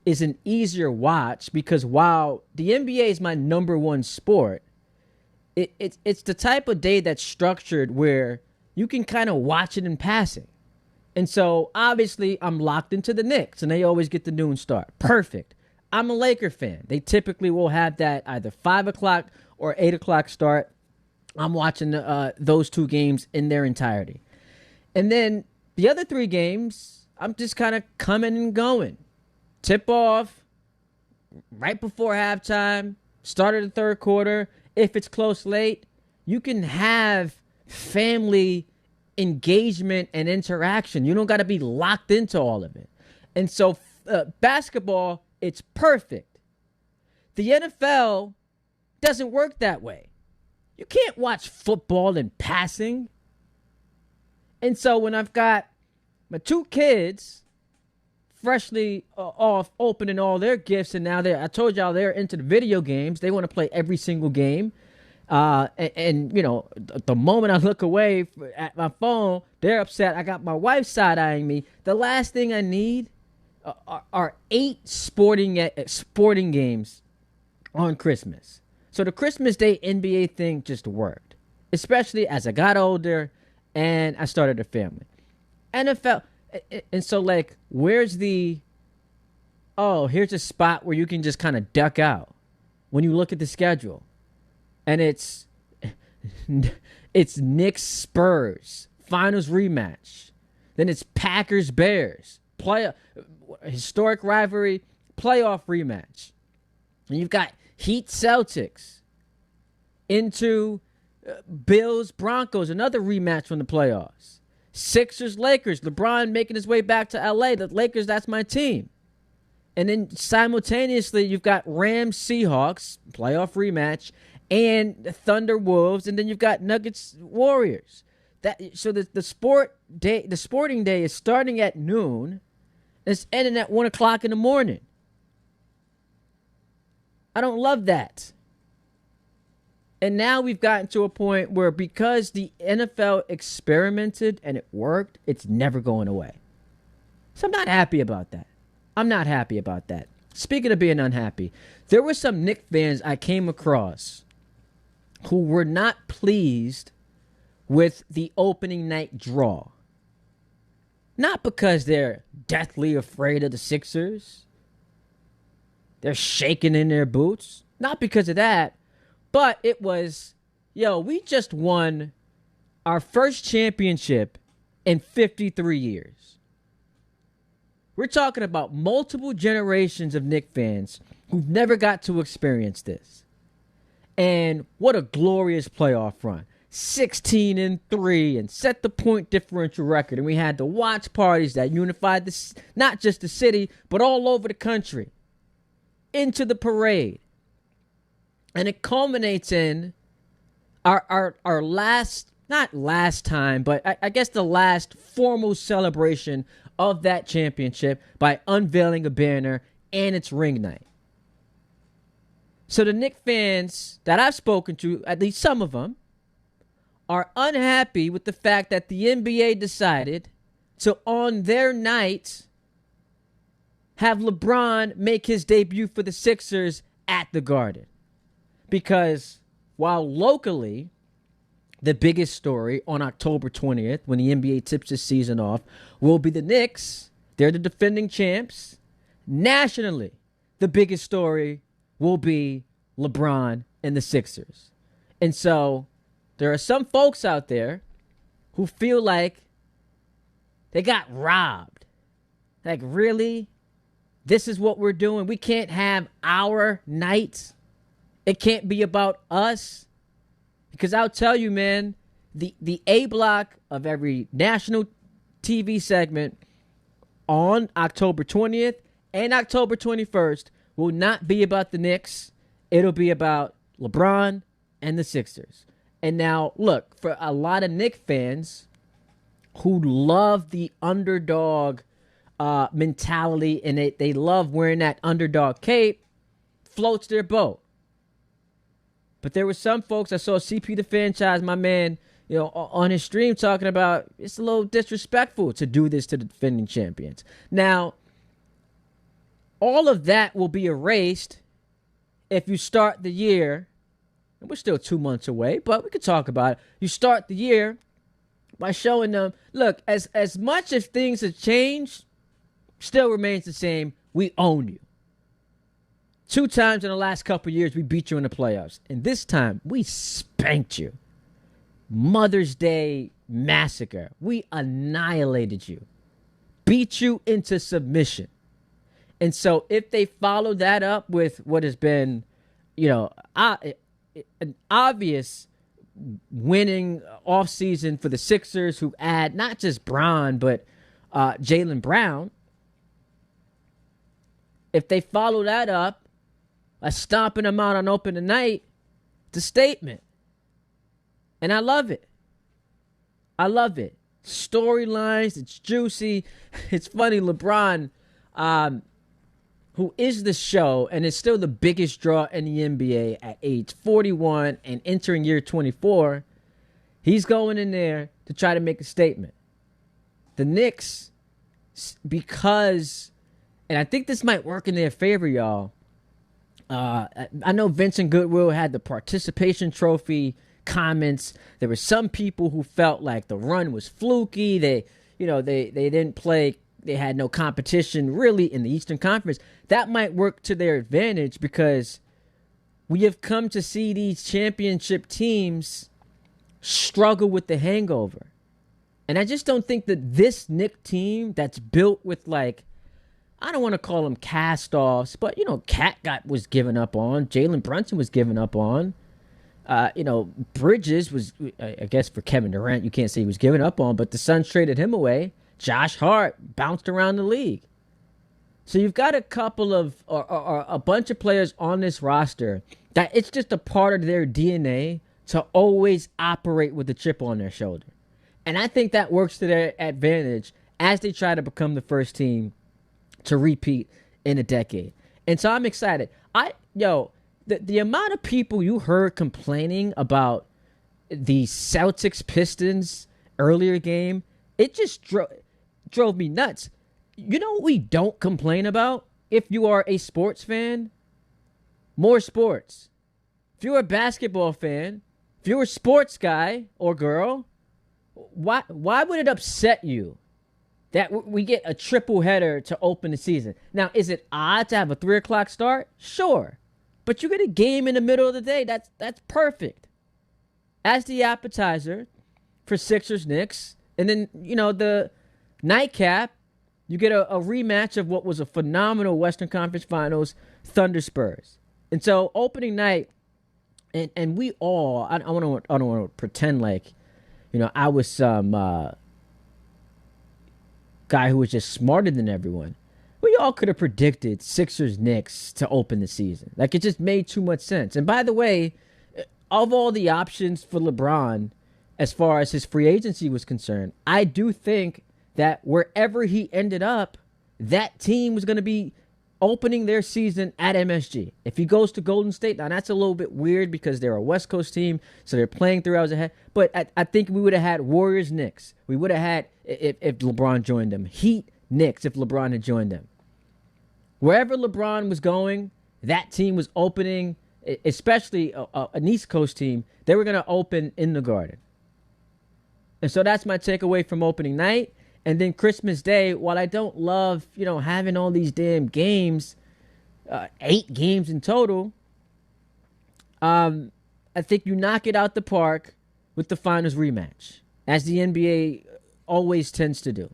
is an easier watch because while the NBA is my number one sport, it's the type of day that's structured where you can kind of watch it in passing. And so obviously I'm locked into the Knicks and they always get the noon start. Perfect. I'm a Laker fan. They typically will have that either 5 o'clock or 8 o'clock start. I'm watching those two games in their entirety. And then the other 3 games, I'm just kind of coming and going. Tip off right before halftime, start of the third quarter. If it's close late, you can have family engagement and interaction. You don't got to be locked into all of it. And so basketball, it's perfect. The NFL doesn't work that way. You can't watch football in passing. And so when I've got my 2 kids freshly off opening all their gifts, and now I told y'all they're into the video games. They want to play every single game. And the moment I look away at my phone, they're upset. I got my wife side-eyeing me. The last thing I need are 8 sporting games on Christmas. So the Christmas Day NBA thing just worked, especially as I got older and I started a family. NFL... And so, where's here's a spot where you can just kind of duck out when you look at the schedule. And it's Knicks Spurs, finals rematch. Then it's Packers Bears, historic rivalry, playoff rematch. And you've got Heat Celtics into Bills Broncos, another rematch from the playoffs. Sixers, Lakers, LeBron making his way back to LA. The Lakers, that's my team. And then simultaneously, you've got Rams, Seahawks, playoff rematch, and the Thunder, Wolves, and then you've got Nuggets, Warriors. So the sporting day is starting at noon, and it's ending at 1 o'clock in the morning. I don't love that. And now we've gotten to a point where because the NFL experimented and it worked, it's never going away. So I'm not happy about that. Speaking of being unhappy, there were some Knicks fans I came across who were not pleased with the opening night draw. Not because they're deathly afraid of the Sixers. They're shaking in their boots. Not because of that. But it was, we just won our first championship in 53 years. We're talking about multiple generations of Knicks fans who've never got to experience this. And what a glorious playoff run. 16-3 and set the point differential record. And we had the watch parties that unified not just the city, but all over the country. Into the parade. And it culminates in our last, not last time, but I guess the last formal celebration of that championship by unveiling a banner and its ring night. So the Knicks fans that I've spoken to, at least some of them, are unhappy with the fact that the NBA decided to, on their night, have LeBron make his debut for the Sixers at the Garden. Because while locally, the biggest story on October 20th, when the NBA tips the season off, will be the Knicks. They're the defending champs. Nationally, the biggest story will be LeBron and the Sixers. And so there are some folks out there who feel like they got robbed. Like, really? This is what we're doing? We can't have our night? It can't be about us? Because I'll tell you, man, the A block of every national TV segment on October 20th and October 21st will not be about the Knicks. It'll be about LeBron and the Sixers. And now, look, for a lot of Knicks fans who love the underdog mentality and they love wearing that underdog cape, floats their boat. But there were some folks, I saw CP the Franchise, my man, on his stream talking about it's a little disrespectful to do this to the defending champions. Now, all of that will be erased if you start the year, and we're still 2 months away, but we could talk about it. You start the year by showing them, look, as much as things have changed, still remains the same. We own you. 2 times in the last couple of years, we beat you in the playoffs. And this time, we spanked you. Mother's Day massacre. We annihilated you. Beat you into submission. And so if they follow that up with what has been, an obvious winning offseason for the Sixers, who add not just Bron, but Jaylen Brown, if they follow that up, stomping them out on opening night, it's a statement. And I love it. Storylines, it's juicy. It's funny, LeBron, who is the show and is still the biggest draw in the NBA at age 41 and entering year 24, he's going in there to try to make a statement. The Knicks, because, and I think this might work in their favor, y'all, I know Vincent Goodwill had the participation trophy comments. There were some people who felt like the run was fluky. They didn't play. They had no competition really in the Eastern Conference. That might work to their advantage because we have come to see these championship teams struggle with the hangover. And I just don't think that this Knicks team that's built with, like, I don't want to call them cast-offs, but, Cat was given up on. Jalen Brunson was given up on. Bridges was, I guess for Kevin Durant, you can't say he was giving up on, but the Suns traded him away. Josh Hart bounced around the league. So you've got a couple of, or a bunch of players on this roster that it's just a part of their DNA to always operate with a chip on their shoulder. And I think that works to their advantage as they try to become the first team to repeat in a decade. And so I'm excited. The amount of people you heard complaining about the Celtics-Pistons earlier game, it just drove me nuts. You know what we don't complain about if you are a sports fan? More sports. If you're a basketball fan, if you're a sports guy or girl, why would it upset you that we get a triple header to open the season? Now, is it odd to have a 3 o'clock start? Sure. But you get a game in the middle of the day. That's perfect. As the appetizer for Sixers Knicks. And then, the nightcap, you get a rematch of what was a phenomenal Western Conference Finals Thunder Spurs. And so opening night, and we all, I don't want to pretend like, I was some guy who was just smarter than everyone. We all could have predicted Sixers Knicks to open the season. Like, it just made too much sense. And by the way, of all the options for LeBron, as far as his free agency was concerned, I do think that wherever he ended up, that team was going to be opening their season at MSG. If he goes to Golden State, now that's a little bit weird because they're a West Coast team, so they're playing 3 hours ahead. But I think we would have had Warriors Knicks. We would have had, if LeBron joined them, Heat Knicks if LeBron had joined them. Wherever LeBron was going, that team was opening, especially an East Coast team, they were going to open in the Garden. And so that's my takeaway from opening night. And then Christmas Day, while I don't love, having all these damn games, 8 games in total, I think you knock it out the park with the finals rematch, as the NBA always tends to do.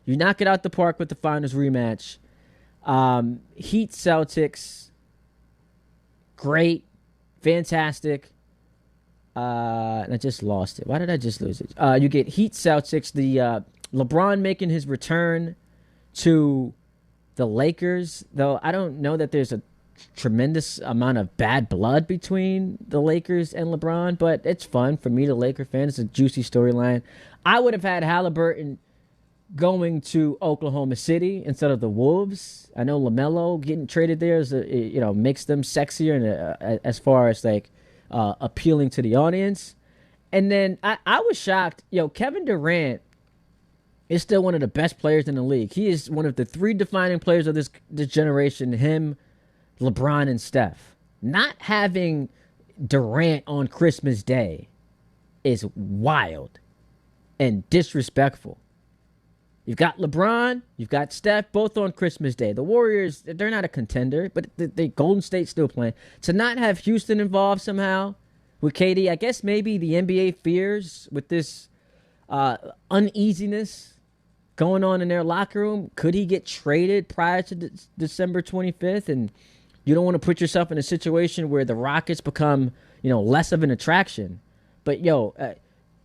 You knock it out the park with the finals rematch. Heat Celtics, great, fantastic. And I just lost it. Why did I just lose it? You get Heat Celtics, the LeBron making his return to the Lakers, though I don't know that there's a tremendous amount of bad blood between the Lakers and LeBron, but it's fun for me, the Laker fan. It's a juicy storyline. I would have had Halliburton going to Oklahoma City instead of the Wolves. I know LaMelo getting traded there makes them sexier and as far as appealing to the audience. And then I was shocked. Kevin Durant is still one of the best players in the league. He is one of the 3 defining players of this generation, him, LeBron, and Steph. Not having Durant on Christmas Day is wild and disrespectful. You've got LeBron, you've got Steph, both on Christmas Day. The Warriors, they're not a contender, but the Golden State's still playing. To not have Houston involved somehow with KD, I guess maybe the NBA fears with this uneasiness going on in their locker room. Could he get traded prior to December 25th? And you don't want to put yourself in a situation where the Rockets become, less of an attraction. But,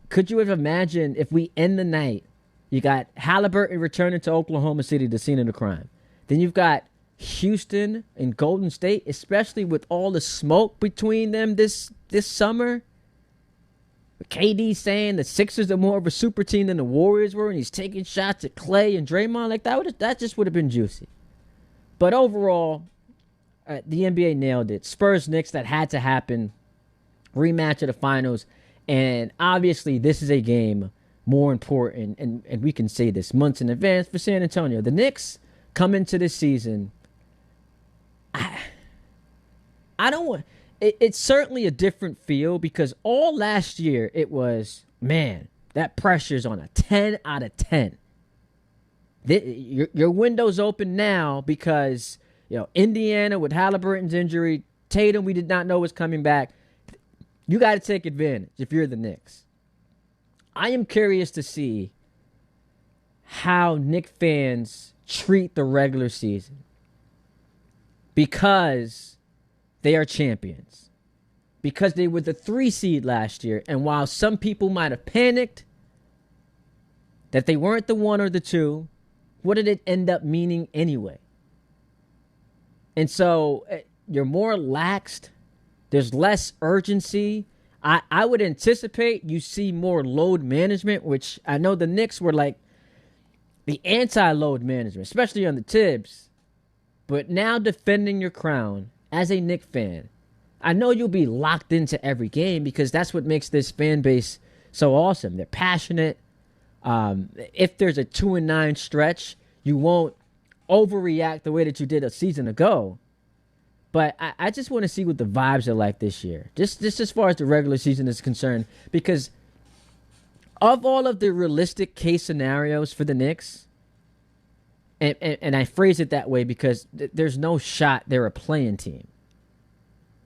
could you have imagined if we end the night, you got Halliburton returning to Oklahoma City, the scene of the crime. Then you've got Houston and Golden State, especially with all the smoke between them this summer. KD saying the Sixers are more of a super team than the Warriors were, and he's taking shots at Clay and Draymond. That just would have been juicy. But overall, the NBA nailed it. Spurs Knicks, that had to happen. Rematch of the finals. And obviously, this is a game more important, and we can say this months in advance for San Antonio. The Knicks come into this season. I don't want. It's certainly a different feel because all last year it was, man, that pressure's on a 10 out of 10. Your window's open now because Indiana with Halliburton's injury, Tatum we did not know was coming back. You got to take advantage if you're the Knicks. I am curious to see how Knicks fans treat the regular season because they are champions. because they were the 3 seed last year, and while some people might have panicked that they weren't the 1 or the 2, what did it end up meaning anyway? And so you're more laxed. There's less urgency. I would anticipate you see more load management, which I know the Knicks were like the anti-load management, especially on the Tibbs. But now defending your crown as a Knicks fan, I know you'll be locked into every game because that's what makes this fan base so awesome. They're passionate. If there's a 2-9 stretch, you won't overreact the way that you did a season ago. But I just want to see what the vibes are like this year, just as far as the regular season is concerned, because of all of the realistic case scenarios for the Knicks, and I phrase it that way because there's no shot they're a play-in team.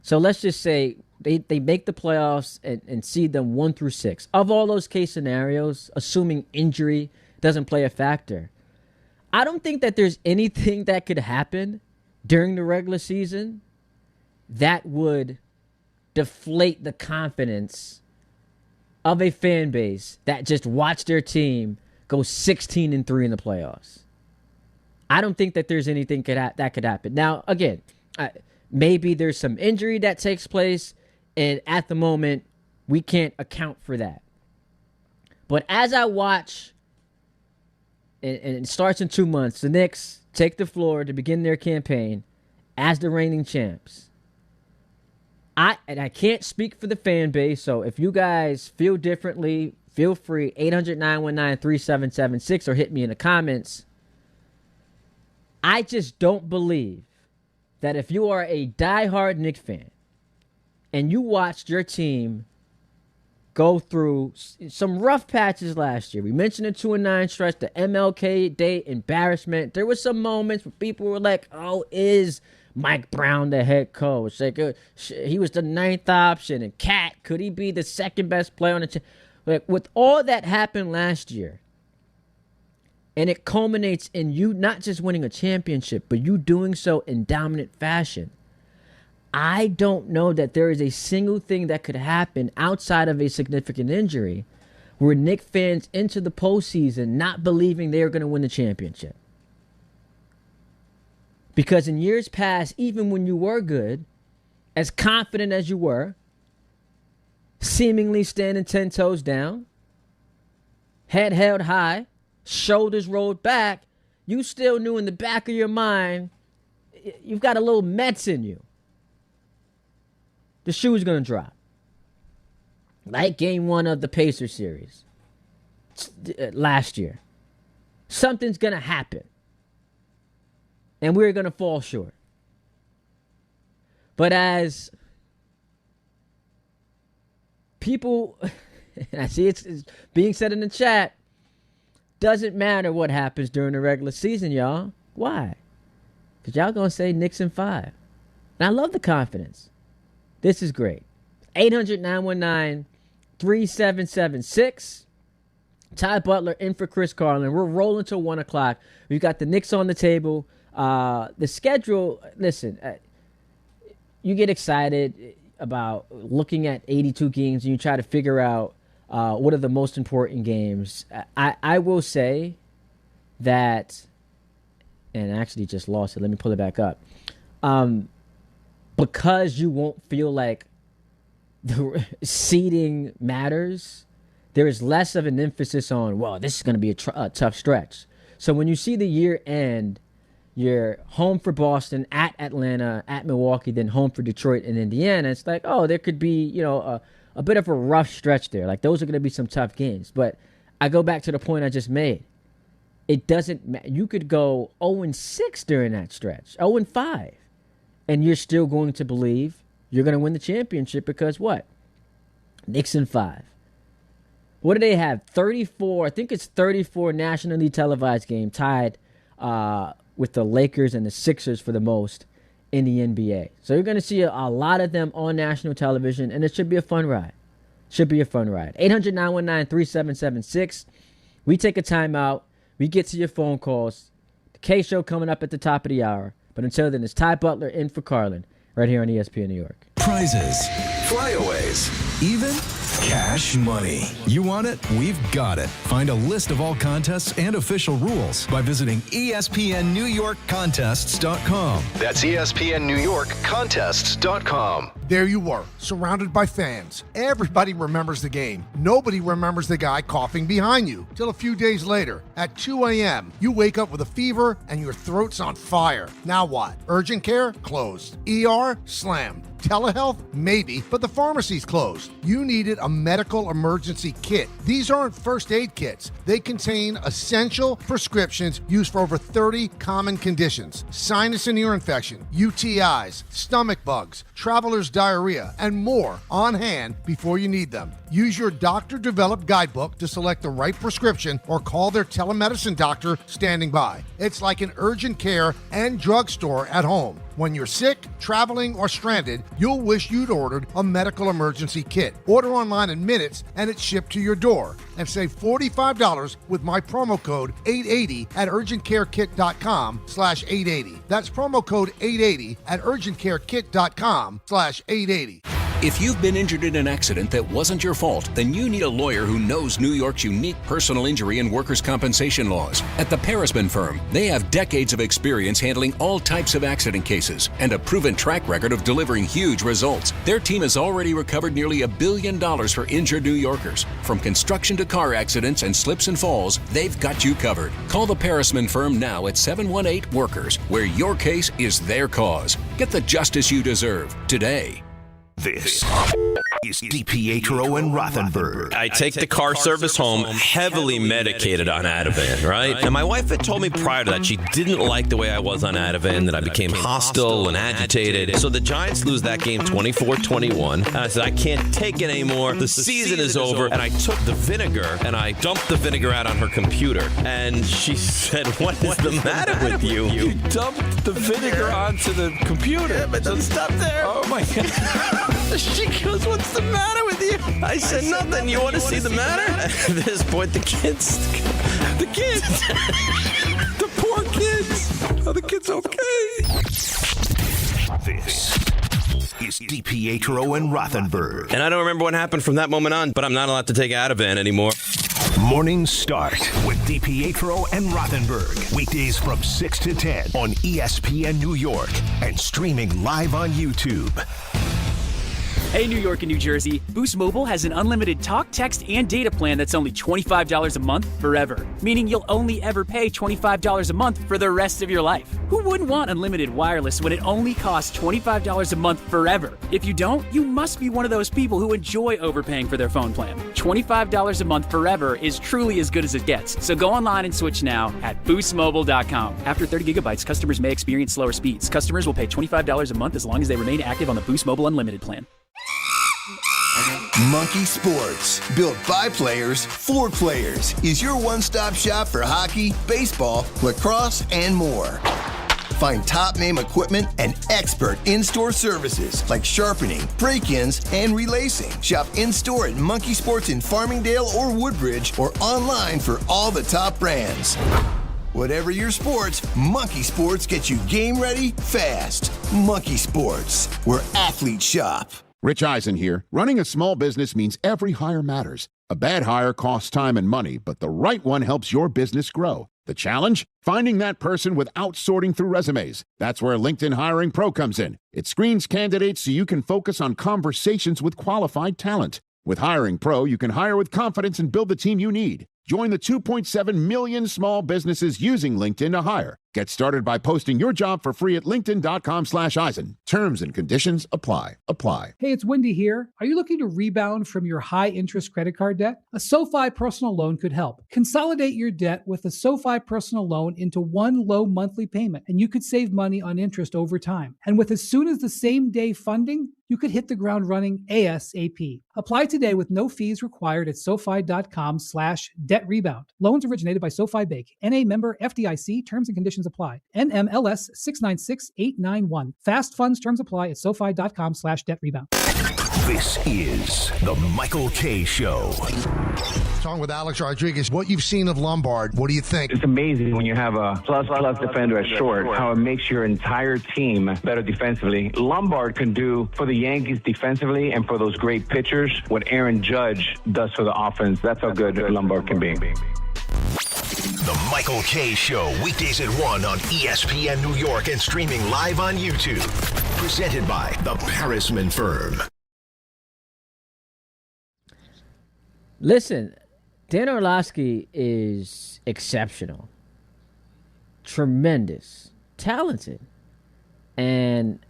So let's just say they make the playoffs and seed them 1 through 6. Of all those case scenarios, assuming injury doesn't play a factor, I don't think that there's anything that could happen during the regular season that would deflate the confidence of a fan base that just watched their team go 16-3 in the playoffs. I don't think that there's anything that could happen. Now, again, maybe there's some injury that takes place, and at the moment, we can't account for that. But as I watch, and it starts in 2 months, the Knicks take the floor to begin their campaign as the reigning champs. I can't speak for the fan base, so if you guys feel differently, feel free, 800-919-3776, or hit me in the comments. I just don't believe that if you are a diehard Knicks fan and you watched your team go through some rough patches last year. We mentioned the 2-9 stretch, the MLK Day embarrassment. There were some moments where people were like, oh, is Mike Brown the head coach? Like, he was the 9th option. And Cat, could he be the second best player on the team? Like, with all that happened last year, and it culminates in you not just winning a championship, but you doing so in dominant fashion, I don't know that there is a single thing that could happen outside of a significant injury where Knicks fans enter the postseason not believing they are going to win the championship. Because in years past, even when you were good, as confident as you were, seemingly standing 10 toes down, head held high, shoulders rolled back, you still knew in the back of your mind, you've got a little Mets in you. The shoe's going to drop. Like game 1 of the Pacers series last year. Something's going to happen. And we're going to fall short. But as people, I see it's being said in the chat, doesn't matter what happens during the regular season, y'all. Why? Because y'all going to say Knicks in 5. And I love the confidence. This is great. 800-919-3776. Ty Butler in for Chris Carlin. We're rolling till 1 o'clock. We've got the Knicks on the table. The schedule, listen, you get excited about looking at 82 games and you try to figure out what are the most important games. I will say that, and I actually just lost it. Let me pull it back up. Because you won't feel like the seeding matters, there is less of an emphasis on, well, this is going to be a tough stretch. So when you see the year end, you're home for Boston, at Atlanta, at Milwaukee, then home for Detroit and Indiana, it's like, oh, there could be, a bit of a rough stretch there. Like, those are going to be some tough games. But I go back to the point I just made. It doesn't matter. You could go 0-6 during that stretch, 0-5. And you're still going to believe you're going to win the championship because what? Knicks in 5. What do they have? 34. I think it's 34 nationally televised game, tied with the Lakers and the Sixers for the most in the NBA. So you're going to see a lot of them on national television, and it should be a fun ride. 800-919-3776. We take a timeout. We get to your phone calls. The K-Show coming up at the top of the hour. But until then, it's Ty Butler in for Carlin right here on ESPN New York. prizes, flyaways, even cash money. You want it? We've got it. Find a list of all contests and official rules by visiting ESPNNewYorkContests.com. That's ESPNNewYorkContests.com. There you were, surrounded by fans. Everybody remembers the game. Nobody remembers the guy coughing behind you. Till a few days later, at 2 a.m., you wake up with a fever and your throat's on fire. Now what? Urgent care? Closed. ER? Slammed. Telehealth? Maybe, but the pharmacy's closed. You needed a medical emergency kit. These aren't first aid kits. They contain essential prescriptions used for over 30 common conditions: sinus and ear infection, UTIs, stomach bugs, traveler's diarrhea, and more on hand before you need them. Use your doctor-developed guidebook to select the right prescription or call their telemedicine doctor standing by. It's like an urgent care and drugstore at home. When you're sick, traveling, or stranded, you'll wish you'd ordered a medical emergency kit. Order online in minutes and it's shipped to your door. And save $45 with my promo code 880 at urgentcarekit.com/880. That's promo code 880 at urgentcarekit.com/880. If you've been injured in an accident that wasn't your fault, then you need a lawyer who knows New York's unique personal injury and workers' compensation laws. At the Parisman Firm, they have decades of experience handling all types of accident cases and a proven track record of delivering huge results. Their team has already recovered nearly $1 billion for injured New Yorkers. From construction to car accidents and slips and falls, they've got you covered. Call the Parisman Firm now at 718-WORKERS, where your case is their cause. Get the justice you deserve today. This is DiPietro and Rothenberg. I take the car service home heavily medicated on Ativan, right? And my wife had told me prior to that she didn't like the way I was on Ativan, that I became hostile and agitated. So the Giants lose that game 24-21. And I said, I can't take it anymore. The season is over. And I took the vinegar and I dumped the vinegar out on her computer. And she said, what is the matter with you? You dumped the vinegar onto the computer. Yeah, but don't stop there. Oh, my God. She goes, what's the matter with you? I said, nothing. You want to see the matter? At this point, the kids, the poor kids. Are the kids okay? This is DiPietro and Rothenberg. And I don't remember what happened from that moment on, but I'm not allowed to take Ativan anymore. Morning Start with DiPietro and Rothenberg. Weekdays from 6 to 10 on ESPN New York and streaming live on YouTube. Hey, New York and New Jersey, Boost Mobile has an unlimited talk, text, and data plan that's only $25 a month forever, meaning you'll only ever pay $25 a month for the rest of your life. Who wouldn't want unlimited wireless when it only costs $25 a month forever? If you don't, you must be one of those people who enjoy overpaying for their phone plan. $25 a month forever is truly as good as it gets, so go online and switch now at boostmobile.com. After 30 gigabytes, customers may experience slower speeds. Customers will pay $25 a month as long as they remain active on the Boost Mobile Unlimited plan. Monkey Sports, built by players for players, is your one-stop shop for hockey, baseball, lacrosse, and more. Find top-name equipment and expert in-store services like sharpening, break-ins, and relacing. Shop in-store at Monkey Sports in Farmingdale or Woodbridge, or online for all the top brands. Whatever your sports, Monkey Sports gets you game ready fast. Monkey Sports, where athletes shop. Rich Eisen here. Running a small business means every hire matters. A bad hire costs time and money, but the right one helps your business grow. The challenge? Finding that person without sorting through resumes. That's where LinkedIn Hiring Pro comes in. It screens candidates so you can focus on conversations with qualified talent. With Hiring Pro, you can hire with confidence and build the team you need. Join the 2.7 million small businesses using LinkedIn to hire. Get started by posting your job for free at linkedin.com/Eisen. Terms and conditions apply. Hey, it's Wendy here. Are you looking to rebound from your high-interest credit card debt? A SoFi personal loan could help. Consolidate your debt with a SoFi personal loan into one low monthly payment, and you could save money on interest over time. And with as soon as the same day funding, you could hit the ground running ASAP. Apply today with no fees required at SoFi.com/debt rebound. Loans originated by SoFi Bank, NA member FDIC. Terms and conditions apply. NMLS 696891. Fast funds terms apply at SoFi.com/debt rebound. This is the Michael K. Show. Talking with Alex Rodriguez, what you've seen of Lombard, what do you think? It's amazing when you have a plus defender at short, how it makes your entire team better defensively. Lombard can do for the Yankees defensively and for those great pitchers what Aaron Judge does for the offense. That's how good Lombard can be. The Michael K. Show, weekdays at 1 on ESPN New York and streaming live on YouTube. Presented by the Parisman Firm. Listen, Dan Orlovsky is exceptional, tremendous, talented, and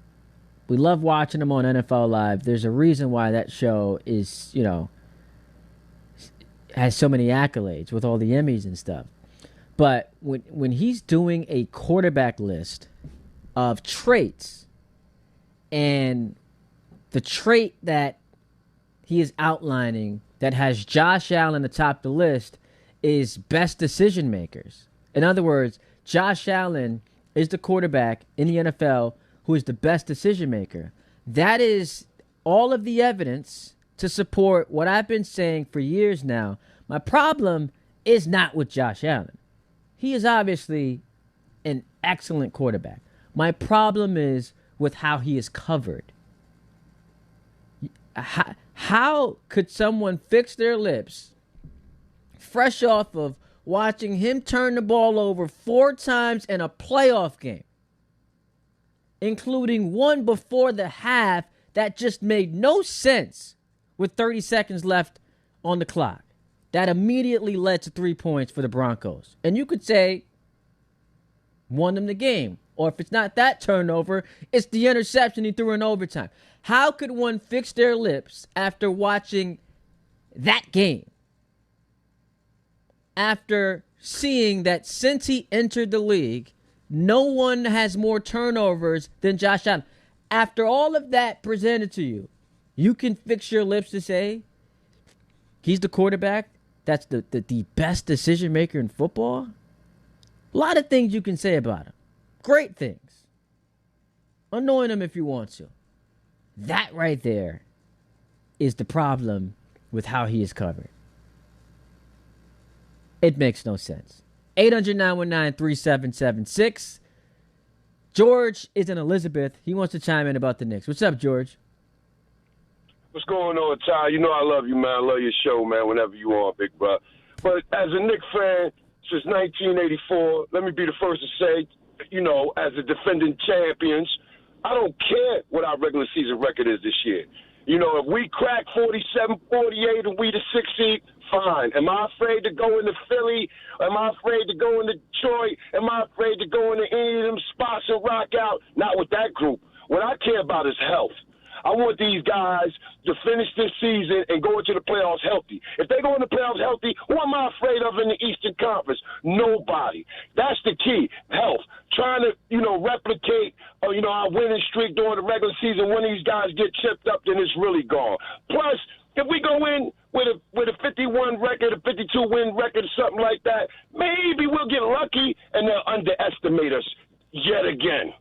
we love watching him on NFL Live. There's a reason why that show is, has so many accolades with all the Emmys and stuff. But when he's doing a quarterback list of traits, and the trait that he is outlining that has Josh Allen atop the list is best decision makers. In other words, Josh Allen is the quarterback in the NFL who is the best decision maker. That is all of the evidence to support what I've been saying for years now. My problem is not with Josh Allen. He is obviously an excellent quarterback. My problem is with how he is covered. How could someone fix their lips fresh off of watching him turn the ball over 4 times in a playoff game, including one before the half that just made no sense with 30 seconds left on the clock? That immediately led to 3 points for the Broncos. And you could say, won them the game. Or if it's not that turnover, it's the interception he threw in overtime. How could one fix their lips after watching that game? After seeing that since he entered the league, no one has more turnovers than Josh Allen. After all of that presented to you, you can fix your lips to say he's the quarterback that's the best decision maker in football? A lot of things you can say about him. Great things. Anoint him if you want to. That right there is the problem with how he is covered. It makes no sense. 800-919-3776. George is in Elizabeth. He wants to chime in about the Knicks. What's up, George? What's going on, Ty? You know I love you, man. I love your show, man, whenever you on, big bro. But as a Knicks fan since 1984, let me be the first to say, as the defending champions, I don't care what our regular season record is this year. If we crack 47-48 and we the 6th seed, fine. Am I afraid to go into Philly? Am I afraid to go into Detroit? Am I afraid to go into any of them spots and rock out? Not with that group. What I care about is health. I want these guys to finish this season and go into the playoffs healthy. If they go into the playoffs healthy, who am I afraid of in the Eastern Conference? Nobody. That's the key, health. Trying to, replicate, our winning streak during the regular season. When these guys get chipped up, then it's really gone. Plus, if we go in with a 51 record, a 52-win record, something like that, maybe we'll get lucky and they'll underestimate us yet again.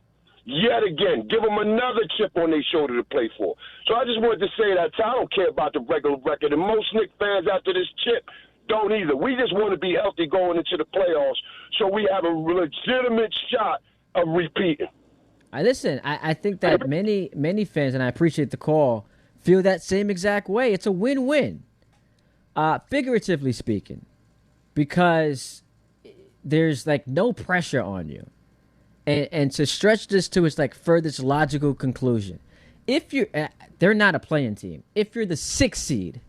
Yet again, give them another chip on their shoulder to play for. So I just wanted to say that I don't care about the regular record, and most Knicks fans after this chip don't either. We just want to be healthy going into the playoffs so we have a legitimate shot of repeating. I think that many fans, and I appreciate the call, feel that same exact way. It's a win-win, figuratively speaking, because there's no pressure on you. And to stretch this to its furthest logical conclusion, if they're not a playing team. If you're the 6th seed,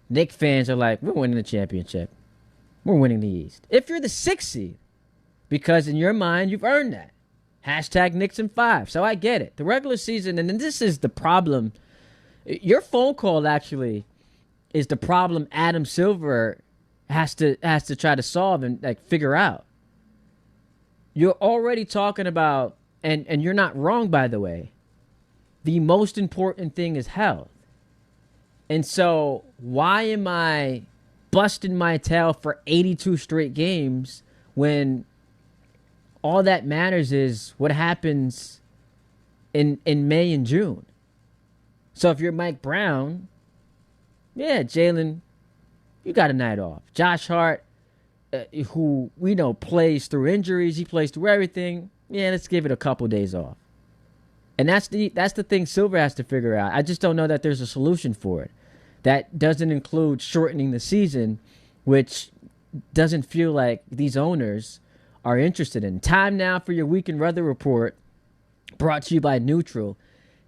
Knicks fans are like, we're winning the championship. We're winning the East. If you're the 6th seed, because in your mind you've earned that. Hashtag Knicks in 5. So I get it. The regular season, and then this is the problem. Your phone call actually is the problem Adam Silver has to try to solve and figure out. You're already talking about, and you're not wrong, by the way, the most important thing is health. And so why am I busting my tail for 82 straight games when all that matters is what happens in May and June? So if you're Mike Brown, yeah, Jalen, you got a night off. Josh Hart, who we know plays through injuries, he plays through everything. Yeah, let's give it a couple days off. And that's the thing Silver has to figure out. I just don't know that there's a solution for it. That doesn't include shortening the season, which doesn't feel like these owners are interested in. Time now for your weekend weather report, brought to you by Neutral.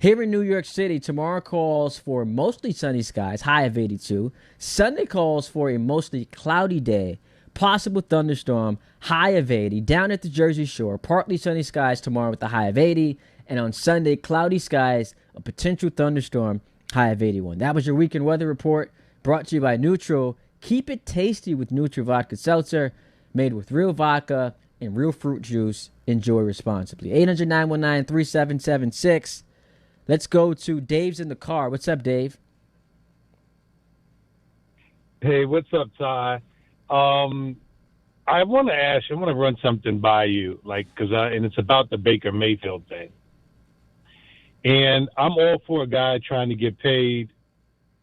Here in New York City, tomorrow calls for mostly sunny skies, high of 82. Sunday calls for a mostly cloudy day, possible thunderstorm, high of 80. Down at the Jersey Shore, partly sunny skies tomorrow with a high of 80. And on Sunday, cloudy skies, a potential thunderstorm, high of 81. That was your weekend weather report, brought to you by Neutral. Keep it tasty with Neutral Vodka Seltzer, made with real vodka and real fruit juice. Enjoy responsibly. 800-919-3776. Let's go to Dave's in the car. What's up, Dave? Hey, what's up, Ty? I want to run something by you, and it's about the Baker Mayfield thing. And I'm all for a guy trying to get paid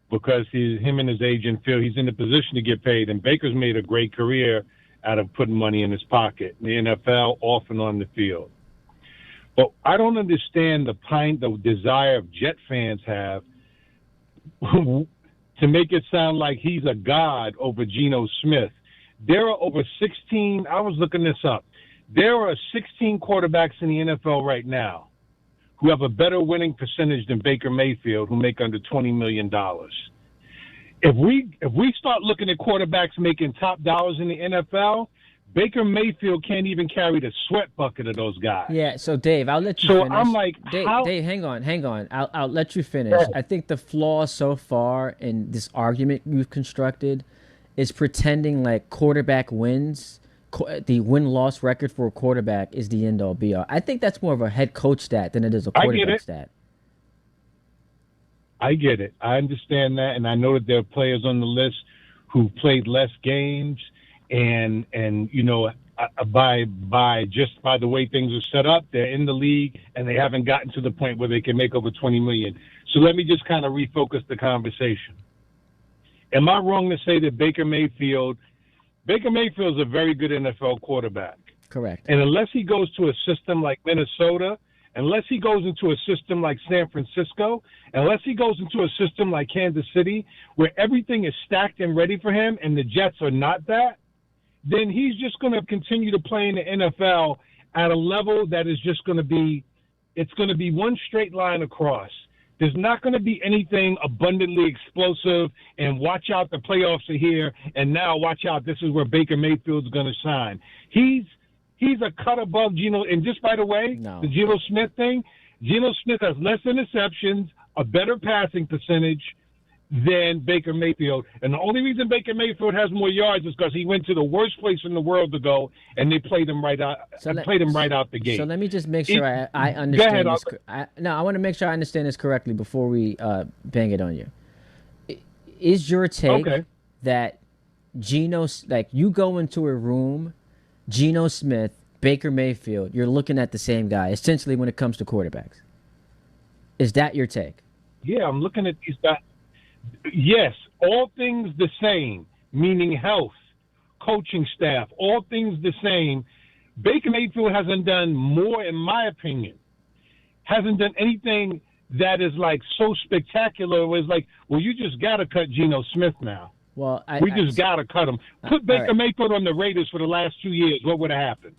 because him and his agent feel he's in a position to get paid. And Baker's made a great career out of putting money in his pocket, in the NFL, off and on the field. But I don't understand the desire of Jet fans have to make it sound like he's a god over Geno Smith. There are over 16, I was looking this up, there are 16 quarterbacks in the NFL right now who have a better winning percentage than Baker Mayfield, who make under $20 million. If we start looking at quarterbacks making top dollars in the NFL, Baker Mayfield can't even carry the sweat bucket of those guys. Yeah, so Dave, I'll let you finish. So I'm like, Dave, hang on. I'll let you finish. I think the flaw so far in this argument you've constructed is pretending like quarterback wins, the win-loss record for a quarterback is the end-all, be-all. I think that's more of a head coach stat than it is a quarterback stat. I get it. I understand that, and I know that there are players on the list who played less games, and you know, by the way things are set up, they're in the league and they haven't gotten to the point where they can make over $20 million. So let me just kind of refocus the conversation. Am I wrong to say that Baker Mayfield is a very good NFL quarterback? Correct. And unless he goes to a system like Minnesota, unless he goes into a system like San Francisco, unless he goes into a system like Kansas City, where everything is stacked and ready for him and the Jets are not that, then he's just going to continue to play in the NFL at a level that is just going to be, it's going to be one straight line across. There's not going to be anything abundantly explosive and watch out, the playoffs are here, and now watch out, this is where Baker Mayfield's going to shine. He's a cut above Geno. And just by the way, the Geno Smith thing, Geno Smith has less interceptions, a better passing percentage than Baker Mayfield. And the only reason Baker Mayfield has more yards is because he went to the worst place in the world to go, and they played him right out. Right out the gate. So let me just make sure I understand this. I want to make sure I understand this correctly before we bang it on you. Is your take that Geno, like you go into a room, Geno Smith, Baker Mayfield, you're looking at the same guy, essentially, when it comes to quarterbacks? Is that your take? Yeah, I'm looking at these guys. Yes, all things the same, meaning health, coaching staff, all things the same. Baker Mayfield hasn't done more, in my opinion, hasn't done anything that is like so spectacular. It was like, well, you just got to cut Geno Smith now. Well, we just got to cut him. Put Baker Mayfield on the Raiders for the last 2 years. What would have happened?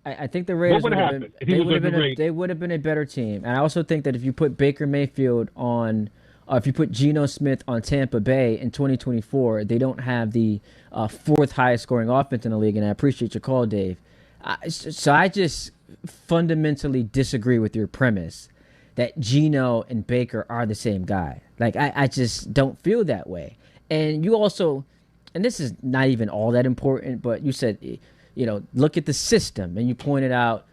I think the Raiders would have been a better team. And I also think that if you put Baker Mayfield on, if you put Geno Smith on Tampa Bay in 2024, they don't have the fourth highest scoring offense in the league. And I appreciate your call, Dave. So I just fundamentally disagree with your premise that Geno and Baker are the same guy. Like, I just don't feel that way. And you also, and this is not even all that important, but you said, you know, look at the system. And you pointed out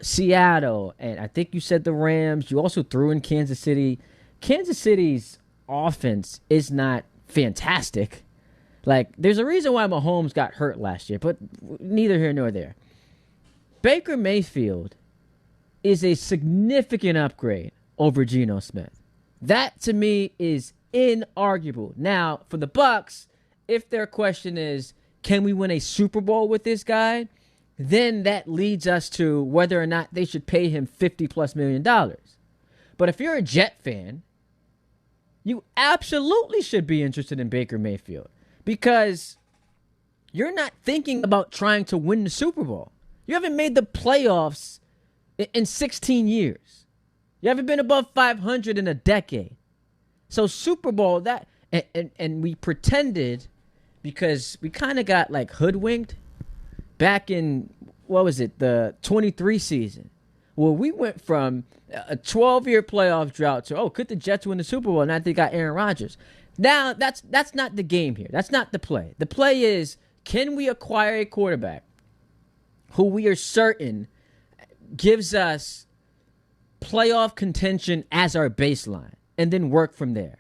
Seattle, and I think you said the Rams. You also threw in Kansas City. Kansas City's offense is not fantastic. Like, there's a reason why Mahomes got hurt last year, but neither here nor there. Baker Mayfield is a significant upgrade over Geno Smith. That to me is inarguable. Now, for the Bucks, if their question is, can we win a Super Bowl with this guy? Then that leads us to whether or not they should pay him $50+ million. But if you're a Jet fan, you absolutely should be interested in Baker Mayfield because you're not thinking about trying to win the Super Bowl. You haven't made the playoffs in 16 years. You haven't been above 500 in a decade. So Super Bowl, and we pretended because we kind of got like hoodwinked back in, what was it, the 23 season. Well, we went from a 12-year playoff drought to, could the Jets win the Super Bowl? Now they got Aaron Rodgers. Now, that's not the game here. That's not the play. The play is, can we acquire a quarterback who we are certain gives us playoff contention as our baseline and then work from there?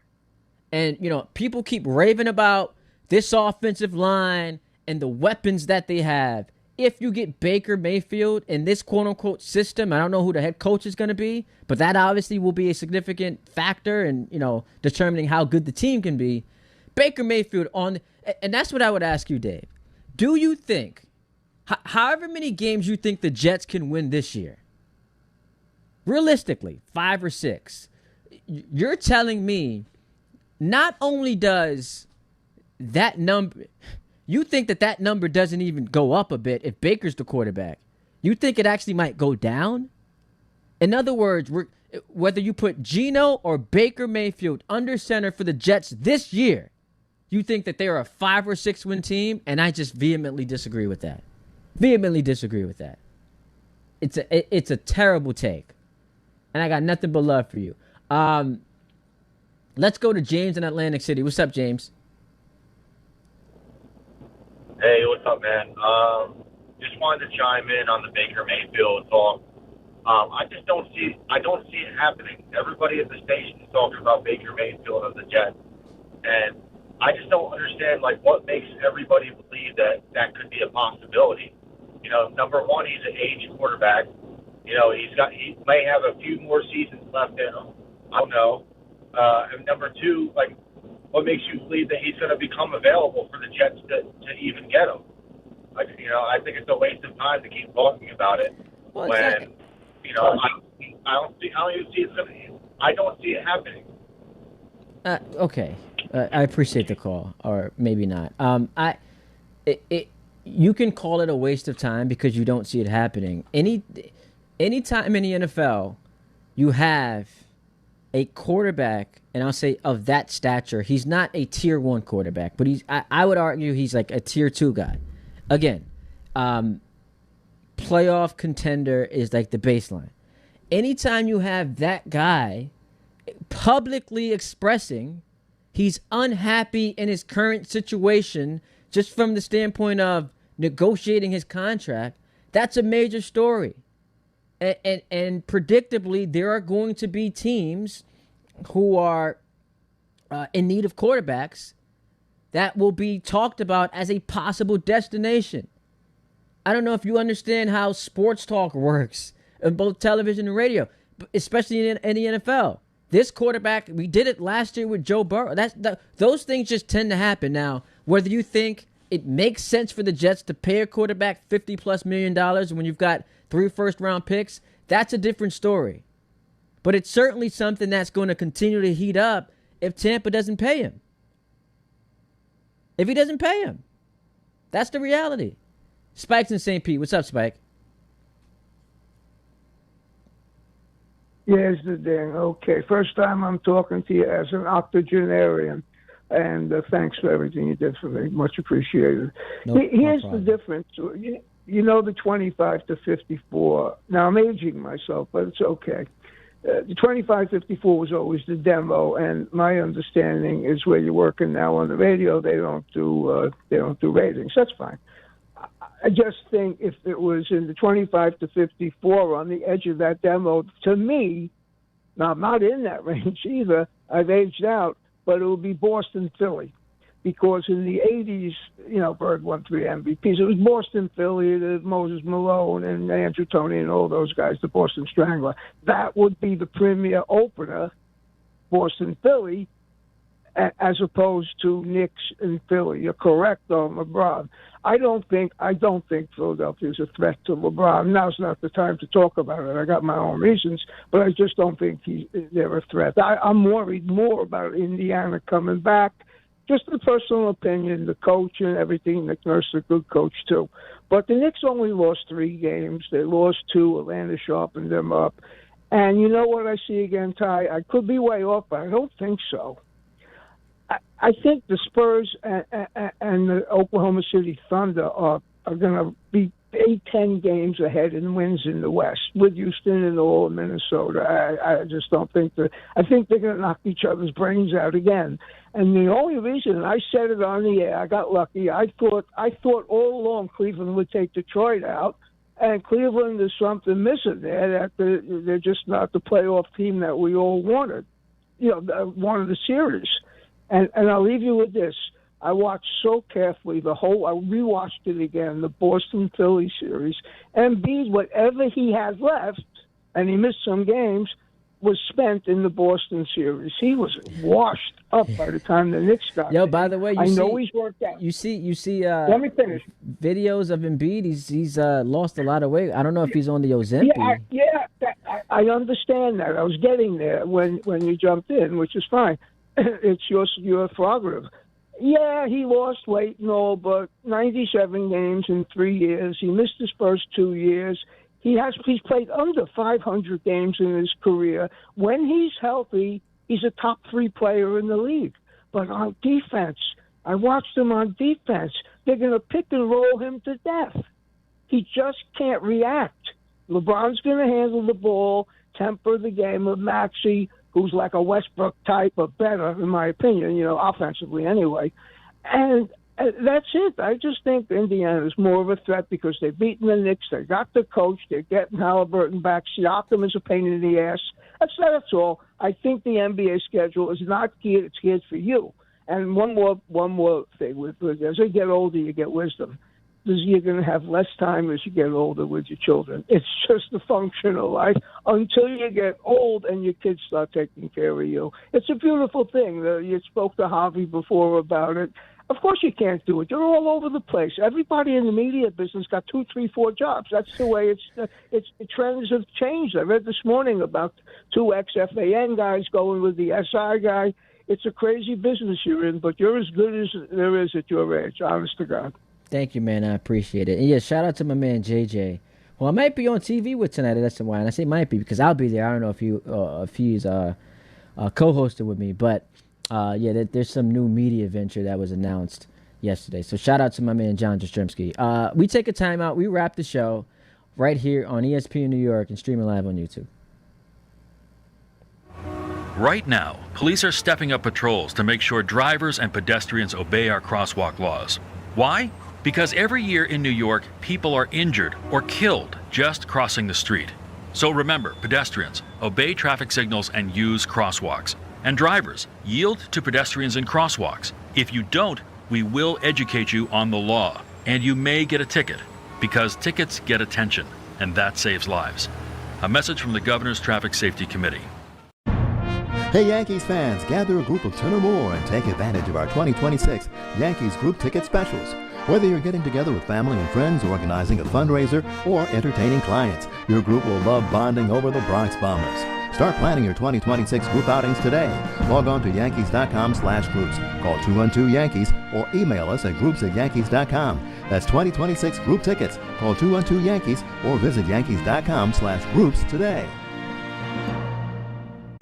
And, people keep raving about this offensive line and the weapons that they have. If you get Baker Mayfield in this quote-unquote system, I don't know who the head coach is going to be, but that obviously will be a significant factor in, determining how good the team can be. Baker Mayfield and that's what I would ask you, Dave. Do you think, however many games you think the Jets can win this year, realistically, 5 or 6, you're telling me not only does that number... You think that number doesn't even go up a bit if Baker's the quarterback. You think it actually might go down? In other words, whether you put Geno or Baker Mayfield under center for the Jets this year, you think that they are a 5 or 6 win team, and I just vehemently disagree with that. It's a terrible take, and I got nothing but love for you. Let's go to James in Atlantic City. What's up, James? Hey, what's up, man? Just wanted to chime in on the Baker Mayfield talk. I don't see it happening. Everybody at the station is talking about Baker Mayfield of the Jets, and I just don't understand what makes everybody believe that could be a possibility. Number one, he's an aged quarterback. He may have a few more seasons left in him. I don't know. And number two, what makes you believe that he's going to become available for the Jets to even get him? I think it's a waste of time to keep talking about it I don't see it happening. Okay, I appreciate the call, or maybe not. You can call it a waste of time because you don't see it happening. Any time in the NFL, you have a quarterback, and I'll say of that stature, he's not a tier 1 quarterback, but I would argue he's like a tier 2 guy. Again, playoff contender is like the baseline. Anytime you have that guy publicly expressing he's unhappy in his current situation, just from the standpoint of negotiating his contract, that's a major story. And predictably, there are going to be teams who are in need of quarterbacks that will be talked about as a possible destination. I don't know if you understand how sports talk works in both television and radio, especially in the NFL. This quarterback, we did it last year with Joe Burrow. Those things just tend to happen. Now, whether you think it makes sense for the Jets to pay a quarterback $50+ million when you've got 3 first-round picks, that's a different story. But it's certainly something that's going to continue to heat up if Tampa doesn't pay him. If he doesn't pay him. That's the reality. Spike's in St. Pete. What's up, Spike? Yes, Dan. Okay. First time I'm talking to you as an octogenarian. And thanks for everything you did for me. Much appreciated. Here's the difference. The 25 to 54. Now, I'm aging myself, but it's okay. The 25-54 was always the demo, and my understanding is where you're working now on the radio, they don't do ratings. That's fine. I just think if it was in the 25 to 54 on the edge of that demo, to me, now I'm not in that range either. I've aged out, but it would be Boston, Philly. Because in the 80s, Bird won 3 MVPs. It was Boston, Philly, Moses Malone, and Andrew Toney, and all those guys, the Boston Strangler. That would be the premier opener Boston, Philly, as opposed to Knicks and Philly. You're correct on LeBron. I don't think Philadelphia is a threat to LeBron. Now's not the time to talk about it. I got my own reasons, but I just don't think they're a threat. I'm worried more about Indiana coming back. Just a personal opinion, the coach and everything. Nick Nurse is a good coach, too. But the Knicks only lost 3 games. They lost 2. Atlanta sharpened them up. And you know what I see again, Ty? I could be way off, but I don't think so. I think the Spurs and the Oklahoma City Thunder are going to be 8-10 games ahead in wins in the West with Houston and all of Minnesota. I just don't think I think they're going to knock each other's brains out again. And the only reason I said it on the air, I got lucky. I thought all along Cleveland would take Detroit out, and Cleveland is something missing there. That they're just not the playoff team that we all wanted. Wanted the series. And I'll leave you with this. I watched so carefully I rewatched it again, the Boston-Philly series. Embiid, whatever he had left, and he missed some games, was spent in the Boston series. He was washed up by the time the Knicks got there. By the way, he's worked out. You see Let me finish. Videos of Embiid. He's lost a lot of weight. I don't know if he's on the Ozempic. I understand that. I was getting there when you jumped in, which is fine. It's your prerogative. Yeah, he lost weight and all, but 97 games in 3 years. He missed his first 2 years. He's played under 500 games in his career. When he's healthy, he's a top 3 player in the league. But on defense, I watched him on defense. They're going to pick and roll him to death. He just can't react. LeBron's going to handle the ball, temper the game of Maxey, who's like a Westbrook type, but better, in my opinion, offensively anyway. And that's it. I just think Indiana is more of a threat because they've beaten the Knicks. They got the coach. They're getting Halliburton back. Siakam is a pain in the ass. That's all. I think the NBA schedule is not geared. It's geared for you. And one more thing. As they get older, you get wisdom. You're going to have less time as you get older with your children. It's just a function of life until you get old and your kids start taking care of you. It's a beautiful thing. You spoke to Javi before about it. Of course you can't do it. You're all over the place. Everybody in the media business got 2, 3, 4 jobs. That's the way the trends have changed. I read this morning about 2 ex-FAN guys going with the SI guy. It's a crazy business you're in, but you're as good as there is at your age, honest to God. Thank you, man. I appreciate it. And yeah, shout out to my man JJ. Well, I might be on TV with tonight. That's why, and I say might be because I'll be there. I don't know if he's co-hosting with me, but there's some new media venture that was announced yesterday. So shout out to my man John Jastrzemski. We take a timeout. We wrap the show right here on ESPN New York and streaming live on YouTube. Right now, police are stepping up patrols to make sure drivers and pedestrians obey our crosswalk laws. Why? Because every year in New York, people are injured or killed just crossing the street. So remember, pedestrians, obey traffic signals and use crosswalks. And drivers, yield to pedestrians in crosswalks. If you don't, we will educate you on the law. And you may get a ticket, because tickets get attention, and that saves lives. A message from the Governor's Traffic Safety Committee. Hey Yankees fans, gather a group of 10 or more and take advantage of our 2026 Yankees group ticket specials. Whether you're getting together with family and friends, organizing a fundraiser, or entertaining clients, your group will love bonding over the Bronx Bombers. Start planning your 2026 group outings today. Log on to Yankees.com/groups. Call 212-YANKEES or email us at groups@Yankees.com. That's 2026 group tickets. Call 212-YANKEES or visit Yankees.com/groups today.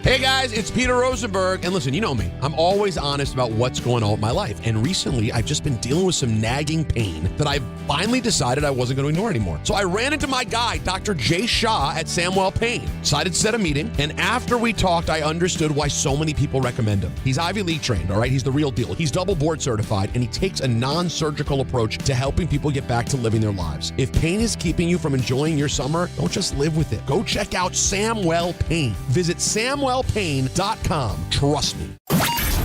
Hey guys, it's Peter Rosenberg, and listen, you know me. I'm always honest about what's going on with my life, and recently I've just been dealing with some nagging pain that I finally decided I wasn't going to ignore anymore. So I ran into my guy, Dr. Jay Shah at Samwell Pain. Decided to set a meeting, and after we talked, I understood why so many people recommend him. He's Ivy League trained, all right? He's the real deal. He's double board certified, and he takes a non-surgical approach to helping people get back to living their lives. If pain is keeping you from enjoying your summer, don't just live with it. Go check out Samwell Pain. Visit SamwellPain.com. Trust me.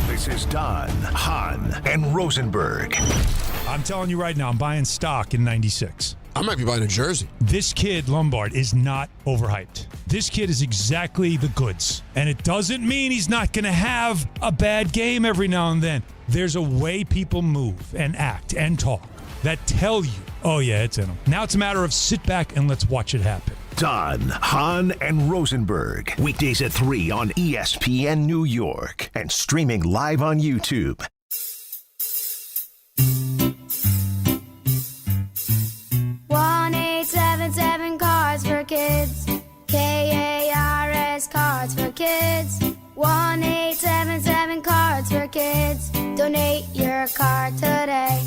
This is Don, Hahn, and Rosenberg. I'm telling you right now, I'm buying stock in 96. I might be buying a jersey. This kid, Lombard, is not overhyped. This kid is exactly the goods. And it doesn't mean he's not going to have a bad game every now and then. There's a way people move and act and talk that tell you, oh, yeah, it's in him. Now it's a matter of sit back and let's watch it happen. Don, Hahn, and Rosenberg. Weekdays at 3 on ESPN New York and streaming live on YouTube. One 877 Cards for Kids. KARS Cards for Kids. 1-877 Cards for Kids. Donate your card today.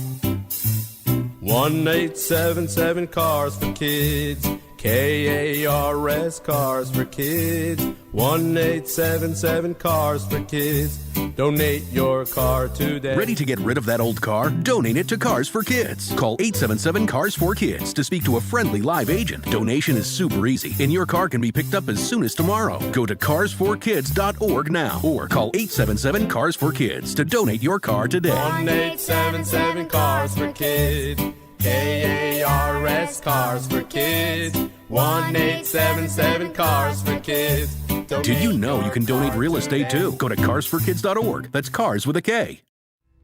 1-877 Cars for Kids. KARS Cars for Kids. 1-877 Cars for Kids. Donate your car today. Ready to get rid of that old car? Donate it to Cars for Kids. Call 877 Cars for Kids to speak to a friendly live agent. Donation is super easy, and your car can be picked up as soon as tomorrow. Go to carsforkids.org now or call 877 Cars for Kids to donate your car today. 1-877 Cars for Kids. KARS Cars for Kids. 1-877 Cars for Kids. Did you know you can donate real estate too? Go to carsforkids.org. That's cars with a K.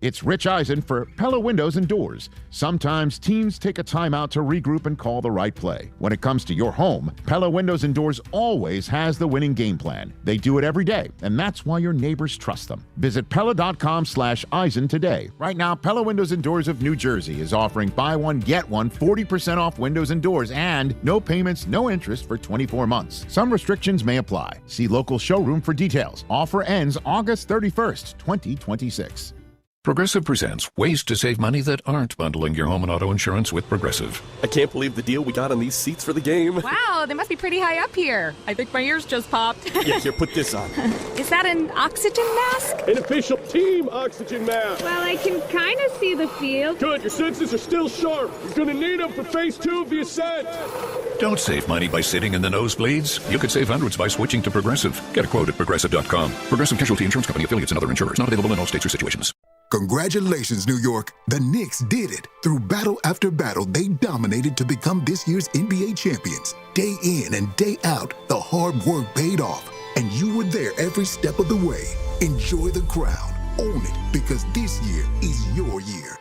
It's Rich Eisen for Pella Windows and Doors. Sometimes teams take a timeout to regroup and call the right play. When it comes to your home, Pella Windows and Doors always has the winning game plan. They do it every day, and that's why your neighbors trust them. Visit Pella.com/Eisen today. Right now, Pella Windows and Doors of New Jersey is offering buy one, get one 40% off windows and doors and no payments, no interest for 24 months. Some restrictions may apply. See local showroom for details. Offer ends August 31st, 2026. Progressive presents ways to save money that aren't bundling your home and auto insurance with Progressive. I can't believe the deal we got on these seats for the game. Wow, they must be pretty high up here. I think my ears just popped. Yeah, here, put this on. Is that an oxygen mask? An official team oxygen mask. Well, I can kind of see the field. Good, your senses are still sharp. You're going to need them for phase 2 of the ascent. Don't save money by sitting in the nosebleeds. You could save hundreds by switching to Progressive. Get a quote at Progressive.com. Progressive Casualty Insurance Company, affiliates, and other insurers. Not available in all states or situations. Congratulations, New York. The Knicks did it. Through battle after battle, they dominated to become this year's NBA champions. Day in and day out, the hard work paid off. And you were there every step of the way. Enjoy the crown. Own it, because this year is your year.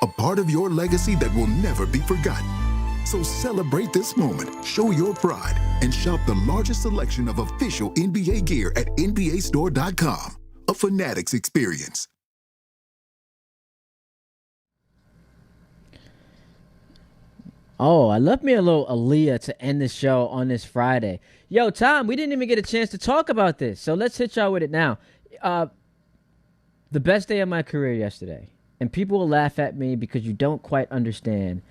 A part of your legacy that will never be forgotten. So celebrate this moment, show your pride, and shop the largest selection of official NBA gear at NBAstore.com. A Fanatics experience. Oh, I love me a little Aaliyah to end the show on this Friday. Yo, Tom, we didn't even get a chance to talk about this, so let's hit y'all with it now. The best day of my career yesterday, and people will laugh at me because you don't quite understand,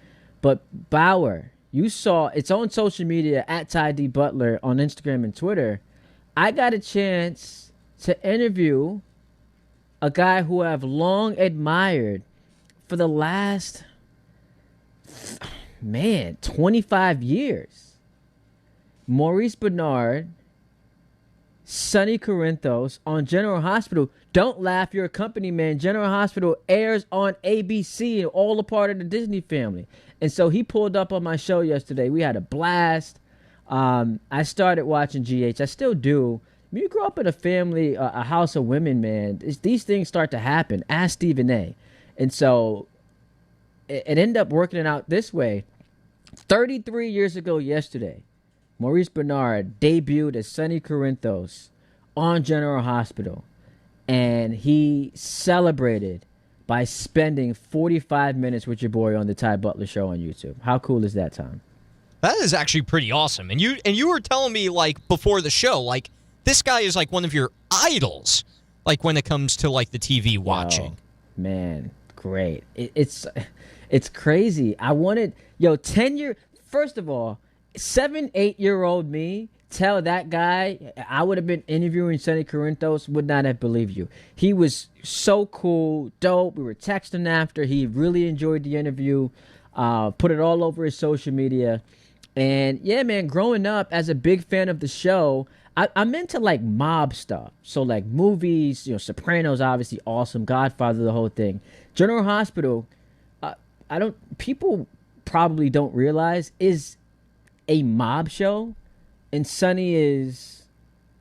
but Bauer, you saw, it's on social media, at Ty D. Butler on Instagram and Twitter. I got a chance to interview a guy who I've long admired for the last... 25 years. Maurice Benard, Sonny Corinthos on General Hospital. Don't laugh, you're a company man. General Hospital airs on ABC and all a part of the Disney family. And so he pulled up on my show yesterday. We had a blast. I started watching GH. I still do. When you grow up in a family, a house of women, man, these things start to happen. Ask Stephen A. And so it ended up working it out this way. 33 years ago yesterday, Maurice Benard debuted as Sonny Corinthos on General Hospital, and he celebrated by spending 45 minutes with your boy on the Ty Butler Show on YouTube. How cool is that, Tom? That is actually pretty awesome. And you were telling me, like, before the show, like, this guy is like one of your idols, like, when it comes to, like, the TV watching. Oh, man, great. It's crazy. I wanted, first of all, 7-8-year-old me, tell that guy I would have been interviewing Sonny Corinthos, would not have believed you. He was so cool, dope. We were texting after. He really enjoyed the interview, put it all over his social media. And yeah, man, growing up as a big fan of the show, I'm into like mob stuff. So like movies, Sopranos, obviously awesome, Godfather, the whole thing. General Hospital, people probably don't realize is a mob show and Sonny is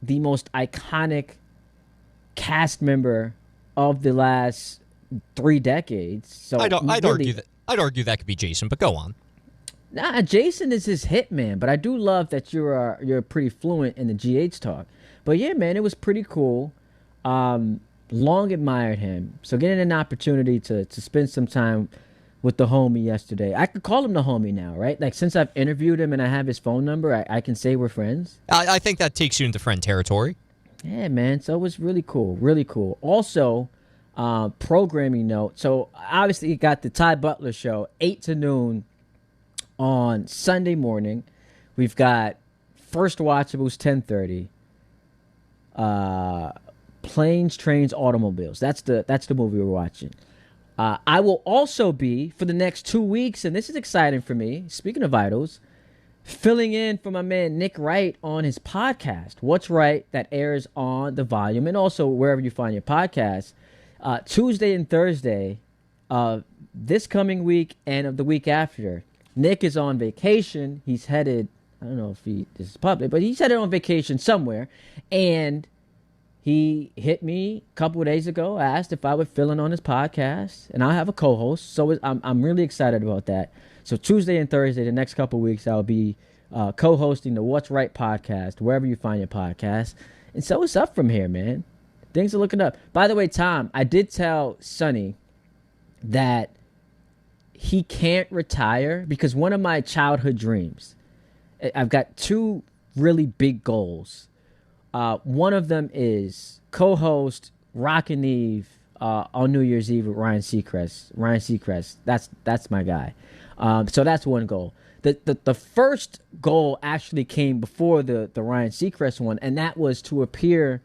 the most iconic cast member of the last 3 decades. So I'd argue that could be Jason, but go on. Nah, Jason is his hitman, but I do love that you're pretty fluent in the GH talk. But yeah, man, it was pretty cool. Long admired him. So getting an opportunity to spend some time with the homie yesterday. I could call him the homie now, right? Like, since I've interviewed him and I have his phone number, I can say we're friends. I think that takes you into friend territory. Yeah, man. So it was really cool. Really cool. Also, programming note. So obviously you got the Ty Butler show, 8 to noon on Sunday morning. We've got First Watchables, 10:30. Planes, Trains, Automobiles. That's the movie we're watching. I will also be, for the next 2 weeks, and this is exciting for me, speaking of idols, filling in for my man Nick Wright on his podcast, What's Right, that airs on The Volume, and also wherever you find your podcasts, Tuesday and Thursday of this coming week and of the week after. Nick is on vacation. He's headed, I don't know if this is public, but he's headed on vacation somewhere, and he hit me a couple of days ago, asked if I would fill in on his podcast, and I'll have a co-host. So I'm really excited about that. So Tuesday and Thursday, the next couple of weeks, I'll be co-hosting the What's Right podcast, wherever you find your podcast. And so it's up from here, man. Things are looking up. By the way, Tom, I did tell Sonny that he can't retire because one of my childhood dreams, I've got 2 really big goals. One of them is co-host Rockin' Eve on New Year's Eve with Ryan Seacrest. Ryan Seacrest, that's my guy. So that's one goal. The first goal actually came before the Ryan Seacrest one, and that was to appear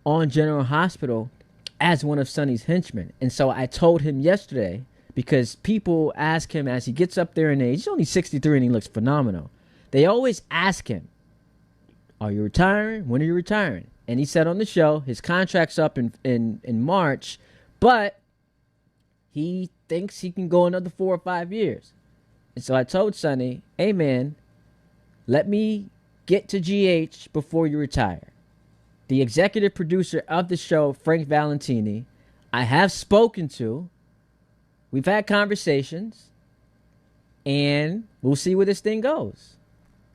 on General Hospital as one of Sonny's henchmen. And so I told him yesterday, because people ask him as he gets up there in age, he's only 63 and he looks phenomenal. They always ask him, are you retiring? When are you retiring? And he said on the show, his contract's up in March, but he thinks he can go another 4 or 5 years. And so I told Sonny, hey, man, let me get to GH before you retire. The executive producer of the show, Frank Valentini, I have spoken to. We've had conversations, and we'll see where this thing goes.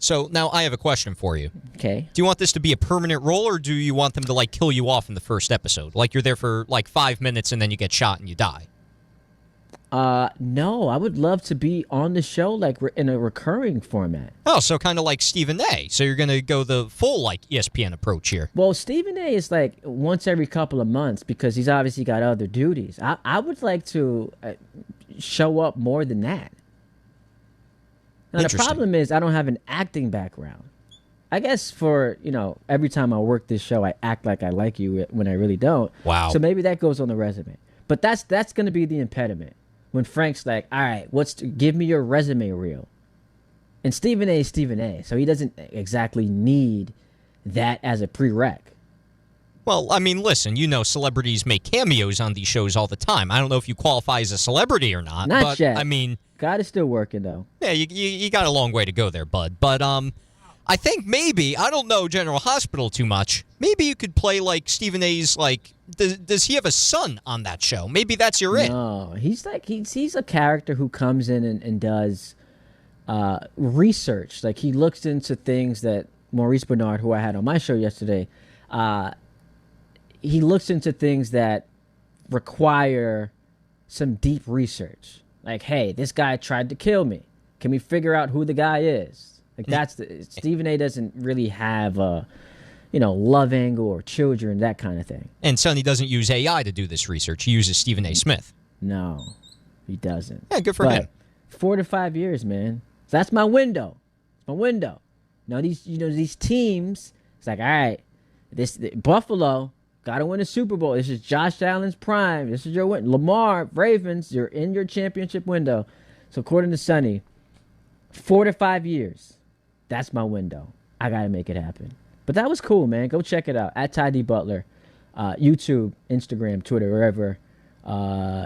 So now I have a question for you. Okay. Do you want this to be a permanent role, or do you want them to like kill you off in the first episode? Like you're there for like 5 minutes and then you get shot and you die? No, I would love to be on the show like in a recurring format. Oh, so kind of like Stephen A. So you're going to go the full like ESPN approach here. Well, Stephen A. is like once every couple of months because he's obviously got other duties. I would like to show up more than that. Now, the problem is I don't have an acting background. I guess for, every time I work this show, I act like I like you when I really don't. Wow. So maybe that goes on the resume. But that's going to be the impediment. When Frank's like, all right, give me your resume reel. And Stephen A. is Stephen A., so he doesn't exactly need that as a prereq. Well, I mean, listen, celebrities make cameos on these shows all the time. I don't know if you qualify as a celebrity or not. Not yet. I mean, God is still working, though. Yeah, you got a long way to go there, bud. But I think maybe, I don't know General Hospital too much. Maybe you could play like Stephen A.'s, like, does he have a son on that show? Maybe that's your it. No, he's like, he's a character who comes in and does research. Like, he looks into things that Maurice Benard, who I had on my show yesterday, he looks into things that require some deep research. Like, hey, this guy tried to kill me. Can we figure out who the guy is? Like, Stephen A. doesn't really have a, love angle or children, that kind of thing. And Sonny doesn't use AI to do this research. He uses Stephen A. Smith. No, he doesn't. Yeah, good for him. 4 to 5 years, man. So that's my window. It's my window. Now these teams, it's like, all right, Buffalo got to win a Super Bowl. This is Josh Allen's prime. This is your win. Lamar, Ravens, you're in your championship window. So according to Sonny, 4 to 5 years. That's my window. I got to make it happen. But that was cool, man. Go check it out. At Ty D. Butler. YouTube, Instagram, Twitter, wherever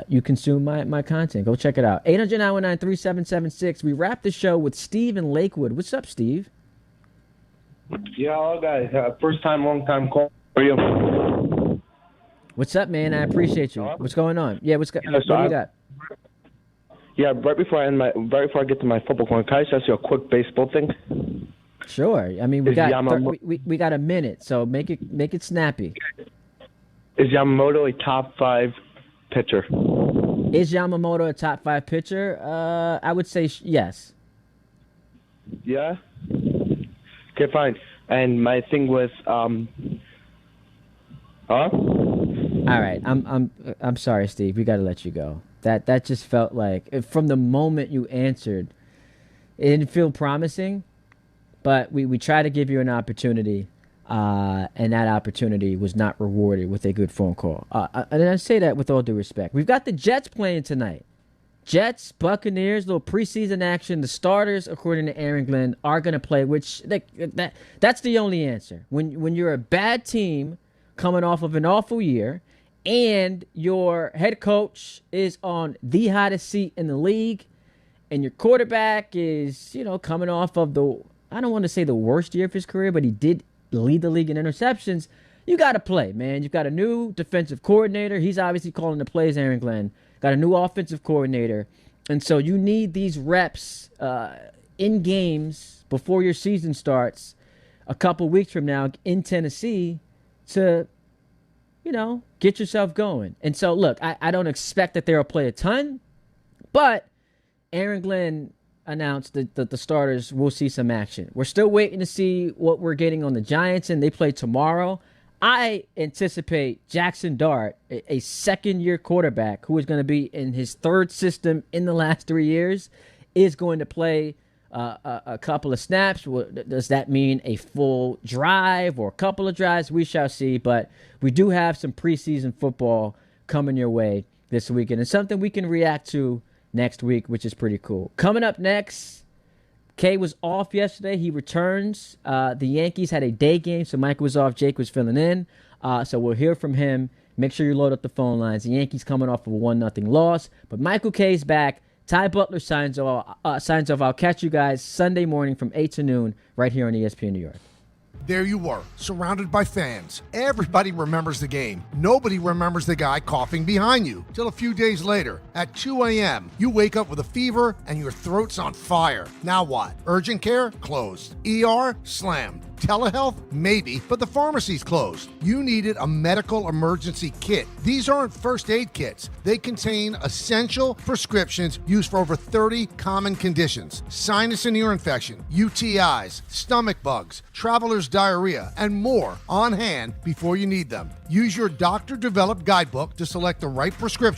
you consume my content. Go check it out. 800-919-3776. We wrap the show with Steve in Lakewood. What's up, Steve? Yeah, hello guys. First time, long time call. How are you? What's up, man? I appreciate you. What's going on? Yeah, what do you got? Yeah, right before I get to my football corner, can I just ask you a quick baseball thing? Sure. I mean, we got a minute, so make it snappy. Is Yamamoto a top 5 pitcher? Is Yamamoto a top 5 pitcher? I would say yes. Yeah. Okay, fine. And my thing was, Huh? All right. I'm sorry, Steve. We got to let you go. That just felt like, from the moment you answered, it didn't feel promising. But we tried to give you an opportunity, and that opportunity was not rewarded with a good phone call. And I say that with all due respect. We've got the Jets playing tonight. Jets, Buccaneers, little preseason action. The starters, according to Aaron Glenn, are going to play, which that's the only answer. When you're a bad team coming off of an awful year and your head coach is on the hottest seat in the league and your quarterback is, coming off of I don't want to say the worst year of his career, but he did lead the league in interceptions. You got to play, man. You've got a new defensive coordinator. He's obviously calling the plays, Aaron Glenn. Got a new offensive coordinator. And so you need these reps in games before your season starts a couple weeks from now in Tennessee to, get yourself going. And so, look, I don't expect that they'll play a ton, but Aaron Glenn announced that the starters will see some action. We're still waiting to see what we're getting on the Giants, and they play tomorrow. I anticipate Jackson Dart, a second-year quarterback who is going to be in his third system in the last 3 years, is going to play a couple of snaps. Does that mean a full drive or a couple of drives? We shall see, but we do have some preseason football coming your way this weekend, and something we can react to next week, which is pretty cool. Coming up next, Kay was off yesterday. He returns. The Yankees had a day game, so Mike was off. Jake was filling in. So we'll hear from him. Make sure you load up the phone lines. The Yankees coming off of a 1-0 loss. But Michael Kay's back. Ty Butler signs off. I'll catch you guys Sunday morning from 8 to noon right here on ESPN New York. There you were, surrounded by fans. Everybody remembers the game. Nobody remembers the guy coughing behind you. Till a few days later, at 2 a.m., you wake up with a fever and your throat's on fire. Now what? Urgent care? Closed. ER? Slammed. Telehealth? Maybe, but the pharmacy's closed. You needed a medical emergency kit. These aren't first aid kits. They contain essential prescriptions used for over 30 common conditions. Sinus and ear infection, UTIs, stomach bugs, traveler's diarrhea, and more on hand before you need them. Use your doctor-developed guidebook to select the right prescription